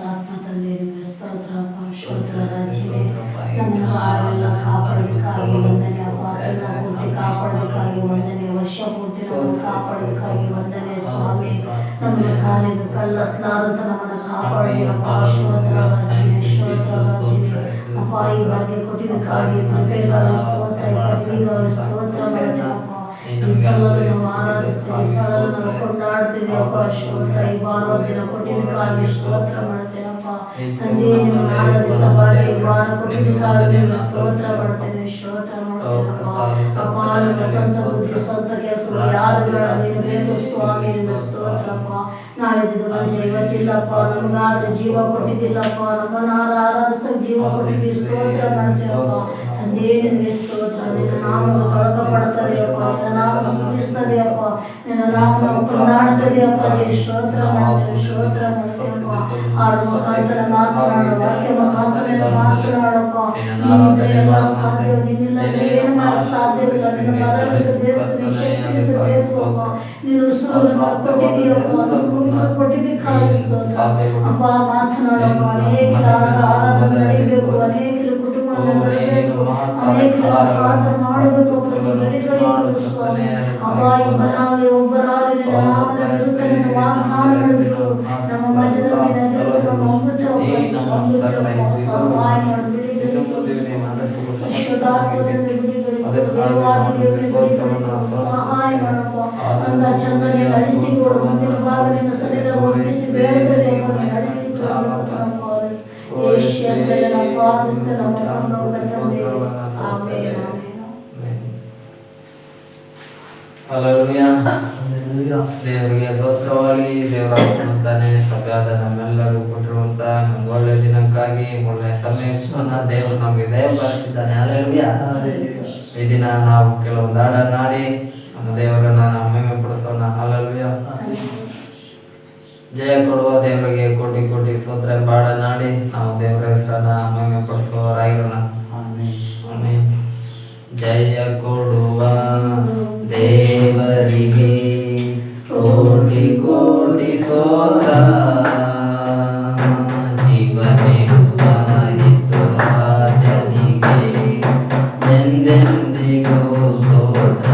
ಪರಿಶುದ್ಧಾತ್ಮ ತಂದೆ ನಿಮಗೆ ಸ್ತೋತ್ರ ಸ್ತೋತ್ರ ರಾಜ್ಯವೇ ನಮ್ಮನ್ನು ವಾರವೆಲ್ಲ ಕಾಪಾಡೋದಕ್ಕಾಗಿ ವಂದನೆ ಅಪ್ಪ. ತಿಂಗಳ ಪೂರ್ತಿ ಕಾಪಾಡೋದಕ್ಕಾಗಿ ವಂದನೆ. ವರ್ಷ ಪೂರ್ತಿ ನಮ್ಮನ್ನು ಕಾಪಾಡೋದಕ್ಕಾಗಿ ವಂದನೆ ಸ್ವಾಮಿ. ನಮ್ಮನ್ನು ಕಾಲಿಗೆ ಕಲ್ಲತ್ಲಾರಂತ ನಮ್ಮನ್ನು ಕಾಪಾಡಿದೆಯಪ್ಪ. ಸ್ತೋತ್ರ ರಾಜ್ಯವೇ ಸ್ತೋತ್ರ ರಾಜ್ಯವೇ ಅಪ್ಪ. ಈ ಭಾಗ್ಯ ಕೊಟ್ಟಿದ್ದಕ್ಕಾಗಿ ಕೃಪೆಗಾಗಿ ಸ್ತೋತ್ರ. ಈ ಪದವಿಗಾಗಿ ಸ್ತೋತ್ರ ಮಾಡ್ತೇವಪ್ಪ. ಈ ಸಲ ನಾವು ಆರಾಧಿಸ್ತೇವೆ, ಈ ಸಲ ನಾವು ಕೊಂಡಾಡ್ತಿದ್ದೇವಪ್ಪ. ಸ್ತೋತ್ರ. ಈ ವಾರ ದಿನ ಕೊಟ್ಟಿದ್ದಕ್ಕಾಗಿ ಸ್ತೋತ್ರ ಮಾಡ್ತೇನಪ್ಪ ತಂದೆ. ನಿಮ್ಮನ್ನು ಆರಾಧಿಸಬಾರಿ ಈ ವಾರ ಕೊಟ್ಟಿದ್ದಕ್ಕಾಗಿ ನಿಮಗೆ ಸ್ತೋತ್ರ ಮಾಡ್ತೇನೆ, ಸ್ತೋತ್ರ ಮಾಡ್ತೇನಪ್ಪ ಅಪ್ಪ. ನಿಮ್ಮ ಸ್ವಂತ ಬುದ್ಧಿ ಸ್ವಂತ ಕೆಲಸಗಳು ಯಾರುಗಳ ನೀನು ಬೇಕು ಸ್ವಾಮಿ. ನಿನ್ನ ಸ್ತೋತ್ರಪ್ಪ. ನಾಳಿದ್ದು ಮನುಷ್ಯ ಇವತ್ತಿಲ್ಲಪ್ಪ, ನಮಗಾದ್ರೆ ಜೀವ ಕೊಟ್ಟಿದ್ದಿಲ್ಲಪ್ಪ. ನಮ್ಮನ್ನು ಆರಾಧಿಸಕ್ಕೆ ಜೀವ ಕೊಟ್ಟಿದ್ದೀವಿ, ಸ್ತೋತ್ರ ಮಾಡ್ತೇವಪ್ಪ ತಂದೆ. ನಿನಗೆ ಸ್ತೋತ್ರ. ನಿನ್ನ ನಾಮದ ತೊಳಕ ಪಡ್ತದೆಯಪ್ಪ, ನಿನ್ನ ನಾಮ ಸ್ತುತಿಸ್ತದೆಯಪ್ಪ, ನಿನ್ನ ನಾಮ ಕೊಂಡಾಡ್ತದೆಯಪ್ಪ. ಸ್ತೋತ್ರ ಮಾಡ್ತೇವೆ, ಸ್ತೋತ್ರ ಮಾಡ್ತೇವಪ್ಪ. ಹಾಡು ಮುಖಾಂತರ ಮಾತನಾಡು, ವಾಕ್ಯ ಮುಖಾಂತರ ಮಾತನಾಡಪ್ಪ. ನಿನ್ನಿಂದ ಎಲ್ಲ ಸಾಧ್ಯ, ನಿನ್ನಿಂದ ಏನು ಮಾಡಕ್ಕೆ ಸಾಧ್ಯವಿಲ್ಲ. ನಿನ್ನ ಬಲವಿದ್ದು ಬೇಕು, ನಿನ್ನ ಶಕ್ತಿಯಿಂದ ಬೇಕು ಅಪ್ಪ. ನೀನು ಉಸಿರನ್ನು ಕೊಟ್ಟಿದ್ದೀಯಪ್ಪ, ನಮ್ಗೆ ಕೊಟ್ಟಿದ್ದಕ್ಕಾಗಿ ಸ್ತೋತ್ರ ಅಪ್ಪ. ಮಾತನಾಡಪ್ಪ. ಅನೇಕ ಆರಾಧನೆ ನಡೀಬೇಕು, ಅನೇಕ ಕುಟುಂಬಗಳನ್ನು ಬರಬೇಕು, ಅನೇಕ ಆರಾಧನೆ ಮಾಡಬೇಕು ಸ್ವಾಮಿ ಅಪ್ಪ. ಇಬ್ಬರಾಗಲಿ ಒಬ್ಬರಾಗಲಿ ನಿನ್ನ ನಾಮದ ವಿರುದ್ಧ ನಿನ್ನ ವಾಗ್ದಾನಗಳಿದ್ದವು ನಮ್ಮ ಮಧ್ಯದಲ್ಲಿ ನಡೆಯುವುದು. ನಮ್ಮ ಸಹಾಯ ಮಾಡಿ ಸಹಾಯ ಮಾಡಪ್ಪ. ಅಂದ ಚಂದನೆ ನಡೆಸಿಕೊಡು. ಮುಂದಿನ ಭಾಗದಿಂದ ಸರಿದ ಒಪ್ಪಿಸಿ ಬೇಡುತ್ತದೆ ನಡೆಸಿಕೊಡಪ್ಪ. ದೇವರಿಗೆ ಸ್ತೋತ್ರವಾಗಿ. ದೇವರಾಗುತ್ತಾನೆ ಸಭೆಯಾದ ನಮ್ಮೆಲ್ಲರೂ ಕೊಟ್ಟಿರುವಂತ ಒಳ್ಳೆ ದಿನಕ್ಕಾಗಿ ಒಳ್ಳೆ ಸಮಯವನ್ನು ದೇವರು ನಮಗೆ ದಯಪಾಲಿಸಿದ್ದಾನೆ. ಹಲ್ಲೆಲೂಯಾ. ಈ ದಿನ ನಾವು ಕೆಲವೊಂದು ಹಾಡನ್ನು ಹಾಡಿ ನಮ್ಮ ದೇವರನ್ನ ನಾವು ಮಹಿಮೆ ಪಡಿಸೋಣ. ಹಲ್ಲೆಲೂಯಾ. ಜಯ ಕೊಡುವ ದೇವರಿಗೆ ಕೋಟಿ ಕೋಟಿ ಸ್ತೋತ್ರ ಹಾಡನ್ನು ಹಾಡಿ ನಾವು ದೇವರ ಹೆಸರನ್ನ ಮಹಿಮೆ ಪಡಿಸುವವರಾಗಿರೋಣ. ಆಮೆನ್. ಜಯ ಕೊಡುವ ದೇವರಿಗೆ ಕೋಟಿ ಕೋಟಿ ಸ್ತೋತ್ರ. ಜೀವನೆಡುವ ಯೇಸುರಾಜನಿಗೆ ಎಂದೆಂದಿಗೂ ಸ್ತೋತ್ರ.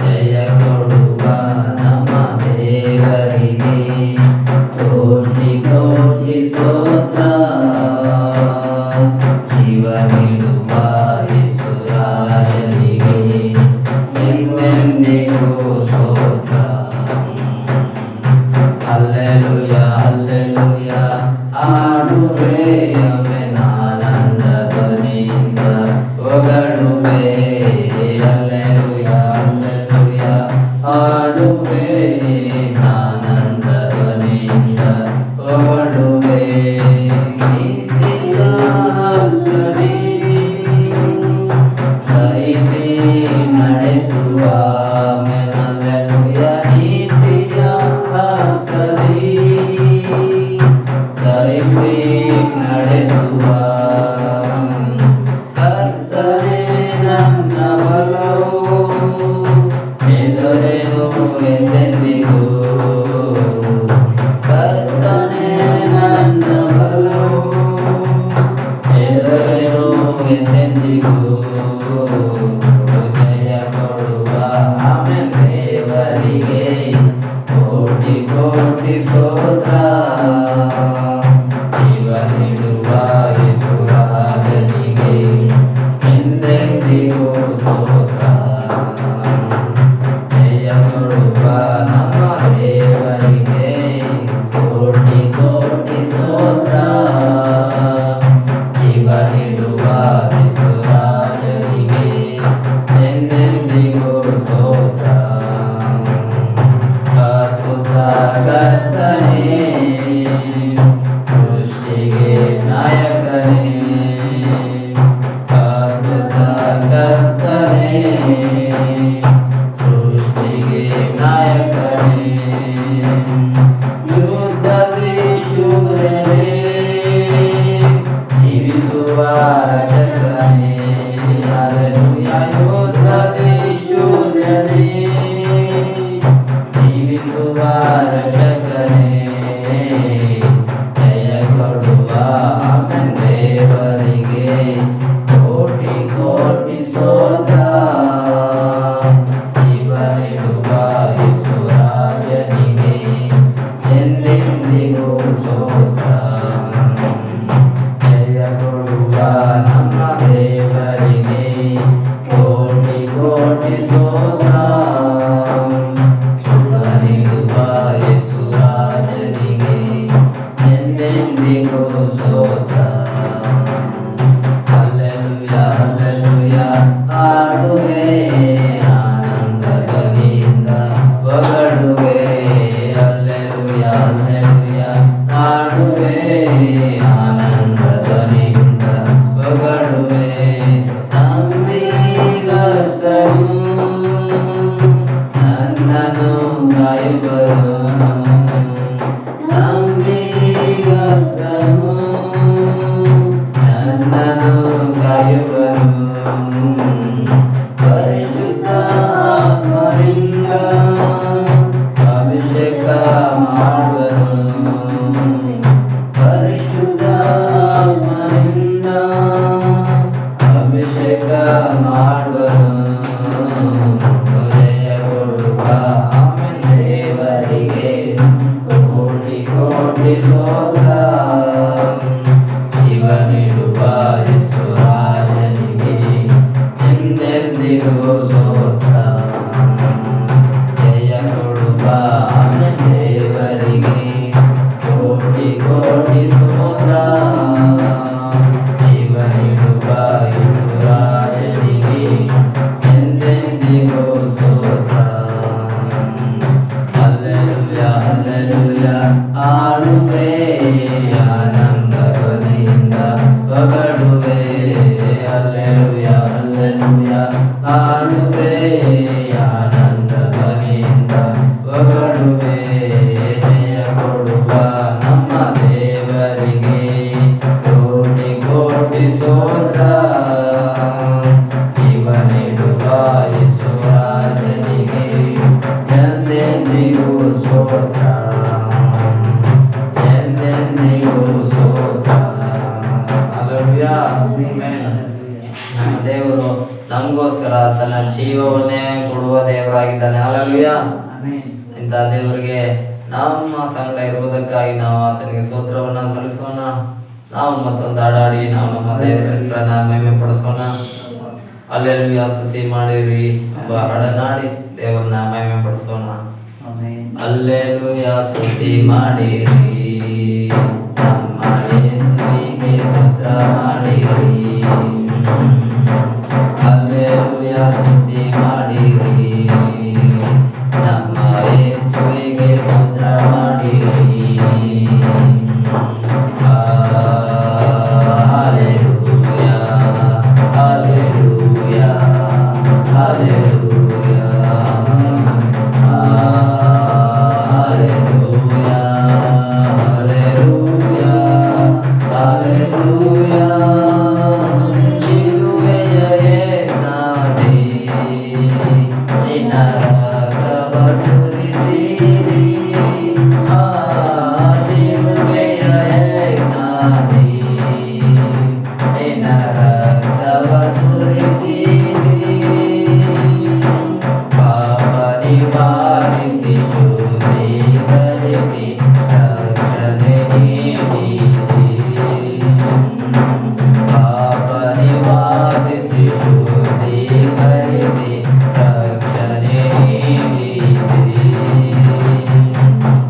ಜಯ ಕೊಡುವ ನಮ್ಮ ದೇವರಿಗೆ ಕೋಟಿ ಕೋಟಿ ಸ್ತೋತ್ರ. ಜೀವನೆಡುವ ಯೇಸುರಾಜನಿಗೆ ಎಂದೆಂದಿಗೂ ಸ್ತೋತ್ರ. Hallelujah hallelujah. ಹಾಡುವೆ ಆನಂದ ಧ್ವನಿಯಿಂದ ಹೊಗಳುವೆ. Hallelujah hallelujah. ಹಾಡುವೆ ಆನಂದ ಧ್ವನಿಯಿಂದ ಹೊಗಳುವೆ. ಸಹಿಸಿ ನಡೆಸುವ ನೀತಿಯ ಹಸ್ತದಿ. ಸಹಿಸಿ ನಡೆಸುವ ಕರ್ತನೇ ನನ್ನ ಬಲವು. ಎದುರೇನು ಎಂದೆಂದಿಗೂ ಕರ್ತನೇ ನನ್ನ ಬಲವು. ಎದುರೇನು ಎಂದೆಂದಿಗೂ ಜಯ ಕೊಡುವ ಆಮೆನ್ ದೇವರಿಗೆ ಕೋಟಿ ಕೋಟಿ ಸ್ತೋತ್ರ. ಜೀವನೆಡುವ ಯೇಸುರಾಜನಿಗೆ ಎಂದೆಂದಿಗೂ ಸ್ತೋತ್ರ. ಜಯ ಕೊಡುವ ನಮ್ಮ ದೇವರಿಗೆ ಕೋಟಿ ಕೋಟಿ ಸ್ತೋತ್ರ. ಜೀವನೆಡುವ ಯೇಸುರಾಜನಿಗೆ ಎಂದೆಂದಿಗೂ ಸ್ತೋತ್ರ. ಅದ್ಭುತ ಕರ್ತನೇ ಕಾಯುವರು ನಂಬಿಗಸ್ತನು ನನ್ನನ್ನು ಕಾಯುವರು ಪರಿಶುದ್ಧ ಆತ್ಮನಿಂದ ಅಭಿಷೇಕ ಮಾಡುವರು ಪರಿಶುದ್ಧ ಆತ್ಮನಿಂದ ಅಭಿಷೇಕ ಮಾಡುವರು ಜಯ ಕೊಡುವ ದೇವರಿಗೆ ಕೋಟಿ ಕೋಟಿ ಸ್ತೋತ್ರ ಶಿವನಿಡುವ ಯೇಸುರಾಜನಿಗೆ ಎಂದೆಂದಿಗೂ ಸ್ತೋತ್ರ ಜಯ ಕೊಡುವ ದೇವರಿಗೆ ಕೋಟಿ ಕೋಟಿ ಸ್ತೋತ್ರ ಶಿವನಿಡುವ ಯೇಸುರಾಜನಿಗೆ ಎಂದೆಂದಿಗೂ ಸ್ತೋತ್ರ ಹಲ್ಲೆಲೂಯಾ ಹಲ್ಲೆಲೂಯಾ ಹಾಡುವೆ ಆನಂದ ಧ್ವನಿಯಿಂದ ಹೊಗಳುವೆ ಹಲ್ಲೆಲೂಯಾ ಹಲ್ಲೆಲೂಯಾ ಹಾಡುವೆ ಆನಂದ ಧ್ವನಿಯಿಂದ ಹೊಗಳುವೆ ಜಯ ಕೊಡುವ ನಮ್ಮ ದೇವರಿಗೆ ಕೋಟಿ ಕೋಟಿ ಸ್ತೋತ್ರ ಶಿವನಿಡುವ ಯೇಸುರಾಜನಿಗೆ ಎಂದೆಂದಿಗೂ ಸ್ತೋತ್ರ ಎಂದೆಂದಿಗೂ ಸ್ತೋತ್ರ ಹಲ್ಲೆಲೂಯಾ ಆಮೆನ್. ನಮ್ಮ ದೇವರು ನಮಗೋಸ್ಕರ ತನ್ನ ಜೀವವನ್ನೇ ಕೊಡುವ ದೇವರಾಗಿದ್ದಾನೆ ಹಲ್ಲೆಲೂಯಾ ಇಂಥ ದೇವರಿಗೆ ನಮ್ಮ ಸಂಗಡ ಇರುವುದಕ್ಕಾಗಿ ನಾವು ಆತನಿಗೆ ಸ್ತೋತ್ರವನ್ನು ಸಲ್ಲಿಸೋಣ. ನಾವು ಮತ್ತೊಂದು ಹಾಡಾಡಿ ನಾವು ನಮ್ಮ ದೇವರ ಹೆಸರನ್ನ ಮಹಿಮೆ ಪಡಿಸೋಣ. ಹಲ್ಲೆಲೂಯಾ ಸ್ತುತಿ ಮಾಡಿರಿ ಎಂಬ ಹಾಡನ್ನಾಡಿ ದೇವರನ್ನ ಮಹಿಮೆ ಪಡಿಸೋಣ. ಹಲ್ಲೆಲೂಯಾ ಸ್ತುತಿ ಮಾಡಿರಿ ನಮ್ಮ ಯೇಸುವಿಗೆ ಸ್ತೋತ್ರ ಮಾಡಿರಿ ಹಲ್ಲೆಲೂಯಾ ಸ್ತುತಿ ಮಾಡಿರಿ ನಮ್ಮ ಯೇಸುವಿಗೆ ಸ್ತೋತ್ರ ಮಾಡಿರಿ hallelujah hallelujah hallelujah hallelujah hallelujah hallelujah ಶಿಲುಬೆಯ ಯಜ್ಞದಿ ನಿನ್ನ ರಕ್ತವ ಸುರಿಸಿರಿ ಶಿಲುಬೆಯ ಯಜ್ಞದಿ ನಿನ್ನ ರಕ್ತವ ಸುರಿಸಿರಿ ಪಾಪ ನಿವಾರಿಸಿ ಶುದ್ಧೀಕರಿಸಿ ರಕ್ಷಣೆ ನೀಡಿರಿ ಪಾಪ ನಿವಾರಿಸಿ ಶುದ್ಧೀಕರಿಸಿ ರಕ್ಷಣೆ ನೀಡಿರಿ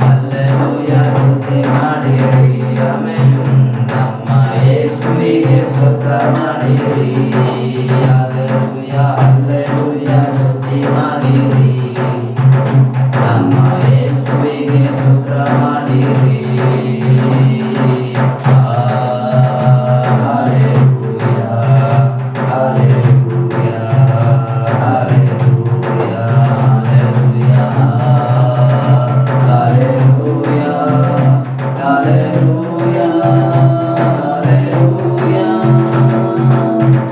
ಹಲ್ಲೆಲೂಯಾ ಸ್ತುತಿ ಮಾಡಿರಿ ಆಮೆನ್ ನಮ್ಮ ಯೇಸುವಿಗೆ ಸ್ತೋತ್ರ ಮಾಡಿರಿ ಹಲ್ಲೆಲೂಯಾ ಹಲ್ಲೆಲೂಯಾ ಸ್ತುತಿ ಮಾಡಿರಿ ನಮ್ಮ ಯೇಸುವಿಗೆ ಸ್ತೋತ್ರ ಮಾಡಿರಿ hallelujah hallelujah hallelujah hallelujah hallelujah hallelujah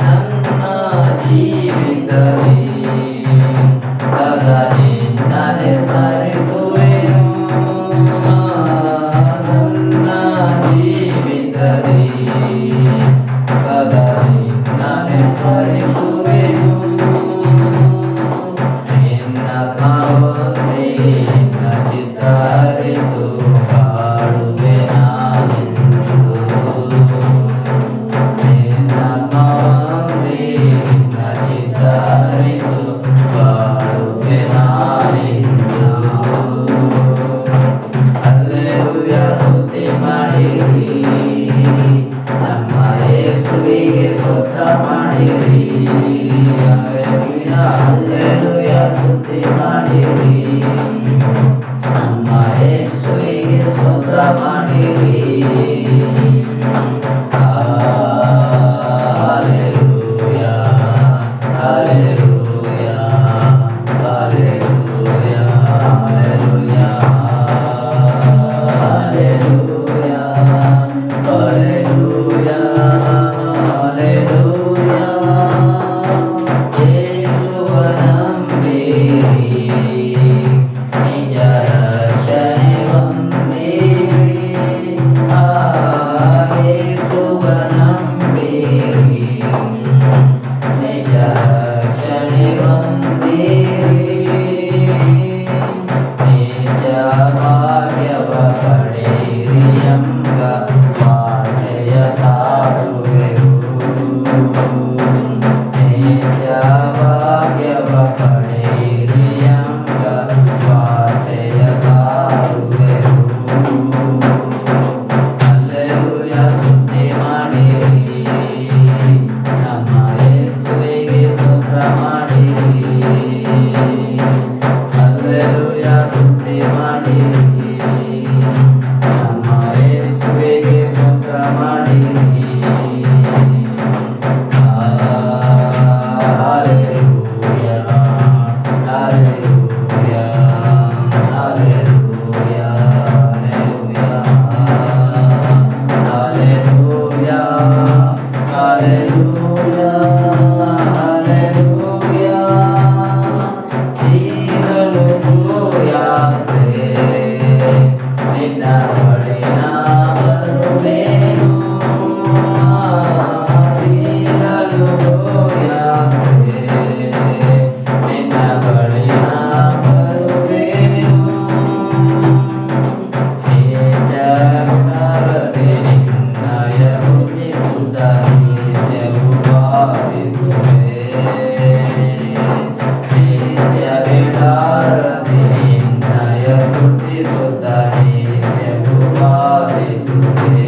ನನ್ನ ಜೀವಿತವೇ ಸದಾ ನಿನ್ನನ್ನೇ ಸ್ಮರಿಸುವೆನು ನನ್ನ ಜೀವಿತವೇ ಸದಾ ನಿನ್ನನ್ನೇ ಸ್ಮರಿಸುವೆನು ನಿನ್ನಾತ್ಮವೊಂದೇ ನಿನ್ನ ಚಿತ್ತ ಅರಿತು ಹಾಡುವೆ ನಾನೆಂದು ನಿನ್ನಾತ್ಮವೊಂದೇ ನಿನ್ನ ಚಿತ್ತ ಅರಿತು ಹಾಡುವೆ ನಾನೆಂದು ಹಲ್ಲೆಲೂಯಾ ಸ್ತುತಿ ಮಾಡಿರಿ ನಮ್ಮ ಯೇಸುವಿಗೆ ಸ್ತೋತ್ರ ಮಾಡಿರಿ ಹಲ್ಲೆಲೂಯಾ ಹಲ್ಲೆಲೂಯಾ ಸ್ತುತಿ ಮಾಡಿರಿ ನಮ್ಮ ಯೇಸುವಿಗೆ ಸ್ತೋತ್ರ ಮಾಡಿರಿ ಹಲ್ಲೆಲೂಯಾ ಹಲ್ಲೆಲೂಯಾ ಹಲ್ಲೆಲೂಯಾ ಹಲ್ಲೆಲೂಯಾ ಸ್ತುತಿ ಮಾಡಿರಿ, ನಮ್ಮ ಯೇಸುವಿಗೆ ಸ್ತೋತ್ರ ಮಾಡಿರಿ. Hallelujah, hallelujah, hallelujah, hallelujah, hallelujah, hallelujah. ತೀರಲು ಯಾತ್ರೆ ನಿನ್ನ ಬಳಿ ನಾ ಬರುವೆನು. ತೀರಲು ಯಾತ್ರೆ ನಿನ್ನ ಬಳಿ ನಾ ಬರುವೆನು. ನಿಜವಿಡದೆ ನಿನ್ನಯ ಸ್ತುತಿಸುತ್ತ ನಿತ್ಯವೂ ವಾಸಿಸುವೆ. ನಿಜವಿಡದೆ ನಿನ್ನಯ ಸ್ತುತಿಸುತ್ತ ನಿತ್ಯವೂ ವಾಸಿಸುವೆ.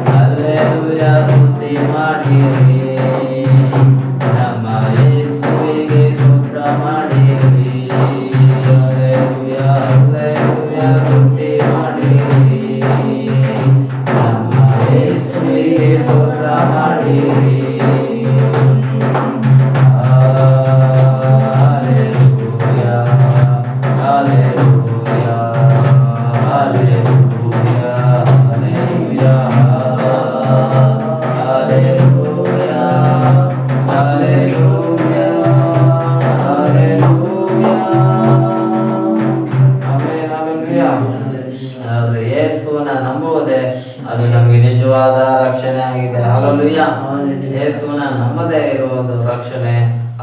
ಹಲ್ಲೆಲೂಯಾ ಸ್ತುತಿ ಮಾಡಿರಿ, ನಮ್ಮ ಯೇಸುವಿಗೆ ಸ್ತೋತ್ರ ಮಾಡಿರಿ. ಹಲ್ಲೆಲೂಯಾ, ಹಲ್ಲೆಲೂಯಾ ಸ್ತುತಿ ಮಾಡಿರಿ, ನಮ್ಮ ಯೇಸುವಿಗೆ ಸ್ತೋತ್ರ ಮಾಡಿರಿ. Hallelujah, hallelujah, hallelujah, hallelujah, hallelujah, hallelujah, hallelujah. Amen, hallelujah. ಆದ್ರೆ ಯೇಸುವನ್ನ ನಂಬುವುದೇ ಅದು ನಮಗೆ ನಿಜವಾದ ರಕ್ಷಣೆ ಆಗಿದೆ. ಹಲ್ಲೆಲೂಯಾ. ಯೇಸುವನ್ನ ನಂಬದೇ ಇರುವುದು ರಕ್ಷಣೆ,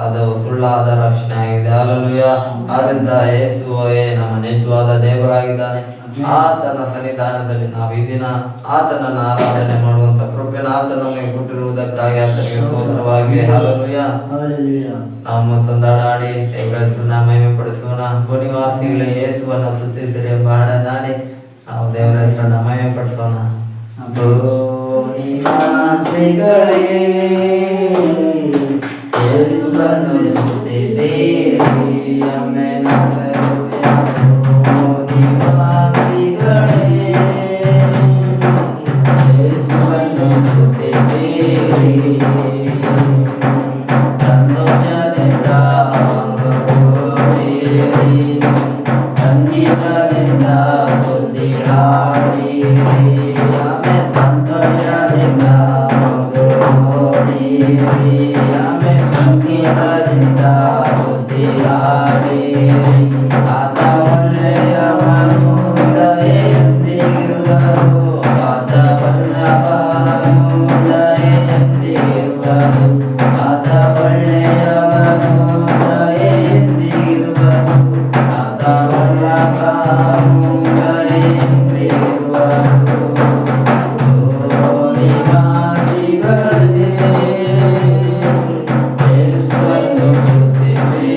ಅದು ಸುಳ್ಳಾದ ರಕ್ಷಣೆ ಆಗಿದೆ. ಹಲ್ಲೆಲೂಯಾ. ಆದ್ರಿಂದ ಯೇಸುವೇ ನಮ್ಮ ನಿಜವಾದ ದೇವರಾಗಿದ್ದಾನೆ. ಆತನ ಸನ್ನಿಧಾನದಲ್ಲಿ ನಾವು ಈ ದಿನ ಆತನನ್ನು ಆರಾಧನೆ ಮಾಡುವಂತ ಕೃಪೆನ ಆತ ನಮಗೆ ಕೊಟ್ಟಿರುವುದಕ್ಕಾಗಿ ಆತನಿಗೆ ಸ್ತೋತ್ರವಾಗಲಿ. ಹಲ್ಲೆಲೂಯಾ. ನಾವು ಮತ್ತೊಂದು ಹಾಡಿ ದೇವರ ಹೆಸರನ್ನ ಮಹಿಮೆ ಪಡಿಸೋಣ. ಭೂನಿವಾಸಿಗಳೇ ಯೇಸುವನ್ನ ಸ್ತುತಿಸಿರಿ ಎಂಬ ಹಾಡನ್ನ ಹಾಡಿ ನಾವು ದೇವರ ಹೆಸರನ್ನ ಮಹಿಮೆ ಪಡಿಸೋಣ. ಭೂನಿವಾಸಿಗಳೇ ಯೇಸುವನ್ನು ಸ್ತುತಿಸಿರಿ, ಆಮೆನ್, ಹಲ್ಲೆಲೂಯಾ. ಭೂನಿವಾಸಿಗಳೇ ಯೇಸುವನ್ನು ಸ್ತುತಿಸಿರಿ, ಸಂತೋಷದಿಂದ ಒಂದುಗೂಡಿರಿ, ಸಂಗೀತದಿಂದ ಸ್ತುತಿ ಹಾಡಿರಿ. ಆಮೆನ್, ಸಂತೋಷದಿಂದ ಒಂದುಗೂಡಿರಿ, ಆಮೆನ್, ಸಂಗೀತದಿಂದ ಸ್ತುತಿ ಹಾಡಿರಿ. ಆತ ಒಳ್ಳೆಯವನು, ದಯೆಯೊಂದಿಗಿರುವನು, ಆತ ಬಲ್ಲವನು, ದಯೆಯೊಂದಿಗಿರುವನು, ಆತ ಒಳ್ಳೆಯವನು, ದಯೆಯೊಂದಿಗಿರುವನು, ಆತ ಬಲ್ಲವನು, ದಯೆಯೊಂದಿಗಿರುವನು. ಭೂನಿವಾಸಿಗಳೇ ಯೇಸುವನ್ನು ಸ್ತುತಿಸಿರಿ,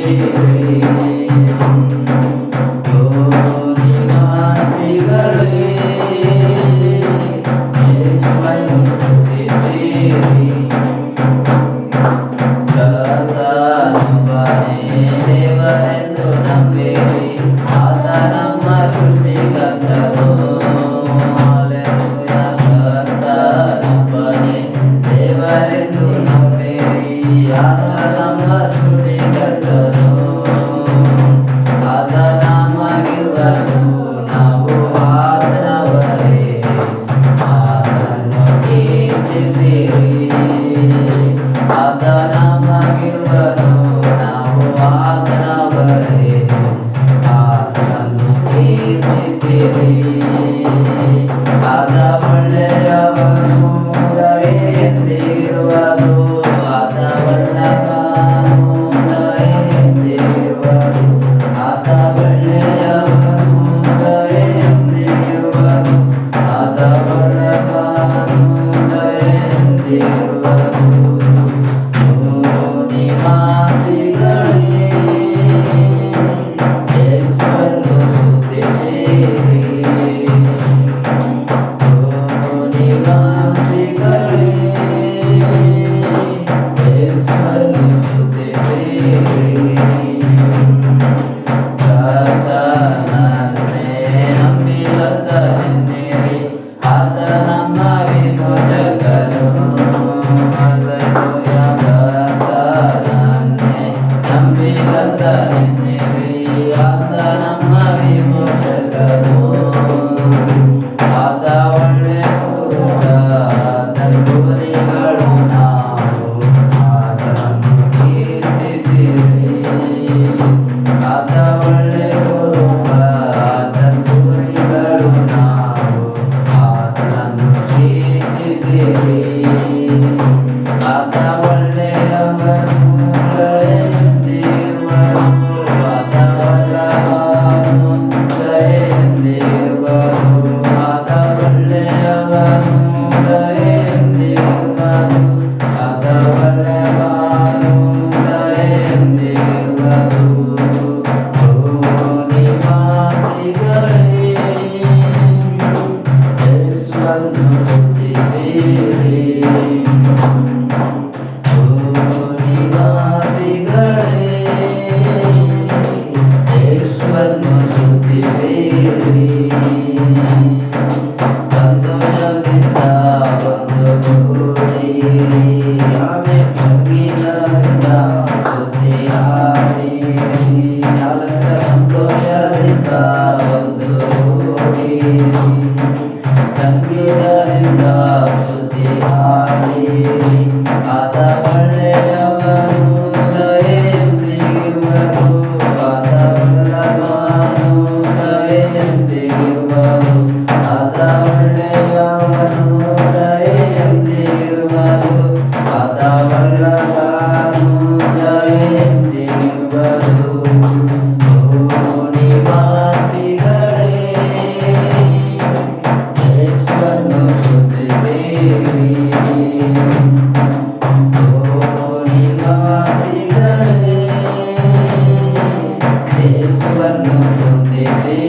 ದೇವರನ್ನು ಸ್ತುತಿಸಿರಿ.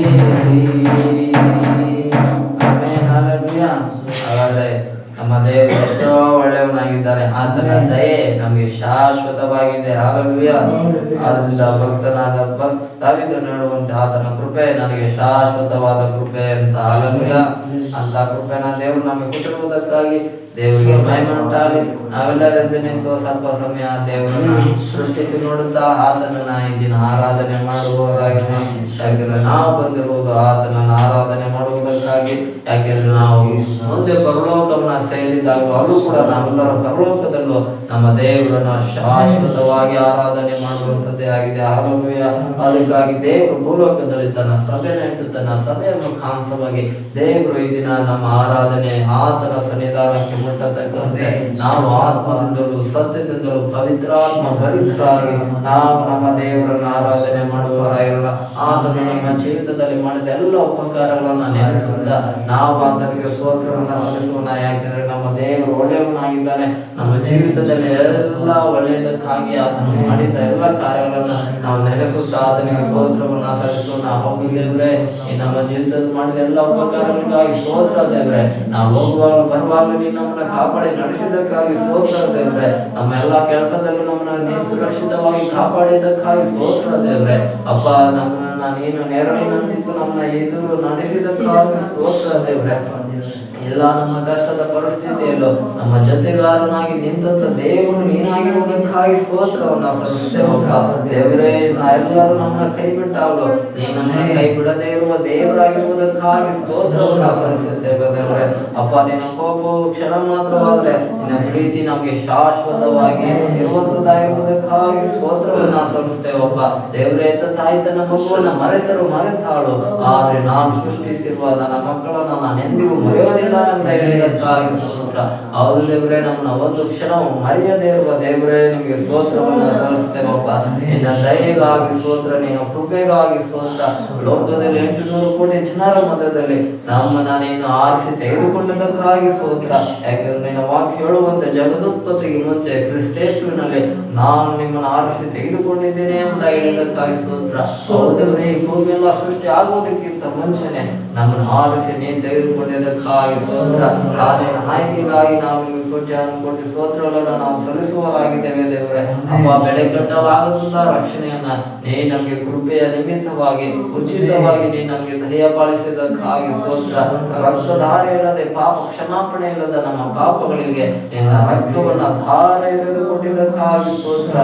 Amen, hallelujah. ಹಾಗಾದ್ರೆ ನಮ್ಮ ದೇವರು ಎಷ್ಟೋ ಒಳ್ಳೆಯವನಾಗಿದ್ದಾನೆ. ಆತನ ದಯೆ ನಮಗೆ ಶಾಶ್ವತವಾಗಿದೆ. ಹಲ್ಲೆಲೂಯಾ. ಆದ್ದರಿಂದ ಭಕ್ತನಾದ ದಾವೀದನು ಹೇಳುವಂತೆ ಆತನ ಕೃಪೆ ನನಗೆ ಶಾಶ್ವತವಾದ ಕೃಪೆ ಅಂತ. ಹಲ್ಲೆಲೂಯಾ. ಅಂತ ಕೃಪೆನ ದೇವರು ನಮಗೆ ಕೊಟ್ಟಿರುವುದಕ್ಕಾಗಿ ದೇವರಿಗೆ ಮಹಿಮೆ ಉಂಟಾಗಲಿ. ನಾವೆಲ್ಲರೆದ್ದು ನಿಂತು ಸ್ವಲ್ಪ ಸಮಯ ದೇವರನ್ನ ಸೃಷ್ಟಿಸಿ ನೋಡುತ್ತಾ ಆತನನ್ನ ಇಂದಿನ ಆರಾಧನೆ ಮಾಡುವವರಾಗಿ. ಯಾಕೆಂದ್ರೆ ನಾವು ಬಂದಿರುವುದು ಆತನನ್ನ ಆರಾಧನೆ ಮಾಡುವುದಕ್ಕಾಗಿ. ಯಾಕೆಂದ್ರೆ ನಾವು ಮುಂದೆ ಪರಲೋಕವನ್ನ ಸೇರಿದಾಗ ಅಲ್ಲೂ ಕೂಡ ನಾವೆಲ್ಲರೂ ಪರಲೋಕದಲ್ಲೂ ನಮ್ಮ ದೇವರನ್ನ ಶಾಶ್ವತವಾಗಿ ಆರಾಧನೆ ಮಾಡುವಂಥದ್ದೇ ಆಗಿದೆ. ಹಲ್ಲೆಲೂಯಾ. ಅದಕ್ಕಾಗಿ ದೇವರು ಭೂಲೋಕದಲ್ಲಿ ತನ್ನ ಸಭೆಯನ್ನು ಇಟ್ಟು ತನ್ನ ಸಭೆಯ ಮುಖಾಂತರವಾಗಿ ದೇವರು ಈ ದಿನ ನಮ್ಮ ಆರಾಧನೆ ಆತನ ಸನ್ನಿಧಾನಕ್ಕೆ ಮುಟ್ಟತಕ್ಕಂತೆ ನಾವು ಆತ್ಮದಿಂದಲೂ ಸತ್ಯದಿಂದಲೂ ಪವಿತ್ರಾತ್ಮ ಭರಿತರಾಗಿ ನಾವು ನಮ್ಮ ದೇವರನ್ನ ಆರಾಧನೆ ಮಾಡುವವರಾಗಿರೋಣ. ಆತನು ನಮ್ಮ ಜೀವಿತದಲ್ಲಿ ಮಾಡಿದ ಎಲ್ಲ ಉಪಕಾರಗಳನ್ನ ನೆನೆಸುತ್ತಾ ನಾವು ಆತನಿಗೆ ಸ್ತೋತ್ರವನ್ನ ಸಲ್ಲಿಸೋಣ. ಯಾಕೆಂದ್ರೆ ನಮ್ಮ ದೇವರು ಒಳ್ಳೆಯವನಾಗಿದ್ದಾನೆ. ನಮ್ಮ ಜೀವಿತದಲ್ಲಿ ಎಲ್ಲ ಒಳ್ಳೆಯದಕ್ಕಾಗಿ ಆತನು ಮಾಡಿದ ಎಲ್ಲ ಕಾರ್ಯಗಳನ್ನ ನಾವು ನೆನೆಸುತ್ತಾ ಆತನಿಗೆ ಸ್ತೋತ್ರವನ್ನ ಸಲ್ಲಿಸೋಣ. ಹೌದು ದೇವ್ರೆ, ನಮ್ಮ ಜೀವಿತದಲ್ಲಿ ಮಾಡಿದ ಎಲ್ಲ ಉಪಕಾರಗಳಿಗಾಗಿ ಸ್ತೋತ್ರ ದೇವ್ರೆ. ನಾವು ಹೋಗುವಾಗ ಬರುವಾಗಲೂ ನೀನು ನಮ್ಮನ್ನ ಕಾಪಾಡಿ ನಡೆಸಿದ್ದಕ್ಕಾಗಿ ಸ್ತೋತ್ರ ದೇವ್ರೆ. ನಮ್ಮ ಎಲ್ಲಾ ಕೆಲಸದಲ್ಲೂ ನಮ್ಮನ್ನ ನೀನು ಸುರಕ್ಷಿತವಾಗಿ ಕಾಪಾಡಿದ್ದಕ್ಕಾಗಿ ಸ್ತೋತ್ರ ದೇವ್ರೆ. ಅಪ್ಪ, ನಮ್ಮನ್ನ ನೀನು ನೆರಳಿನಂತಿದ್ದು ನಮ್ಮನ್ನ ಎದುರು ನಡೆಸಿದ್ದಕ್ಕಾಗಿ ಸ್ತೋತ್ರ ದೇವ್ರೆ. ಎಲ್ಲ ನಮ್ಮ ಕಷ್ಟದ ಪರಿಸ್ಥಿತಿಯಲ್ಲೂ ನಮ್ಮ ಜೊತೆಗಾರನಾಗಿ ನಿಂತ ದೇವರು ನೀನಾಗಿರುವುದಕ್ಕಾಗಿ ಸ್ತೋತ್ರವನ್ನ ಸಲ್ಲಿಸುತ್ತೇವಪ್ಪ. ದೇವರೇ, ಎಲ್ಲರೂ ನಮ್ಮನ್ನ ಕೈ ಬಿಟ್ಟಾಗಲು ನೀ ನಮ್ಮನ್ನ ಕೈ ಬಿಡದೇ ಇರುವ ದೇವರಾಗಿರುವುದಕ್ಕಾಗಿ ಸ್ತೋತ್ರವನ್ನ ಸಲ್ಲಿಸುತ್ತೇವೆ ದೇವರೇ. ಅಪ್ಪ, ನಿನ್ನ ಕೋಪವು ಕ್ಷಣ ಮಾತ್ರವಾದ್ರೆ ನಿನ್ನ ಪ್ರೀತಿ ನಮಗೆ ಶಾಶ್ವತವಾಗಿ ಇರುವಂತದ್ದಾಗಿರುವುದಕ್ಕಾಗಿ ಸ್ತೋತ್ರವನ್ನ ಸಲ್ಲಿಸುತ್ತೇವಪ್ಪ. ದೇವರೇ, ತಾಯಿ ತನ್ನ ಮಗುವನ್ನ ಮರೆತರು ಮರೆತಾಳು, ಆದ್ರೆ ನಾನು ಸೃಷ್ಟಿಸಿರುವ ನನ್ನ ಮಕ್ಕಳನ್ನ ನಾನು ಎಂದಿಗೂ ಮರೆಯೋದಿಲ್ಲ ಅಂತ ಹೇಳಿದ್ದಕ್ಕಾಗಿ ಸ್ತೋತ್ರ. ಹೌದು ದೇವರೇ, ನಮ್ಮನ್ನ ಒಂದು ಕ್ಷಣವು ಮರೆಯದೇ ಇರುವ ದೇವರೇ ನಿಮಗೆ ಸ್ತೋತ್ರವನ್ನ ಸಲ್ಲಿಸ್ತೇವಪ್ಪ. ನಿನ್ನ ದಯೆಗಾಗಿ ಸ್ತೋತ್ರ, ನಿನ್ನ ಕೃಪೆಗಾಗಿ ಸ್ತೋತ್ರ. ಲೋಕದಲ್ಲಿ 800 ಕೋಟಿ ಜನರ ಮಧ್ಯದಲ್ಲಿ ನಮ್ಮನ್ನ ನೀನು ಆರಿಸಿ ತೆಗೆದುಕೊಂಡದಕ್ಕಾಗಿ ಸ್ತೋತ್ರ. ಯಾಕೆಂದ್ರೆ ನಿನ್ನ ವಾಕ್ಯ ಹೇಳುವಂತೆ ಜಗದುತ್ಪತ್ತಿಗೆ ಮುಂಚೆ ಕ್ರಿಸ್ತೇಸುವಿನಲ್ಲಿ ನಾನು ನಿಮ್ಮನ್ನು ಆರಿಸಿ ತೆಗೆದುಕೊಂಡಿದ್ದೇನೆ ಅಂತ ಹೇಳಿದ್ದಕ್ಕಾಗಿ ಸ್ತೋತ್ರ. ಹೌದವರೇ, ಈ ಭೂಮಿಯೆಲ್ಲ ಸೃಷ್ಟಿ ಆಗುವುದಕ್ಕಿಂತ ಮುಂಚೆನೆ ನಮ್ಮನ್ನು ಆರಿಸಿ ನೀನು ತೆಗೆದುಕೊಂಡಿದ್ದಕ್ಕಾಗಿ ಸ್ತೋತ್ರ. ಆದಿನ ಆಯ್ಕೆಗಾಗಿ ನಾವು ನಿಮಗೆ ಕೋಟಿ ಸ್ತೋತ್ರಗಳನ್ನ ನಾವು ಸಲ್ಲಿಸುವವರಾಗಿದ್ದೇವೆ ದೇವರೇ. ಅಪ್ಪ, ಬೆಳೆ ಕಟ್ಟಲಾಗದ ರಕ್ಷಣೆಯನ್ನ ನೀ ನಮಗೆ ಕೃಪೆಯ ನಿಮಿತ್ತವಾಗಿ ಉಚಿತವಾಗಿ ನೀ ನಮಗೆ ದಯಪಾಲಿಸಿದ್ದಕ್ಕಾಗಿ ಸ್ತೋತ್ರ. ರಕ್ತಧಾರೆ ಇಲ್ಲದೆ ಪಾಪ ಕ್ಷಮಾಪಣೆ ಇಲ್ಲದ ನಮ್ಮ ಪಾಪಗಳಿಗೆ ನಿನ್ನ ರಕ್ತವನ್ನ ಧಾರೆ ಎರೆದುಕೊಂಡಿದ್ದಕ್ಕಾಗಿ ಸ್ತೋತ್ರ.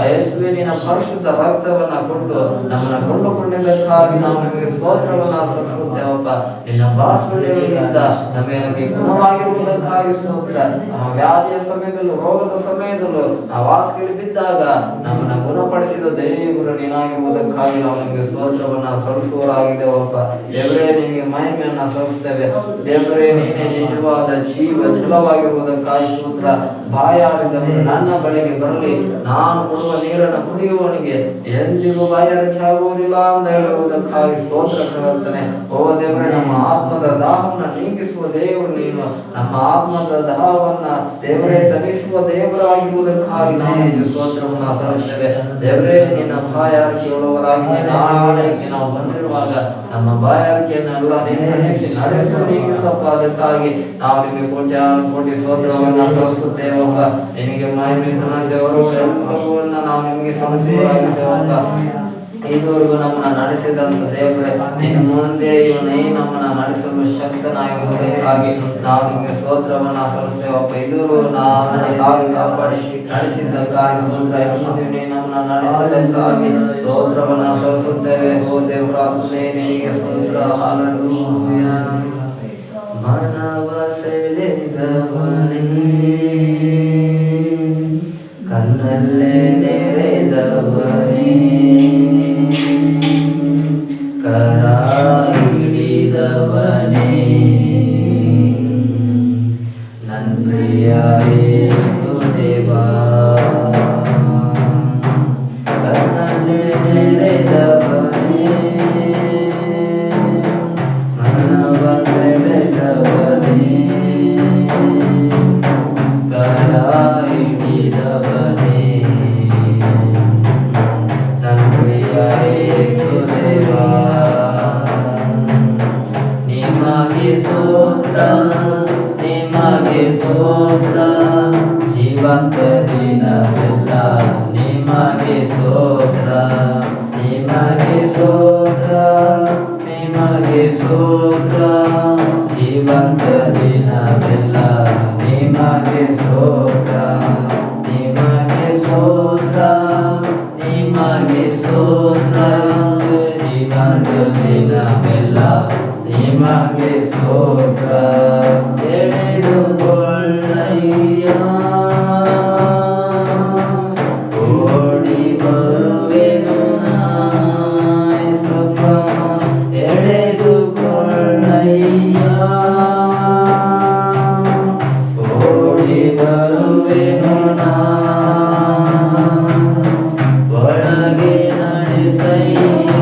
ಯೇಸುವೇ, ನಿನ್ನ ಪರಿಶುದ್ಧ ರಕ್ತವನ್ನ ಕೊಟ್ಟು ನಮ್ಮನ್ನ ಕೊಂಡುಕೊಂಡಿದ್ದಕ್ಕಾಗಿ ನಾವು ನಿಮಗೆ ಸ್ತೋತ್ರವನ್ನ ಸಲ್ಲಿಸುತ್ತೇವಪ್ಪ. ನಿನ್ನ ಬಾಸುಳಿಗಳಿಂದ ನಮಗೆ ಗುಣವಾಗಿರುವುದಕ್ಕಾಗಿ ಸ್ತೋತ್ರ. ನಮ್ಮ ವ್ಯಾಧಿಯ ಸಮಯದಲ್ಲೂ ರೋಗದ ಸಮಯದಲ್ಲೂ ನಾವು ಹಾಸಿಗೆಯಲ್ಲಿ ಬಿದ್ದಾಗ ನಮ್ಮನ್ನ ಗುಣಪಡಿಸಿದ ದೇವರು ನೀನಾಗಿರುವುದಕ್ಕಾಗಿ ನಾವು ನಿಮಗೆ ಸ್ತೋತ್ರವನ್ನ ಸಲ್ಲಿಸುವವರಾಗಿದ್ದೇವಪ್ಪ. ದೇವರೇ, ನಿನಗೆ ಮಹಿಮೆಯನ್ನ ಸಲ್ಲಿಸುತ್ತೇವೆ ದೇವರೇ. ನೀನೇ ನಿಜವಾದ ಜೀವ ಜಲವಾಗಿರುವುದಕ್ಕಾಗಿ ಸ್ತೋತ್ರ. ಬಾಯಾರಿದವನು ನನ್ನ ಬಳಿಗೆ ಬರಲಿ, ನಾನು ಕೊಡುವ ನೀರನ್ನು ಕುಡಿಯುವವನಿಗೆ ಎಂದಿಗೂ ಬಾಯಾರಿಕೆ ಆಗುವುದಿಲ್ಲ ಅಂತ ಹೇಳುವುದಕ್ಕಾಗಿ ಸ್ತೋತ್ರ ಕರ್ತನೆ. ಓ ದೇವರೇ, ನಮ್ಮ ಆತ್ಮದ ದಾಹವನ್ನು ನೀಗಿಸುವ ದೇವರು ನೀನು. ನಮ್ಮ ಆತ್ಮದ ದಾಹವನ್ನ ದೇವರೇ ತಣಿಸುವ ದೇವರಾಗಿರುವುದಕ್ಕಾಗಿ ನಾವು ಸ್ತೋತ್ರವನ್ನ ಸಲ್ಲಿಸುತ್ತೇವೆ ದೇವರೇ. ನಿನ್ನ ಬಾಯಾರಿಕೆಯುಳ್ಳವರಾಗಿ ನಿನ್ನ ಆಳಕ್ಕೆ ನಾವು ಬಂದಿರುವಾಗ ನಮ್ಮ ಬಾಯಾರಿಕೆಯನ್ನೆಲ್ಲ ತಣಿಸಿ ನಡೆಸುವ ನೀಗಿಸಪ್ಪ. ಅದಕ್ಕಾಗಿ ನಾವು ನಿಮಗೆ ಕೋಟಿ ಸ್ತೋತ್ರವನ್ನ ಸಲ್ಲಿಸುತ್ತೇವಪ್ಪ. ನಿನಗೆ ಮಹಿಮೆ ದೇವರನ್ನ ನಾವು ನಿಮಗೆ ಸಲ್ಲಿಸುವವರಾಗಿದ್ದೇವಪ್ಪ. ಇದುವರೆಗೂ ನಮ್ಮನ್ನ ನಡೆಸಿದಂತ ದೇವರೇ, ನಿನ್ನ ಮುಂದೆ ಇವನೇ ನಮ್ಮನ್ನ ನಡೆಸಲು ಶಕ್ತನಾಗಿರುವುದಕ್ಕಾಗಿ ನಾವು ನಿಮಗೆ ಸ್ತೋತ್ರವನ್ನ ಸಲ್ಲಿಸ್ತೇವಪ್ಪ. ಇದುವರೆಗೂ ನಮ್ಮನ್ನ ಕಾಪಾಡಿ ನಡೆಸಿದ್ದಕ್ಕಾಗಿ ಸ್ತೋತ್ರ. ಮುಂದೆ ನಮ್ಮನ್ನ ನಡೆಸಿದ್ದಕ್ಕಾಗಿ ಸ್ತೋತ್ರವನ್ನ ಸಲ್ಲಿಸುತ್ತೇವೆ. ಓ ದೇವರಾತ್ಮನೇ, ನಿನಗೆ ಸ್ತೋತ್ರ. ಹಲ್ಲೆಲೂಯಾ. ಮನವ ಸೆಳೆದವನೇ, ಕಣ್ಣಲ್ಲೇ ನೆರೆದವನೇ, ಕರ ಹಿಡಿದವನೇ, ನನ್ನ ಪ್ರಿಯ ಯೇಸುದೇವಾ, ಕಣ್ಣಲ್ಲೇ ನೆರೆದವನೇ, ಮನವ ಸೆಳೆದವನೇ, ಕರ ಹಿಡಿದವನೇ, ನನ್ನ ಪ್ರಿಯ ಯೇಸುದೇವಾ. ಸ್ತೋತ್ರ, ನಿಮಗೆ ಸ್ತೋತ್ರ, ಜೀವಂತ ದಿನವೆಲ್ಲ ನಿಮಗೆ ಸ್ತೋತ್ರ, ನಿಮಗೆ ಸ್ತೋತ್ರ, ನಿಮಗೆ ಸ್ತೋತ್ರ, ಜೀವಂತ ದಿನವೆಲ್ಲ ನಿಮಗೆ ಸ್ತೋತ್ರ. ಎಳೆದುಕೊಳ್ಳಯ್ಯ, ಓಡಿ ಬರುವೆನು ನಾಯಸಪ್ಪ, ಎಳೆದುಕೊಳ್ಳಯ್ಯ, ಓಡಿ ಬರುವೆನು ನಾ, ಒಳಗೆ ನಡೆಸಯ್ಯ,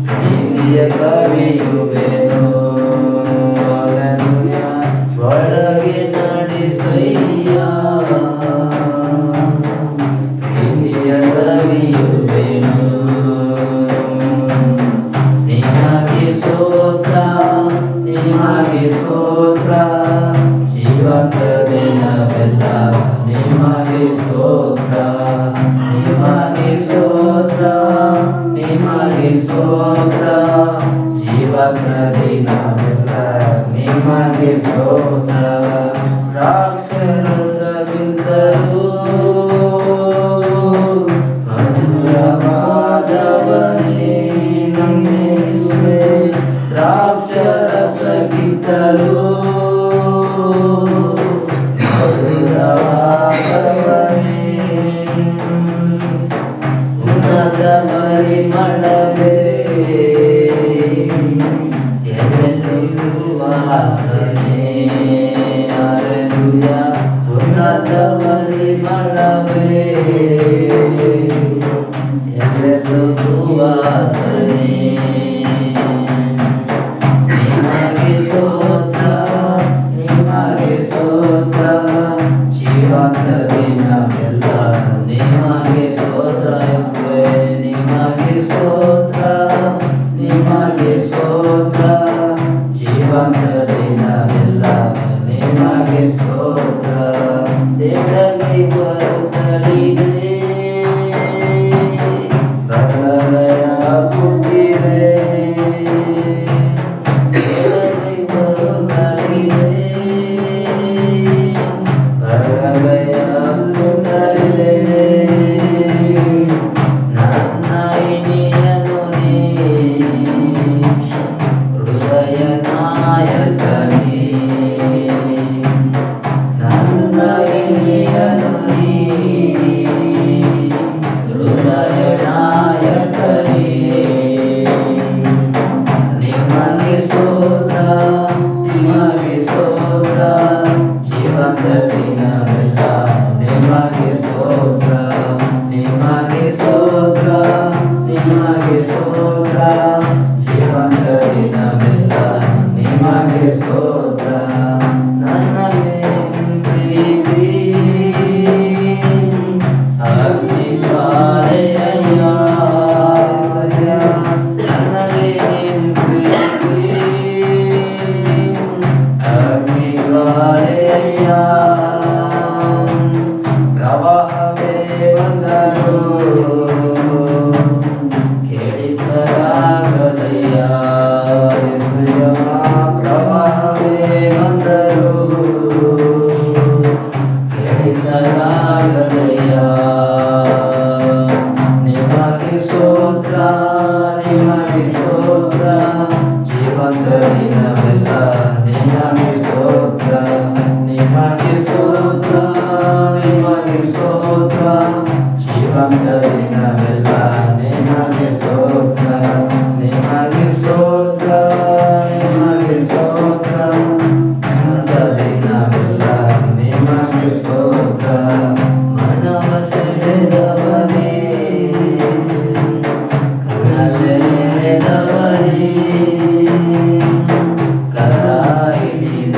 ಪ್ರೀತಿಯ ಸವಿಯುವೆನು, ಒಳಗೆ ನಡೆಸಯ್ಯ, ಪ್ರೀತಿಯ ಸವಿಯುವೆನು. ನಿಮಗೆ ಸ್ತೋತ್ರ, ನಿಮಗೆ ಸ್ತೋತ್ರ, ಜೀವಂತ ದಿನವೆಲ್ಲ ನಿಮಗೆ ಸ್ತೋತ್ರ, ನಿಮಗೆ ಸ್ತೋತ್ರ, ನಿಮಗೆ ಸ್ತೋತ್ರ, ಜೀವಂತ ದಿನವೆಲ್ಲ ನಿಮಗೆ ಸ್ತೋತ್ರ. ದ್ರಾಕ್ಷರಸವಿದ್ದರೂ ಮಧುರವಾದವನೇ ನಮ್ಮೆಸುವೆ, ದ್ರಾಕ್ಷರಸಗಿಂತಲೂ ಮಧುರವಾದವನೇ, ಉನ್ನತ ಪರಿಮಳವೇ, ಎಲ್ಲೆಲ್ಲೂ ಸುವಾಸನೆ, ಹಲ್ಲೆಲೂಯಾ, ಉನ್ನತ ಪರಿಮಳವೇ, ಎಲ್ಲೆಲ್ಲೂ ಸುವಾಸನೆ. ನಿಮಗೆ ಸ್ತೋತ್ರ, ನಿಮಗೆ ಸ್ತೋತ್ರ, ಜೀವಂತ ದಿನವೆಲ್ಲ ನಿಮಗೆ ಸ್ತೋತ್ರ ಯೇಸುವೇ, ನಿಮಗೆ ಸ್ತೋತ್ರ, ನಿಮಗೆ ಸ್ತೋತ್ರ, ಜೀವಂತ ದಿನವೆಲ್ಲ ನಿಮಗೆ ಸ್ತೋತ್ರ. ಎಡಗೈ ಬರುತ್ತಲಿದೆ, ಬಲಗೈ ಆಗುತ್ತಿದೆ, ಎಡಗೈ ಬರುತ್ತಲಿದೆ, ಬಲಗೈ ಆಗುತ್ತಲಿದೆ, ನನ್ನ ಇನಿಯನು ನೀ, ಹೃದಯ ನಾಯಕನೇ, ನನ್ನ ಇನಿಯನು ನೀ, ಹೃದಯ ನಾಯಕನೇ. ನಿಮಗೆ ಸ್ತೋತ್ರ, ನಿಮಗೆ ಸ್ತೋತ್ರ, ಜೀವಂತ ದಿನವೆಲ್ಲ ನಿಮಗೆ ಸ್ತೋತ್ರ, ನಿಮಗೆ ಸ್ತೋತ್ರ, ನಿಮಗೆ ಸ್ತೋತ್ರ, ಜೀವಂತ ದಿನವೆಲ್ಲ ನಿಮಗೆ ಸ್ತೋತ್ರ. ನನ್ನ ಪ್ರೀತಿ ಅಗ್ನಿ ಜ್ವಾಲೆಯಯ್ಯ, ನನ್ನದೇ ಪ್ರೀತಿ ಅಗ್ನಿ ಜ್ವಾಲೆಯಯ್ಯ, ಪ್ರವಾಹವೇ ಬಂದರು ಕೇಳಿಸಲಾಗದಯ್ಯ, ಪ್ರವಾಹವೇ ಬಂದರು ಕೇಳಿಸಲಾಗದಯ್ಯ. ನಿಮಗೆ ಸ್ತೋತ್ರ, ನಿಮಗೆ ಸ್ತೋತ್ರ, ಜೀವಂತ ದಿನವೆಲ್ಲ ನಿಮಗೆ ಸ್ತೋತ್ರ, ನಿಮಗೆ ಸ್ತೋತ್ರ, ನಿಮಗೆ ಸ್ತೋತ್ರ, ಜೀವಂತ ದಿನವೆಲ್ಲ ನಿಮಗೆ ಸ್ತೋತ್ರ, ನಿಮಗೆ ಸ್ತೋತ್ರ, ನಿಮಗೆ ಸ್ತೋತ್ರ, ಜೀವಂತ ದಿನವೆಲ್ಲ ನಿಮಗೆ ಸ್ತೋತ್ರ. ಮನವ ಸೆಳೆದವನೇ, ಕಣ್ಣಲ್ಲೆರೆದವನೇ, ಕರ ಹಿಡಿದ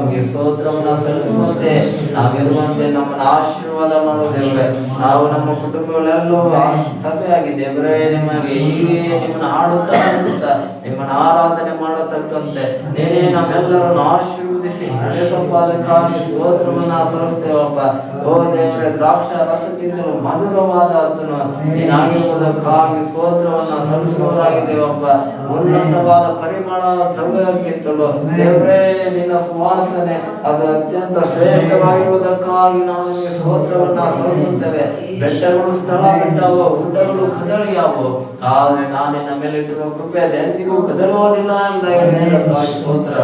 ನಿಮಗೆ ಸ್ತೋತ್ರವನ್ನು ಸಲ್ಲಿಸುವಂತೆ ನಾವಿರುವಂತೆ ನಮ್ಮನ್ನು ಆಶೀರ್ವಾದ ಮಾಡೋ ದೇವರೇ. ನಾವು ನಮ್ಮ ಕುಟುಂಬಗಳೆಲ್ಲರೂ ಸಭೆಯಾಗಿ ದೇವರೇ ನಿಮಗೆ ಹೀಗೆ ನಿಮ್ಮನ್ನು ಹಾಡುತ್ತಾ ನಿಮ್ಮನ್ನು ಆರಾಧನೆ ಮಾಡತಕ್ಕಂತೆ ನೀನೇ ನಮ್ಮೆಲ್ಲರನ್ನು ಆಶೀರ್ವದಿಸಿ ನಡೆಸೋದಕ್ಕಾಗಿ ಸ್ತೋತ್ರವನ್ನು ಸಲ್ಲಿಸ್ತೇವಪ್ಪ. ಓ ದೇವರೇ, ದ್ರಾಕ್ಷ ರಸಕ್ಕಿಂತಲೂ ಮಧುರವಾದ ಹಸನು ನೀನಾಗಿರುವುದಕ್ಕಾಗಿ ಸ್ತೋತ್ರವನ್ನು ಸಲ್ಲಿಸುವವರಾಗಿದ್ದೇವಪ್ಪ. ಉನ್ನತವಾದ ಪರಿಮಳ ದ್ರವ್ಯಕ್ಕಿಂತಲೂ ದೇವರೇ ನಿನ್ನ ಸುವಾಸನೆ ಅದು ಅತ್ಯಂತ ಶ್ರೇಷ್ಠವಾಗಿರುವುದಕ್ಕಾಗಿ ನಾವು ನಿಮಗೆ ಸ್ತೋತ್ರವನ್ನು ಸಲ್ಲಿಸುತ್ತೇವೆ. ಬೆಟ್ಟಗಳು ಸ್ಥಳ ಬಿಟ್ಟವು, ಗುಡ್ಡಗಳು ಕದಳಿಯಾವು, ಆದರೆ ನಾನು ನಿನ್ನ ಮೇಲೆ ಇಟ್ಟಿರುವ ಕೃಪೆ ಎಂದಿಗೂ ಕದಲುವುದಿಲ್ಲ ಎಂಬುದಕ್ಕಾಗಿ ಸ್ತೋತ್ರ.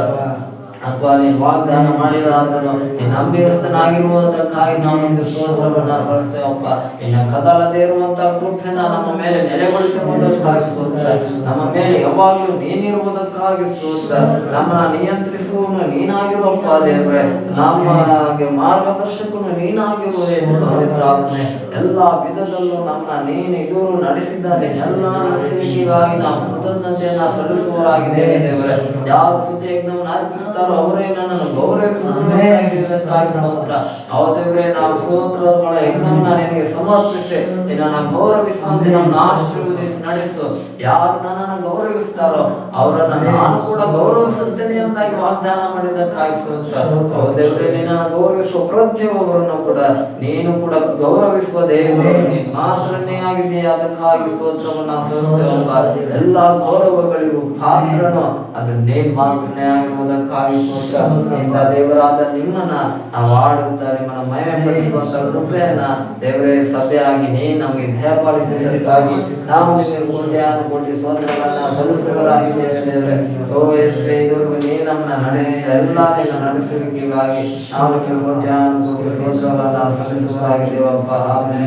ಅಪ್ಪ, ನೀನು ವಾಗ್ದಾನ ಮಾಡಿದ ಆತನು ನೀನು ನಂಬಿಗಸ್ತನಾಗಿರುವುದಕ್ಕಾಗಿ ನಾವು ನಿಮಗೆ ಸ್ತೋತ್ರವನ್ನು ಸಲ್ಲಿಸ್ತೇವಪ್ಪ. ನಿನ್ನ ಕದಲದೇ ಇರುವಂತಹ ಕೃಪೆನ ನಮ್ಮ ಮೇಲೆ ನೆಲೆಗೊಳಿಸಿರುವುದಕ್ಕಾಗಿ ಸ್ತೋತ್ರ. ನಮ್ಮ ಮೇಲೆ ಯಾವಾಗಲೂ ನೀನಿರುವುದಕ್ಕಾಗಿ ಸ್ತೋತ್ರ. ನಮ್ಮನ್ನ ನಿಯಂತ್ರಿಸುವನು ನೀನಾಗಿರುವಪ್ಪ ದೇವರೇ, ನಮಗೆ ಮಾರ್ಗದರ್ಶಕನು ನೀನಾಗಿರುವುದೇ ಪವಿತ್ರಾತ್ಮನೆ. ಎಲ್ಲ ವಿಧದಲ್ಲೂ ನಮ್ಮನ್ನ ನೀನು ಇದುವರೆಗೂ ನಡೆಸಿದ್ದಾನೆ. ಎಲ್ಲ ನಡೆಸುವಿಕೆಗಾಗಿ ನಾವು ಕೃತಜ್ಞತೆಯನ್ನು ಸಲ್ಲಿಸುವವರಾಗಿದ್ದೇವೆ ದೇವರೇ. ಯಾರು ಸ್ತುತಿ ಯಜ್ಞವನ್ನು ಅರ್ಪಿಸುತ್ತಾರೋ ಅವರೇ ನನ್ನನ್ನು ಗೌರವಿಸುವುದಕ್ಕಾಗಿ ಸ್ತೋತ್ರ. ಹೌದೇವ್ರೆ, ನಾವು ಸ್ತೋತ್ರಗಳ ಯಜ್ಞವನ್ನು ನಿನಗೆ ಸಮರ್ಪಿಸಿ ನಿನ್ನನ್ನು ಗೌರವಿಸುವಂತೆ ನಮ್ಮನ್ನು ಆಶೀರ್ವದಿಸಿ ನಡೆಸು. ಯಾರು ನನ್ನನ್ನು ಗೌರವಿಸ್ತಾರೋ ಅವರನ್ನು ನಾನು ಕೂಡ ಗೌರವಿಸುತ್ತೇನೆ ಎಂದಾಗಿ ವಾಗ್ದಾನ ಮಾಡಿದ್ದಕ್ಕಾಗಿ ಸ್ತೋತ್ರ. ಹೌದೇವ್ರೆ, ನಿನ್ನನ್ನು ಗೌರವಿಸುವ ಪ್ರತಿಯೊಬ್ಬರನ್ನು ಕೂಡ ನೀನು ಕೂಡ ಗೌರವಿಸುವ ದೇವರು ನೀನು ಮಾತ್ರನೇ ಆಗಿದೆಯೇ, ಅದಕ್ಕಾಗಿ ಸ್ತೋತ್ರವನ್ನು ಸಲ್ಲಿಸುತ್ತೇವಪ್ಪ. ಎಲ್ಲ ಗೌರವಗಳಿಗೂ ಪಾತ್ರನು ಅದು ನೀನು ಮಾತ್ರನೇ ಆಗಿರುವುದಕ್ಕಾಗಿ ಸ್ತೋತ್ರ. ಇಂಥ ದೇವರಾದ ನಿಮ್ಮನ್ನ ನಾವು ಆಡುತ್ತಾ ನಿಮ್ಮನ್ನ ಮಹಿಮೆ ಪಡಿಸುವಂತ ಕೃಪೆಯನ್ನ ದೇವರೇ ಸಭೆಯಾಗಿ ನೀನು ನಮಗೆ ದಯಪಾಲಿಸಿದ್ದಕ್ಕಾಗಿ ನಾವು ನಿಮಗೆ ಕೋಟಿ ಸ್ತೋತ್ರಗಳನ್ನ ಸಲ್ಲಿಸುವವರಾಗಿದ್ದೇವೆ ದೇವರೇ. ಓ ಯೇಸುವೇ, ಇದುವರೆಗೂ ನೀನು ನಮ್ಮನ್ನ ನಡೆಸಿದ ಎಲ್ಲ ನಿನ್ನ ನಡೆಸುವಿಕೆಗಾಗಿ ನಾವು ನಿಮಗೆ ಕೋಟಿ ಸ್ತೋತ್ರಗಳನ್ನ ಸಲ್ಲಿಸುವವರಾಗಿದ್ದೇವಪ್ಪ. ಆಮೆನ್.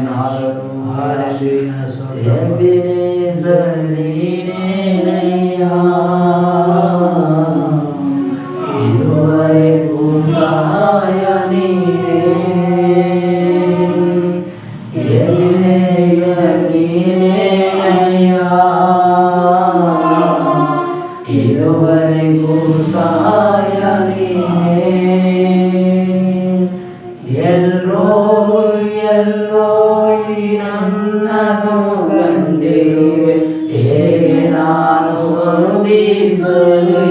ಇದುವರೆಗೂ ಸಹಾಯ ನೀನೇ, ಇದುವರೆಗೂ ಸಹಾಯ ನೀನೇ. ಎಲ್ಲೋ ಎಲ್ಲೋ ನನ್ನದು ಕಂಡಿವೆ, ಹೇಗೆ ನಾನು ವಂದಿಸಲೇ.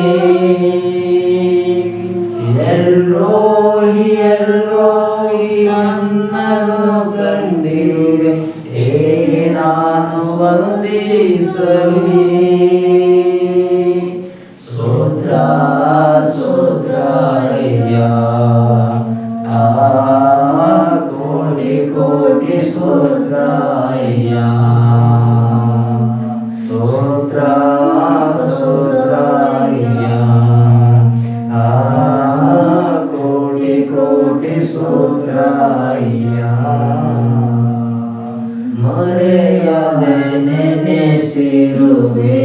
ಎಲ್ಲೋಹಿ ಎಲ್ಲೋಹಿ ನನ್ನನ್ನು ಕಂಡಿವೆ, ಹೇಗೆ ನಾನು ವಂದಿಸಲಿ. ಸ್ತೋತ್ರ ಸ್ತೋತ್ರ ಅಯ್ಯ, ಕೋಟಿ ಕೋಟಿ ಸ್ತೋತ್ರ ಅಯ್ಯ. ಸ್ತೋತ್ರ ಸ್ತೋತ್ರ ಅಯ್ಯ, ಕೋಟಿ ಕೋಟಿ ಸ್ತೋತ್ರ ಅಯ್ಯ. ಮರೆಯದೆ ನೆನೆಸಿರುವೆ,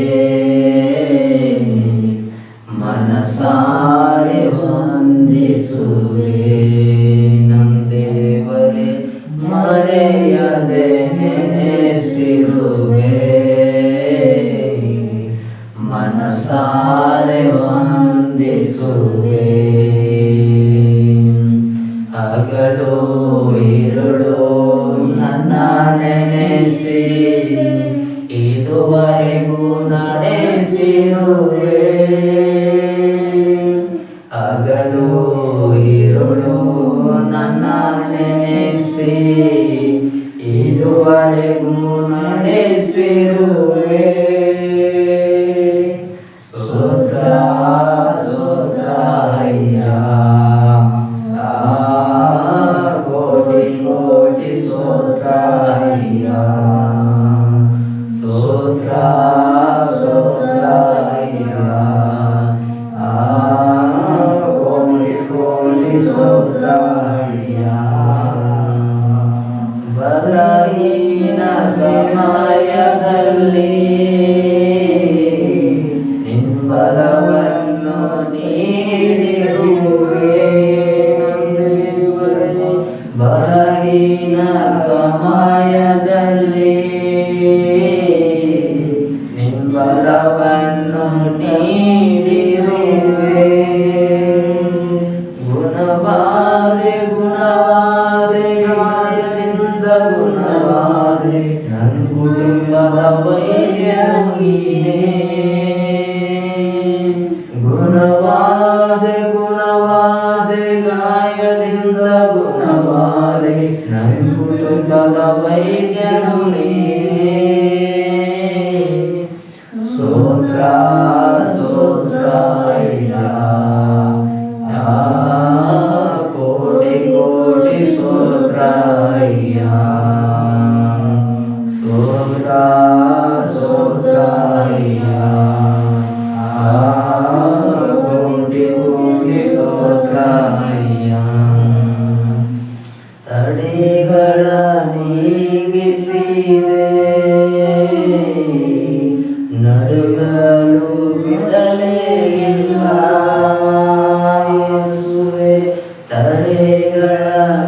ಮನಸಾರೆ ವಂದಿಸುವೆ ನಂದೇವರೇ. ಮರೆಯದೆ ನೆನೆಸಿರುವೆ, ಮನಸಾರೆ ವಂದಿಸುವೆ. ಹಗಲು ಇರುಳು ನನ್ನ ನೆನೆಸಿ ಇದುವರೆಗೂ ನಡೆಸಿರುವೆ. ಹಗಲು ಇರುಳು ನನ್ನ ನೆನೆಸಿ ಇದುವರೆಗೂ ನಡೆಸಿರುವೆ. ಸ್ತೋತ್ರ ಸ್ತೋತ್ರ ಅಯ್ಯ, ಕೋಟಿ ಕೋಟಿ ಸ್ತೋತ್ರ ಅಯ್ಯ. ಸ್ತೋತ್ರ ಸ್ತೋತ್ರ ಅಯ್ಯ, ಕೋಟಿ ಕೋಟಿ ಸ್ತೋತ್ರ ಅಯ್ಯ. ಬಲಹೀನ ಸಮಯದಲ್ಲಿ ನಿಂಬಲವನ್ನು ನೀಡಿರುವೆ. ಬಲಹೀನ ಸಮಯದಲ್ಲಿ ನಿಂಬಲವನ್ನು ನೀಡಿರುವೆ. ಗುಣವಾದೆ ಗುಣವಾದೆ ಗಾಯದಿಂದ ಗುಣವಾದೆ ನನ್ನ ಕುಟುಂಬದ ವೈದ್ಯನು ನೀನೇ ಗುಣವಾದೆ ಗುಣವಾದೆ ಗಾಯದಿಂದ ಗುಣವಾದೆ ನನ್ನ ಕುಟುಂಬದ ವೈದ್ಯನು ನೀನೇ ಸ್ತೋತ್ರ ಸ್ತೋತ್ರ ಅಯ್ಯ ಕೋಟಿ ಕೋಟಿ ಸ್ತೋತ್ರ ಅಯ್ಯ ಸ್ತೋತ್ರ ಸ್ತೋತ್ರ ಅಯ್ಯ ಕೋಟಿ ಕೋಟಿ ಸ್ತೋತ್ರ ಅಯ್ಯ ತಡೆಗಳ ನೀಗಿಸಿದೆ ನಡುಗಳು ಬಿಡಲೇ ಇಲ್ಲ ಯೇಸುವೆ ತಡೆಗಳ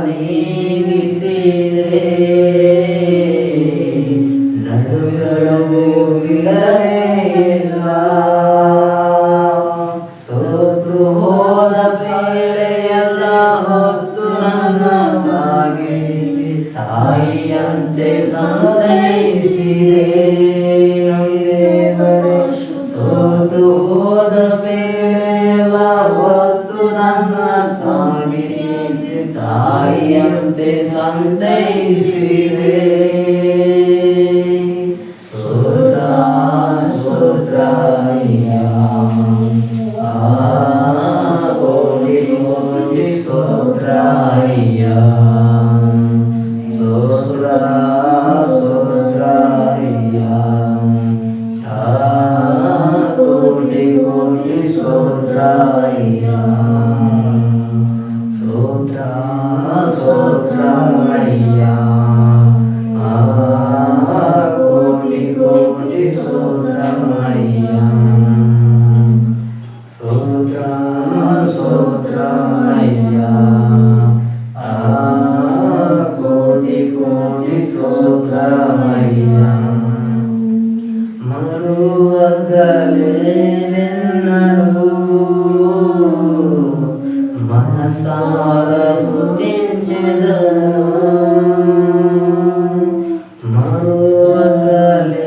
ನೀಗಿಸಿದೆ ನಡುಗಳು ಬಿಡಲೇ ಇಲ್ಲ ಸೋತು ಹೋದ ಬೇಳೆಯೆಲ್ಲ ಹೊತ್ತು ನನ್ನ ಸಾಗಿಸಿ ತಾಯಿಯಂತೆ ಸಂತೈಸಿದೆ ಸೋತು ಹೋದ ಬೇಳೆಯೆಲ್ಲ ಹೊತ್ತು ನನ್ನ ಸಾಗಿಸಿ ತಾಯಿಯಂತೆ ಸಂತೈಸಿದೆ ಸ್ತೋತ್ರ ಸ್ತೋತ್ರ ಅಯ್ಯ ಕೋಟಿ ಕೋಟಿ ಸ್ತೋತ್ರ ಅಯ್ಯ ಸ್ತೋತ್ರ ಸ್ತೋತ್ರ ಅಯ್ಯ ಕೋಟಿ ಕೋಟಿ ಸ್ತೋತ್ರ ಅಯ್ಯ ಸ್ತೋತ್ರ ಸ್ತೋತ್ರ ಅಯ್ಯ ಕೋಟಿ ಕೋಟಿ ಸ್ತೋತ್ರ ಅಯ್ಯ ಸ್ತೋತ್ರ ಸ್ತೋತ್ರ ಅಯ್ಯ ಕೋಟಿ ಕೋಟಿ ಸ್ತೋತ್ರ ಅಯ್ಯ ಮರುವಗಲೇ ನಿನ್ನಳು ಮನಸಾರ ಸ್ತುತಿಸಿದನು ಮರುವಗಲೇ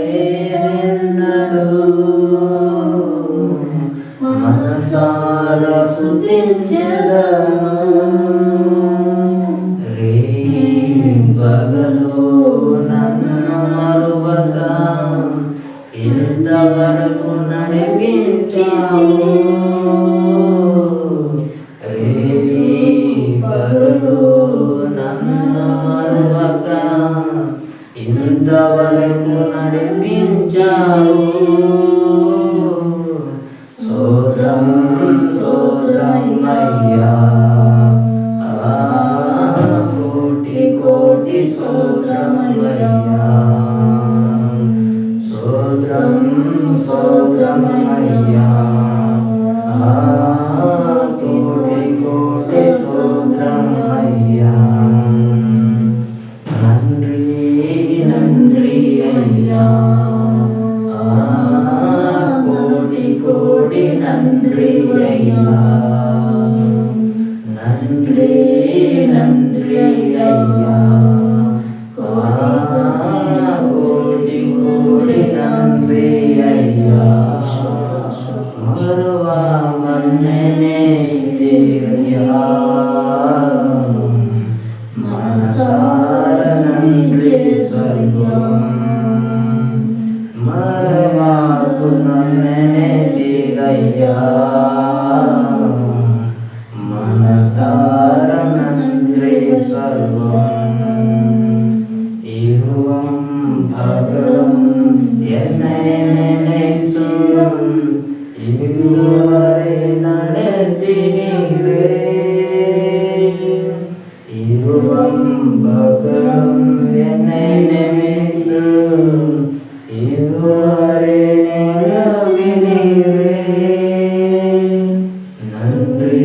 ನಿನ್ನಳು ಮನಸಾರ ಸ್ತುತಿಸಿದನು ರೇ ಬಗಲು ನನ್ನ ಮರುವಗ ಇಂತವರೆಗೂ ನಡೆపించావు ರೇವಿ ಬಗಲು ನನ್ನ ಮರುವಗ ಇಂತವರೆಗೂ ನಡೆపించావు స్తోత్రం స్తోత్రం అయ్యా కోటి కోటి స్తోత్రం అయ్యా స్తోత్రం స్తోత్రం అయ్యా కోటి కోటి స్తోత్రం అయ్యా నంద్రి నంద్రి అయ్యా కోటి కోటి నంద్రి అయ్యా నంద్రి నంద్రి అయ్యా కోటి కోటి నంద్రి అయ్యా మరువ మన్ననే తీరయ్యా మనసార నంద్రి స్వర్గం మరవాకు నన్ననే తీరయ్యా మనసార నంద్రి స్వర్గం ఇరువం భగం என்னை நினைசும் இதுவரை நடசினீரே இருவம் பகம் என்னை நினைத்து இதுவரை நிலவினீரே நன்றி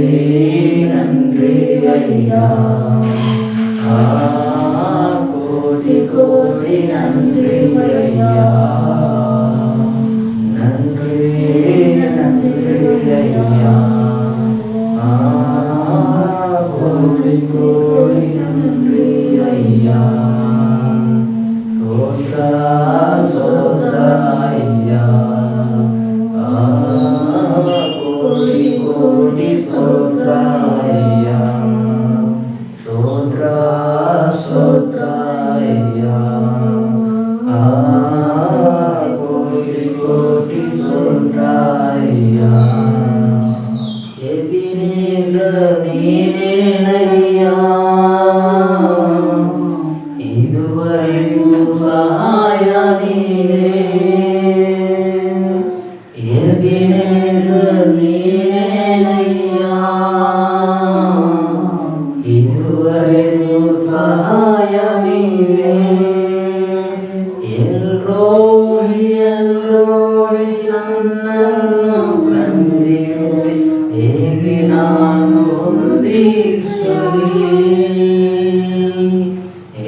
நன்றி ஐயா கோடி கோடி நன்றி ஐயா நன்றி நன்றி ஐயா ಇದುವರೆಗೂ ಸಹಾಯ ನೀನೇ, ಎಬಿನೇಜರ್ ನೀನೇನಯ್ಯ, ಇದುವರೆಗೂ ಸಹಾಯ ನೀನೇ. ಎಲ್ರೋಹಿ ಎಲ್ರೋಹಿ ನನ್ನನ್ನು ಕಂಡಿರುವೆ, ಹೇಗೆ ನಾನು ಹೊಂದಿಸಲಿ.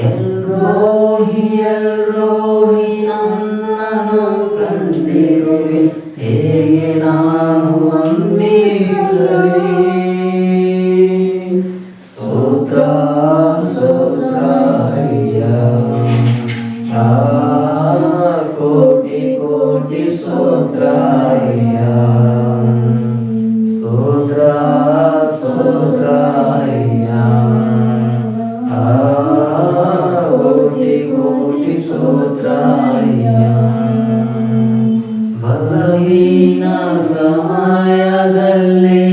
ಎಲ್ರೋಹಿ ಎಲ್ರೋಹಿ ನನ್ನನ್ನು ಕಂಡಿರುವೆ, ಹೇಗೆ ನಾನು ವಂದಿಸಲಿ. ಸ್ತೋತ್ರ ಸ್ತೋತ್ರ ಅಯ್ಯ, ಕೋಟಿ ಕೋಟಿ ಸ್ತೋತ್ರ ಅಯ್ಯ. ಸ್ತೋತ್ರ ಸ್ತೋತ್ರ ಅಯ್ಯ, ಕೋಟಿ ಕೋಟಿ ಸ್ತೋತ್ರ ಅಯ್ಯ. ಬಲಹೀನ ಸಮಯದಲ್ಲಿ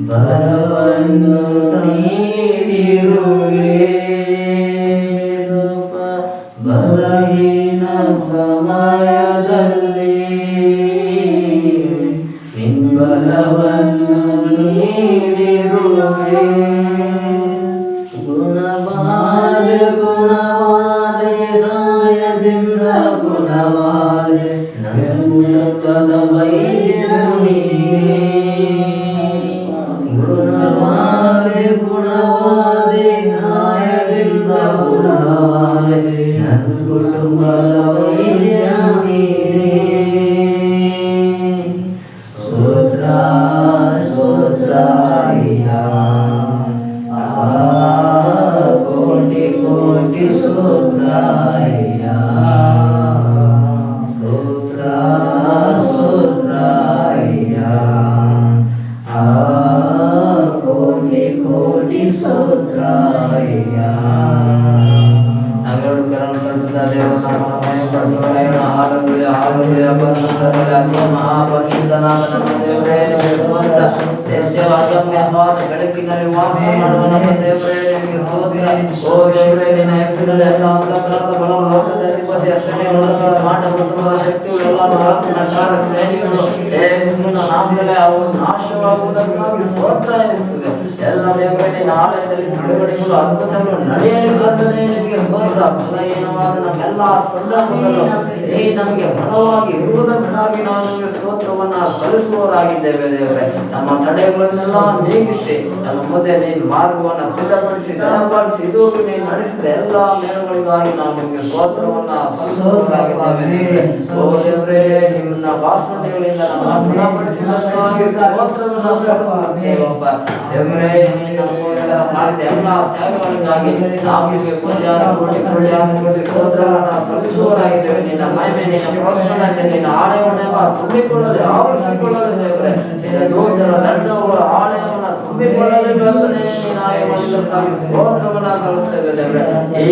ಬಲವನ್ನು ನೀಡಿರುವೆ, ಬಲಹೀನ ಸಮಯದಲ್ಲಿ ನಿಂಬಲವನ್ನು ನೀಡಿರುವೆ. ಗುಣವಾದೆ ಗುಣವಾದೆ ಗಾಯದಿಂದ ಗುಣವಾದೆ, ನನ್ನ ವೈದ್ಯನು ನೀನೇ. ಗುಣವಾದೆ ಗುಣವಾದೆ ಗಾಯದಿಂದ ಗುಣವಾದೆ, ನನ್ನ ಕುಟುಂಬದ ವೈದ್ಯನು ನೀನೇ. ಸ್ತೋತ್ರ ಸ್ತೋತ್ರ ಅಯ್ಯ, ಕೋಟಿ ಕೋಟಿ ಸ್ತೋತ್ರ ಅಯ್ಯ. ಸ್ತೋತ್ರ ಸ್ತೋತ್ರ ಅಯ್ಯ, ಕೋಟಿ ಕೋಟಿ ಸ್ತೋತ್ರ ಅಯ್ಯ. ನಾವೆರಡು ಕರಣ ಕಟ್ಟುತ್ತ ದೇವನಾಮವನ್ನು ಮಹಿಮೆಪಡಿಸೋಣ. Hallelujah hallelujah. ಪರಿಶುದ್ಧರಲ್ಲಿ ಅತಿ ಮಹಾಪರಿಶುದ್ಧನಾದ ನಮ್ಮ ದೇವರೇ, ನಿತ್ಯವಾದ ಗಮ್ಯವಾದ ಬೆಳಕಿನಲ್ಲಿ ವಾಸ ಮಾಡುವ ನಮ್ಮ ದೇವರೇ, ನಿಮಗೆ ಸ್ತೋತ್ರ. ಓ ದೇವರೇ, ನಿನ್ನ ಹೆಸರಲ್ಲಿ ಎಲ್ಲ ಅಂಧಕಾರದ ಬಲವು, ಲೋಕದ ಅಧಿಪತಿಯ ಸೆರೆಗಳ ಮಾಟ ಕುಟುಂಬದ ಶಕ್ತಿಗಳು, ಎಲ್ಲ ಆತ್ಮನ ಕಾರ್ಯ ಶ್ರೇಣಿಗಳು ಯೇಸುವಿನ ನಾಮದಲ್ಲಿ ಅವು ನಾಶವಾಗುವುದಕ್ಕಾಗಿ ಸ್ತೋತ್ರ ಎನಿಸುತ್ತದೆ. ಎಲ್ಲ ದೇವರೇ, ನಿನ್ನ ಆಲಯದಲ್ಲಿ ಬಿಡುಗಡೆಗಳು ಅದ್ಭುತಗಳು ನಡೆಯಲಿ ಬರ್ತದೆ. ನಿಮಗೆ ಸ್ತೋತ್ರ. ಬಲಹೀನವಾದ ನಮ್ಮೆಲ್ಲ ಸಂದರ್ಭದಲ್ಲೂ ನೀ ನಮಗೆ ಬಲವಾಗಿ ಇರುವುದಕ್ಕಾಗಿ ನಾವು ನಿಮಗೆ ಸ್ತೋತ್ರವನ್ನ ಸಲ್ಲಿಸುವವರಾಗಿದ್ದೇವೆ ದೇವರೇ. ನಮ್ಮ ತಡೆಗಳನ್ನೆಲ್ಲ ನೀಗಿಸಿ ನಮ್ಮ ಮುಂದೆ ನೀನು ಮಾರ್ಗವನ್ನು ಸಿದ್ಧಪಡಿಸಿ ದಯಪಾಲಿಸಿ ಇದುವರೆಗೂ ನೀನು ನಡೆಸಿದ ಎಲ್ಲ ಮೇಲುಗಳಿಗಾಗಿ ನಾವು ನಿಮಗೆ ಸ್ತೋತ್ರವನ್ನ ಸಲ್ಲಿಸುವವರಾಗಿದ್ದೇವೆ ದೇವರೇ. ಓ ದೇವರೇ, ನಿನ್ನ ವಾಸನೆಗಳಿಂದ ನಮ್ಮನ್ನು ಗುಣಪಡಿಸಿದಕ್ಕಾಗಿ ಸ್ತೋತ್ರವನ್ನ ಸಲ್ಲಿಸುತ್ತೇವಪ್ಪ ದೇವರೇ. ನೀನು ನಮಗೋಸ್ಕರ ಮಾಡಿದ ಎಲ್ಲ ತ್ಯಾಗಗಳಿಗಾಗಿ ನಾವು ನಿಮಗೆ ಕೋಟಿ ಸ್ತೋತ್ರವನ್ನ ಸಲ್ಲಿಸುವವರಾಗಿದ್ದೇವೆ. ನಿನ್ನ ಮಹಿಮೆ, ನಿನ್ನ ಪ್ರೋತ್ಸಾಹತೆ, ನಿನ್ನ ಆಲಯವನ್ನೆಲ್ಲ ತುಂಬಿಕೊಳ್ಳದೆ ಆವರಿಸಿಕೊಳ್ಳದೆ ದೇವರೇ, ನಿನ್ನ ದೂತರ ದಂಡವುಗಳ ಆಲಯವನ್ನ ತುಂಬಿಕೊಳ್ಳಲು ಮಾಡಿದ್ದಕ್ಕಾಗಿ ಸ್ತೋತ್ರವನ್ನ ಸಲ್ಲಿಸುತ್ತೇವೆ ದೇವರೇ. ಈ